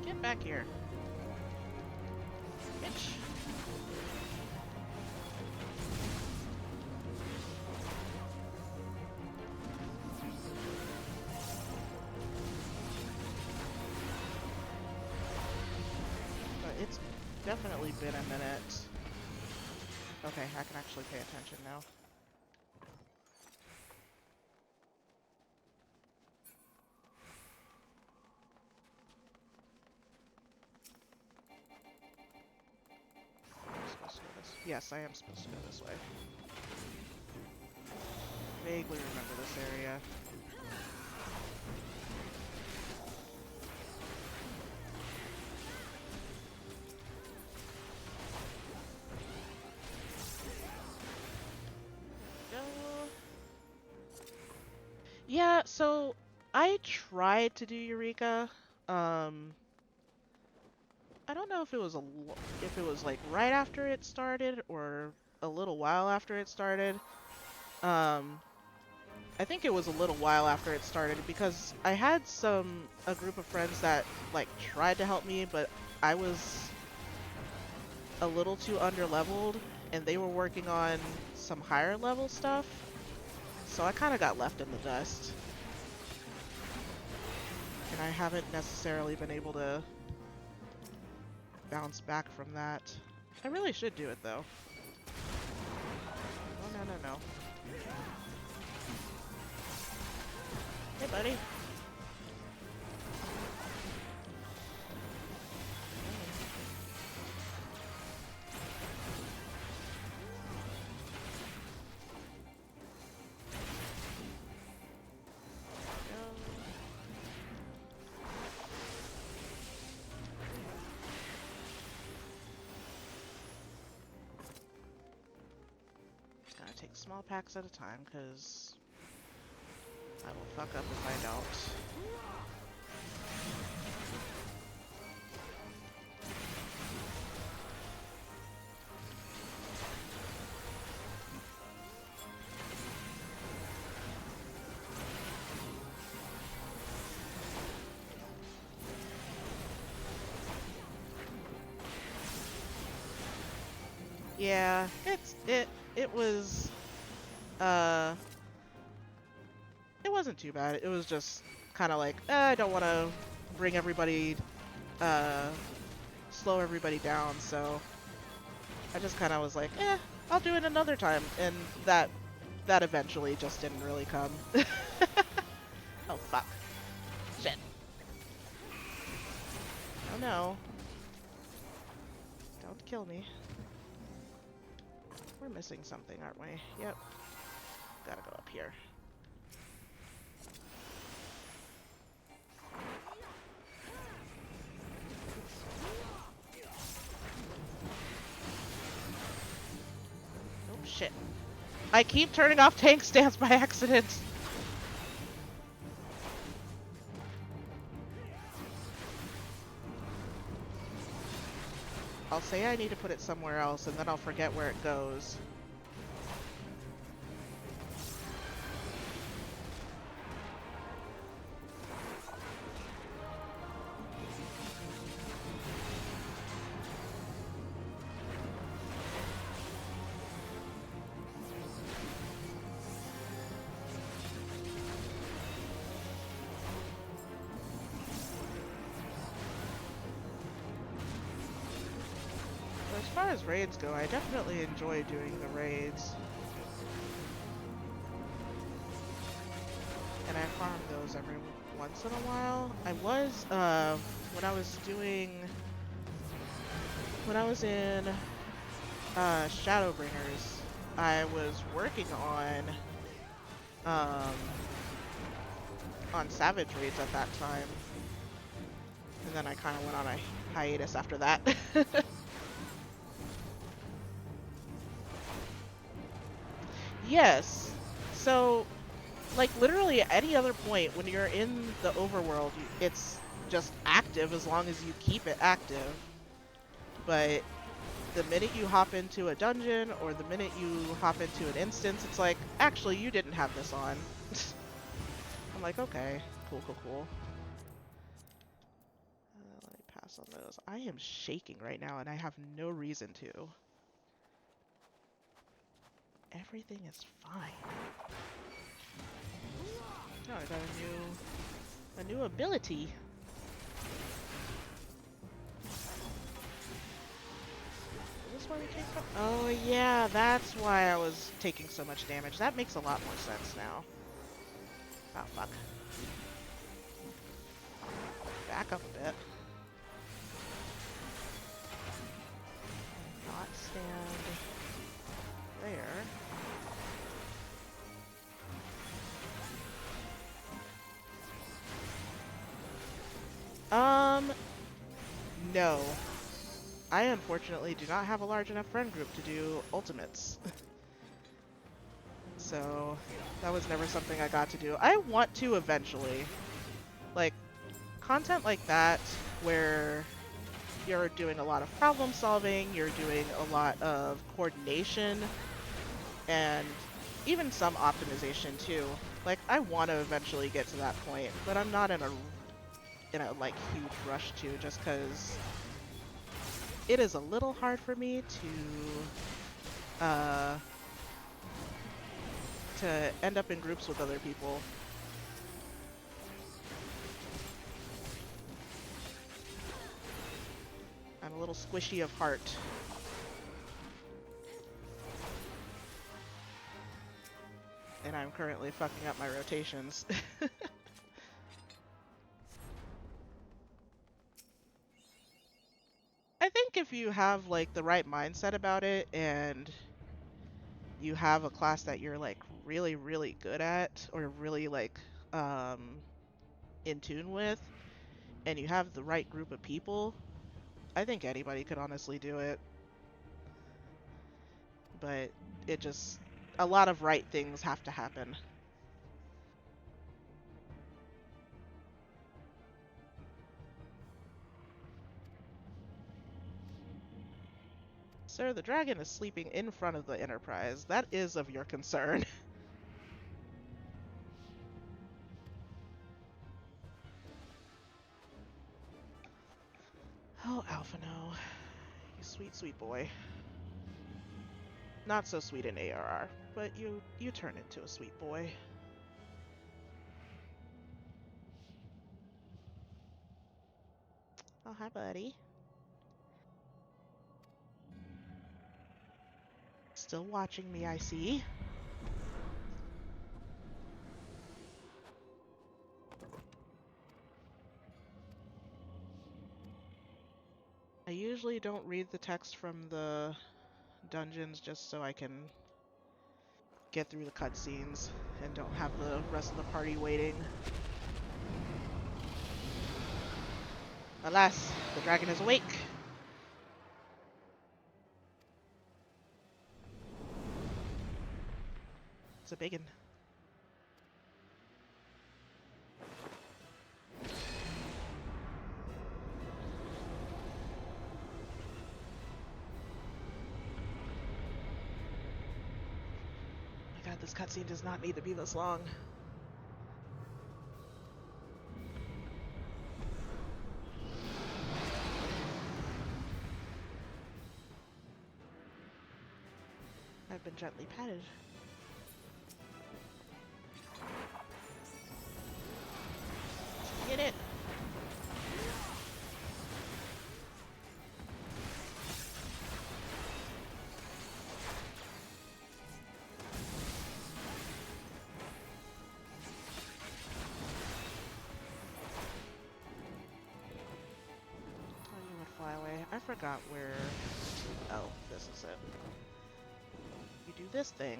Get back here. Bitch. But it's definitely been a minute. Okay, I can actually pay attention now. I'm supposed to go this. Yes, I am supposed to go this way. Vaguely remember this area. Go. Yeah, so I tried to do Eureka. I don't know if it was if it was like right after it started or a little while after it started. Um, I think it was a little while after it started because I had a group of friends that like tried to help me, but I was a little too underleveled and they were working on some higher level stuff. So I kind of got left in the dust. And I haven't necessarily been able to bounce back from that. I really should do it though. Oh, no, no, no. Hey, buddy. Gotta take small packs at a time, because I will fuck up if I don't. Yeah, it was uh it wasn't too bad. It was just kind of like I don't want to bring everybody uh slow everybody down, so I just kind of was like, I'll do it another time, and that eventually just didn't really come. Oh fuck. Shit. Oh no. Don't kill me. We're missing something, aren't we? Yep. Gotta go up here. Oh shit. I keep turning off tank stance by accident. I'll say I need to put it somewhere else, and then I'll forget where it goes. As far as raids go, I definitely enjoy doing the raids. And I farm those every once in a while. I was, when I was doing, when I was in Shadowbringers, I was working on Savage raids at that time. And then I kind of went on a hiatus after that. Yes. So, like, literally at any other point when you're in the overworld, it's just active as long as you keep it active. But the minute you hop into a dungeon or the minute you hop into an instance, it's like, actually, you didn't have this on. I'm like, okay, cool, cool, cool. Let me pass on those. I am shaking right now and I have no reason to. Everything is fine. Oh, I got a new ability. Is this where we came from? Oh yeah, that's why I was taking so much damage. That makes a lot more sense now. Oh fuck. Back up a bit. Not stand there. No. I unfortunately do not have a large enough friend group to do ultimates. So, that was never something I got to do. I want to eventually. Like, content like that, where you're doing a lot of problem solving, you're doing a lot of coordination, and even some optimization too. Like, I want to eventually get to that point, but I'm not in a like huge rush to, just because it is a little hard for me to end up in groups with other people. I'm a little squishy of heart. And I'm currently fucking up my rotations. I think if you have like the right mindset about it and you have a class that you're like really, really good at or really like in tune with, and you have the right group of people, I think anybody could honestly do it. But it just, a lot of right things have to happen. Sir, the dragon is sleeping in front of the Enterprise. That is of your concern. Oh, Alphino. You sweet, sweet boy. Not so sweet in ARR, but you turn into a sweet boy. Oh, hi, buddy. Still watching me, I see. I usually don't read the text from the dungeons just so I can get through the cutscenes and don't have the rest of the party waiting. Alas, the dragon is awake. It's a biggin. Oh my god, this cutscene does not need to be this long. I've been gently patted. Get it! Oh, you would fly away. I forgot where... Oh, this is it. You do this thing.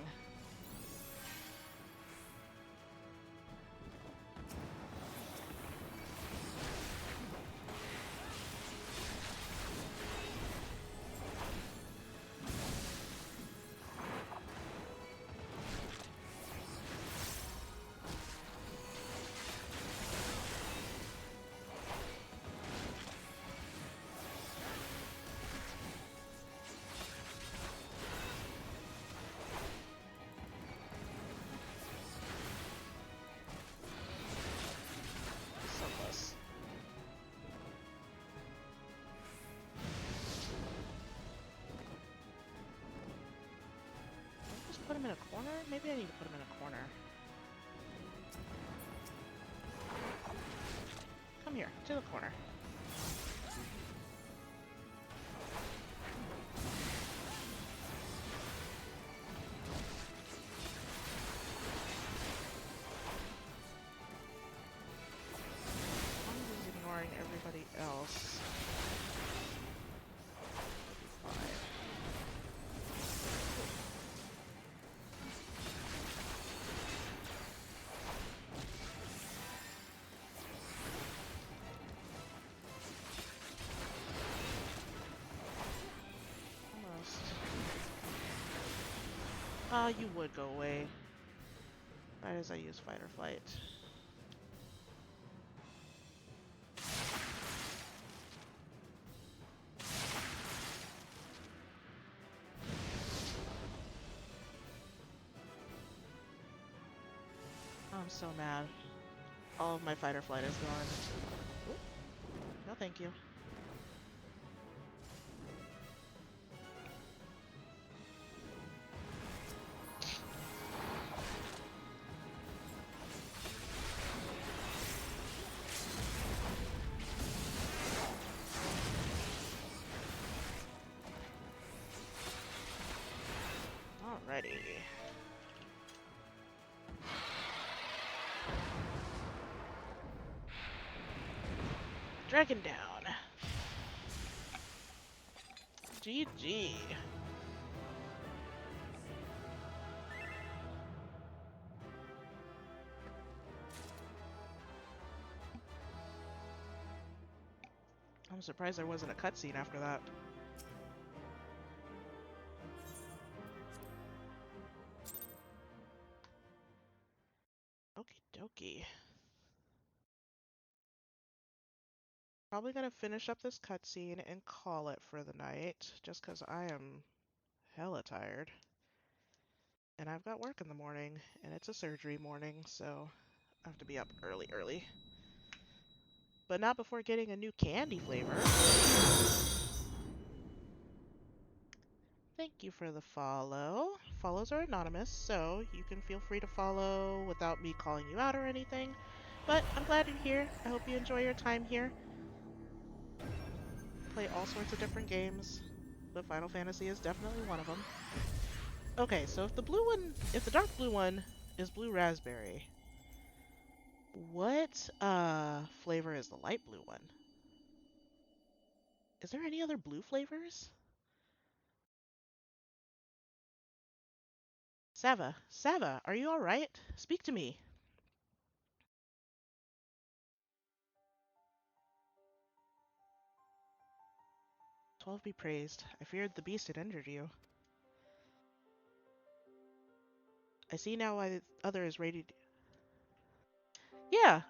So close. Just put him in a corner? Maybe I need to put him in a corner. Come here, to the corner. I'm just ignoring everybody else. It'll be fine. Almost. Ah, you would go away. Right as I use fight or flight. I'm so mad. All of my fight or flight is gone. Oop. No, thank you. Alrighty. Dragon down. GG. I'm surprised there wasn't a cutscene after that. Okie dokie. Probably gonna finish up this cutscene and call it for the night, just because I am hella tired. And I've got work in the morning, and it's a surgery morning, so I have to be up early. But not before getting a new candy flavor. Thank you for the follow. Follows are anonymous, so you can feel free to follow without me calling you out or anything. But I'm glad you're here. I hope you enjoy your time here. Play all sorts of different games, but Final Fantasy is definitely one of them. Okay, so if the dark blue one is blue raspberry, what flavor is the light blue one? Is there any other blue flavors? Sava, are you alright? Speak to me. 12 be praised. I feared the beast had injured you. I see now why the other is rated. Yeah,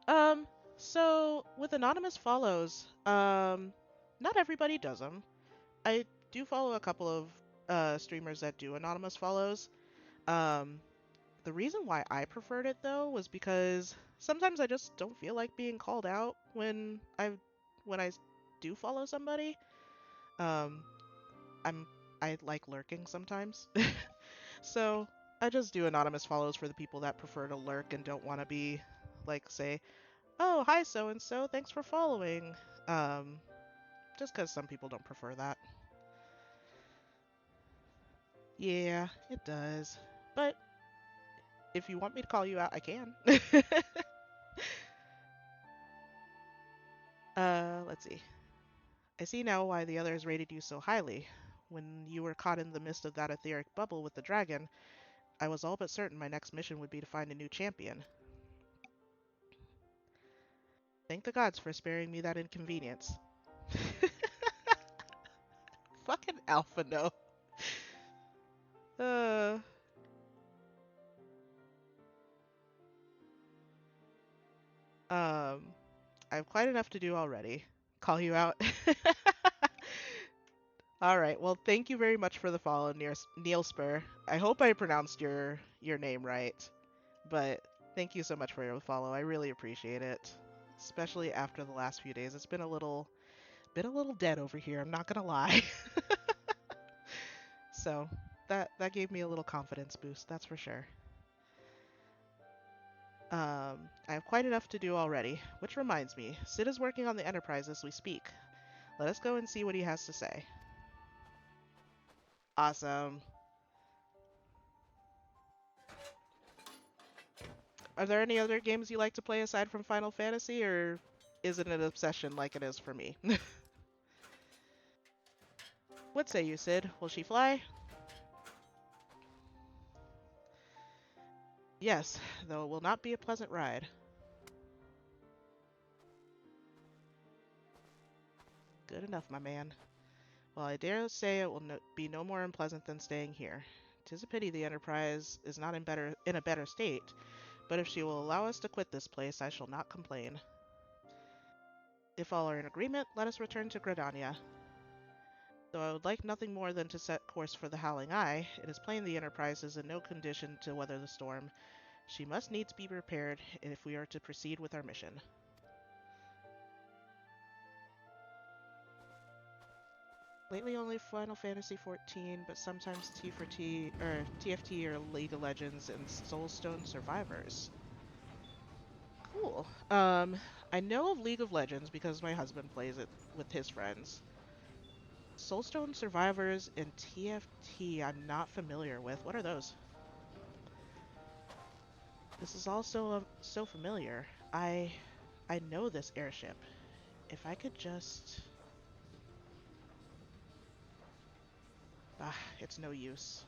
so with anonymous follows, not everybody does them. I do follow a couple of streamers that do anonymous follows. Um, the reason why I preferred it though was because sometimes I just don't feel like being called out when I do follow somebody. Um, I'm I like lurking sometimes. So I just do anonymous follows for the people that prefer to lurk and don't want to be like say, "Oh, hi so and so, thanks for following." Um, just because some people don't prefer that. Yeah, it does. But if you want me to call you out, I can. Let's see. I see now why the others rated you so highly. When you were caught in the midst of that etheric bubble with the dragon, I was all but certain my next mission would be to find a new champion. Thank the gods for sparing me that inconvenience. Fucking Alpha no. Uh, um, I have quite enough to do already. Call you out. All right. Well, thank you very much for the follow, Neil Spur. I hope I pronounced your name right, but thank you so much for your follow. I really appreciate it, especially after the last few days. It's been a little dead over here. I'm not gonna lie. So that gave me a little confidence boost. That's for sure. I have quite enough to do already, which reminds me, Sid is working on the Enterprise as we speak. Let us go and see what he has to say. Awesome. Are there any other games you like to play aside from Final Fantasy, or is it an obsession like it is for me? What say you, Sid? Will she fly? Yes, though it will not be a pleasant ride. Good enough, my man. Well, I dare say it will be no more unpleasant than staying here. 'Tis a pity the Enterprise is not in a better state, but if she will allow us to quit this place, I shall not complain. If all are in agreement, let us return to Gradania. Though I would like nothing more than to set course for the Howling Eye, it is plain the Enterprise is in no condition to weather the storm. She must needs be repaired if we are to proceed with our mission. Lately only Final Fantasy 14, but sometimes T for T or TFT or League of Legends and Soulstone Survivors. Cool. I know of League of Legends because my husband plays it with his friends. Soulstone Survivors and TFT I'm not familiar with. What are those? This is also so familiar. I know this airship. If I could just... Ah, it's no use.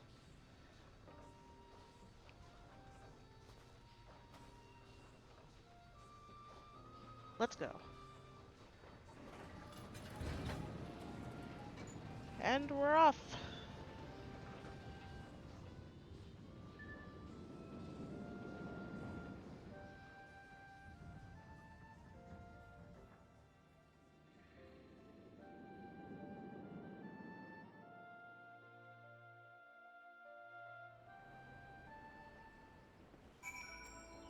Let's go. And we're off.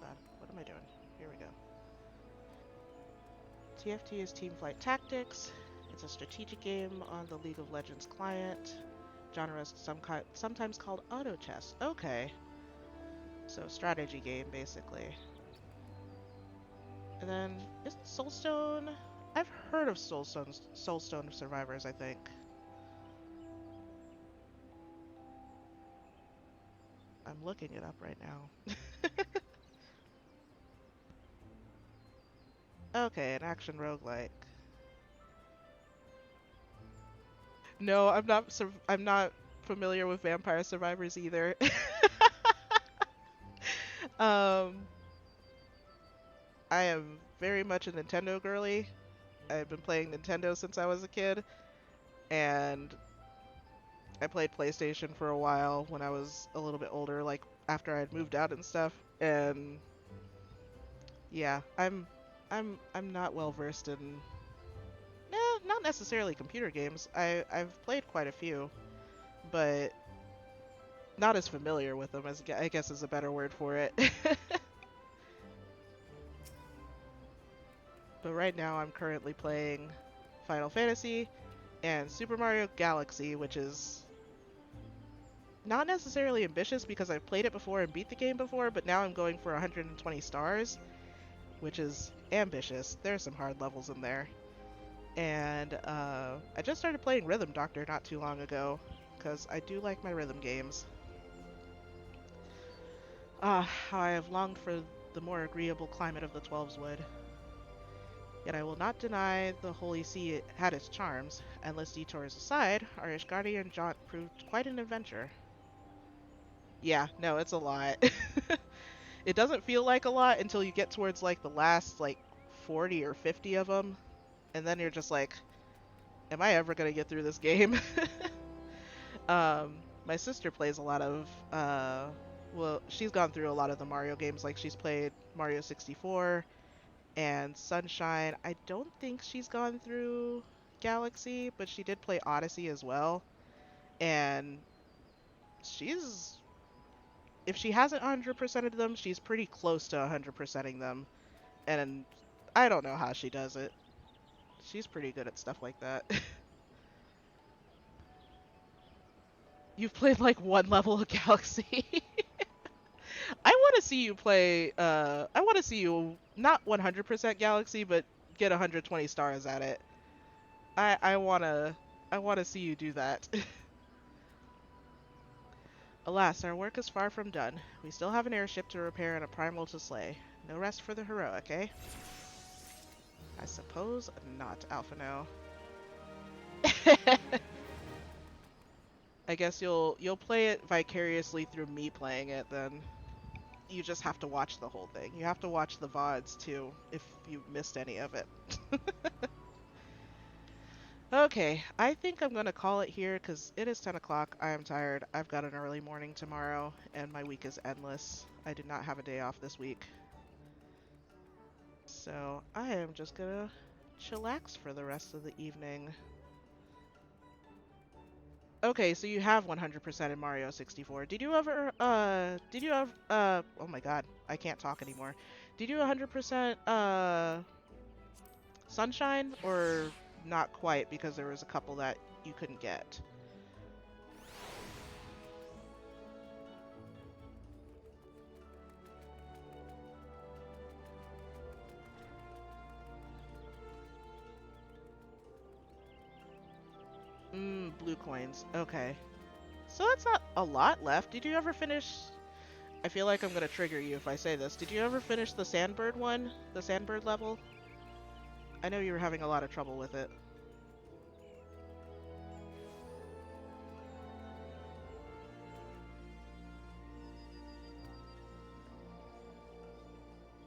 God, what am I doing? Here we go. TFT is Team Flight Tactics. It's a strategic game on the League of Legends client. Genre is sometimes called auto chess. Okay. So strategy game, basically. And then, is Soulstone... I've heard of Soulstone Survivors, I think. I'm looking it up right now. Okay, an action roguelike. No, I'm not familiar with Vampire Survivors either. um, I am very much a Nintendo girly. I've been playing Nintendo since I was a kid, and I played PlayStation for a while when I was a little bit older, like after I'd moved out and stuff. And yeah, I'm not well versed in not necessarily computer games. I've played quite a few, but not as familiar with them as I guess is a better word for it. But right now I'm currently playing Final Fantasy and Super Mario Galaxy, which is not necessarily ambitious because I've played it before and beat the game before, but now I'm going for 120 stars, which is ambitious. There's some hard levels in there. And I just started playing Rhythm Doctor not too long ago, because I do like my rhythm games. How I have longed for the more agreeable climate of the Twelves Wood. Yet I will not deny the Holy See had its charms. Endless detours aside, our Ishgardian jaunt proved quite an adventure. Yeah, no, it's a lot. It doesn't feel like a lot until you get towards like the last like 40 or 50 of them, and then you're just like, am I ever gonna get through this game? My sister plays a lot of well, she's gone through a lot of the Mario games. Like she's played Mario 64 and Sunshine. I don't think she's gone through Galaxy, but she did play Odyssey as well. And she's, if she hasn't 100%ed them, she's pretty close to 100%ing them. And I don't know how she does it. She's pretty good at stuff like that. You've played like one level of Galaxy. I want to see you play. I want to see you not 100% Galaxy, but get 120 stars at it. I wanna. I wanna see you do that. Alas, our work is far from done. We still have an airship to repair and a primal to slay. No rest for the heroic, eh? I suppose not, Alphino. I guess you'll play it vicariously through me playing it then. You just have to watch the whole thing. You have to watch the VODs too, if you missed any of it. Okay, I think I'm gonna call it here because it is 10 o'clock. I am tired. I've got an early morning tomorrow, and my week is endless. I did not have a day off this week. So I am just gonna chillax for the rest of the evening. Okay, so you have 100% in Mario 64. Oh my god, I can't talk anymore. Did you 100% Sunshine, or not quite because there was a couple that you couldn't get? Blue coins. Okay. So that's not a lot left. Did you ever finish... I feel like I'm gonna trigger you if I say this. Did you ever finish the Sandbird one? The Sandbird level? I know you were having a lot of trouble with it.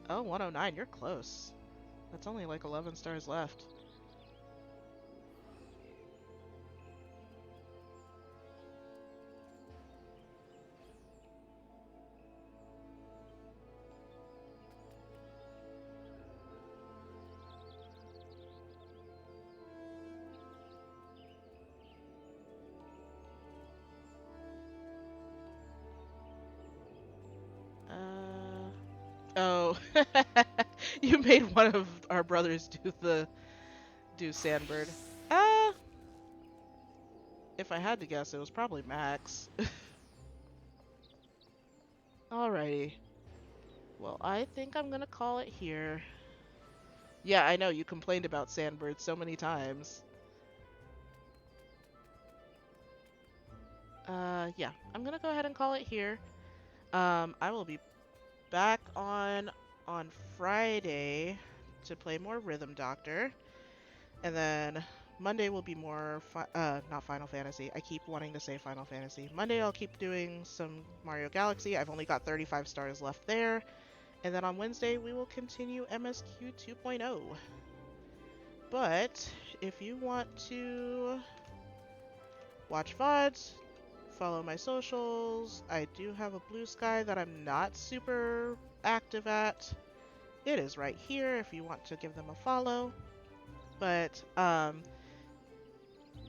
Oh, 109. You're close. That's only like 11 stars left. Oh. You made one of our brothers do Sandbird. Uh, if I had to guess, it was probably Max. Alrighty. Well, I think I'm gonna call it here. Yeah, I know, you complained about Sandbird so many times. Yeah, I'm gonna go ahead and call it here. I will be back on Friday to play more Rhythm Doctor. And then Monday will be more, not Final Fantasy. I keep wanting to say Final Fantasy. Monday I'll keep doing some Mario Galaxy. I've only got 35 stars left there. And then on Wednesday we will continue MSQ 2.0. But if you want to watch VODs, follow my socials. I do have a Blue Sky that I'm not super active at. It is right here if you want to give them a follow. But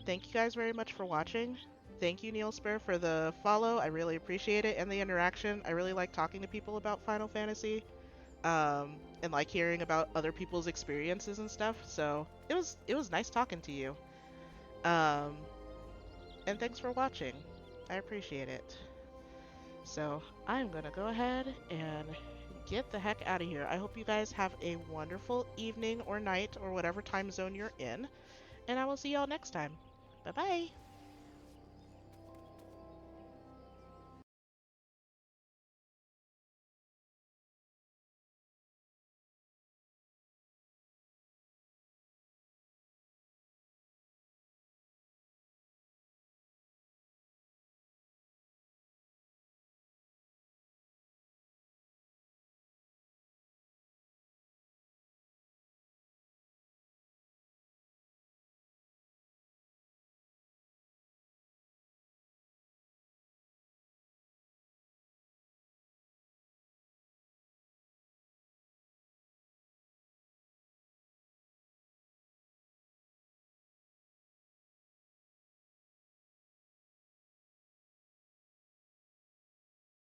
thank you guys very much for watching. Thank you, Neil Spur, for the follow. I really appreciate it, and the interaction. I really like talking to people about Final Fantasy, and like hearing about other people's experiences and stuff. So it was nice talking to you. Um, and thanks for watching. I appreciate it. So I'm gonna go ahead and get the heck out of here. I hope you guys have a wonderful evening or night or whatever time zone you're in, and I will see y'all next time. Bye bye.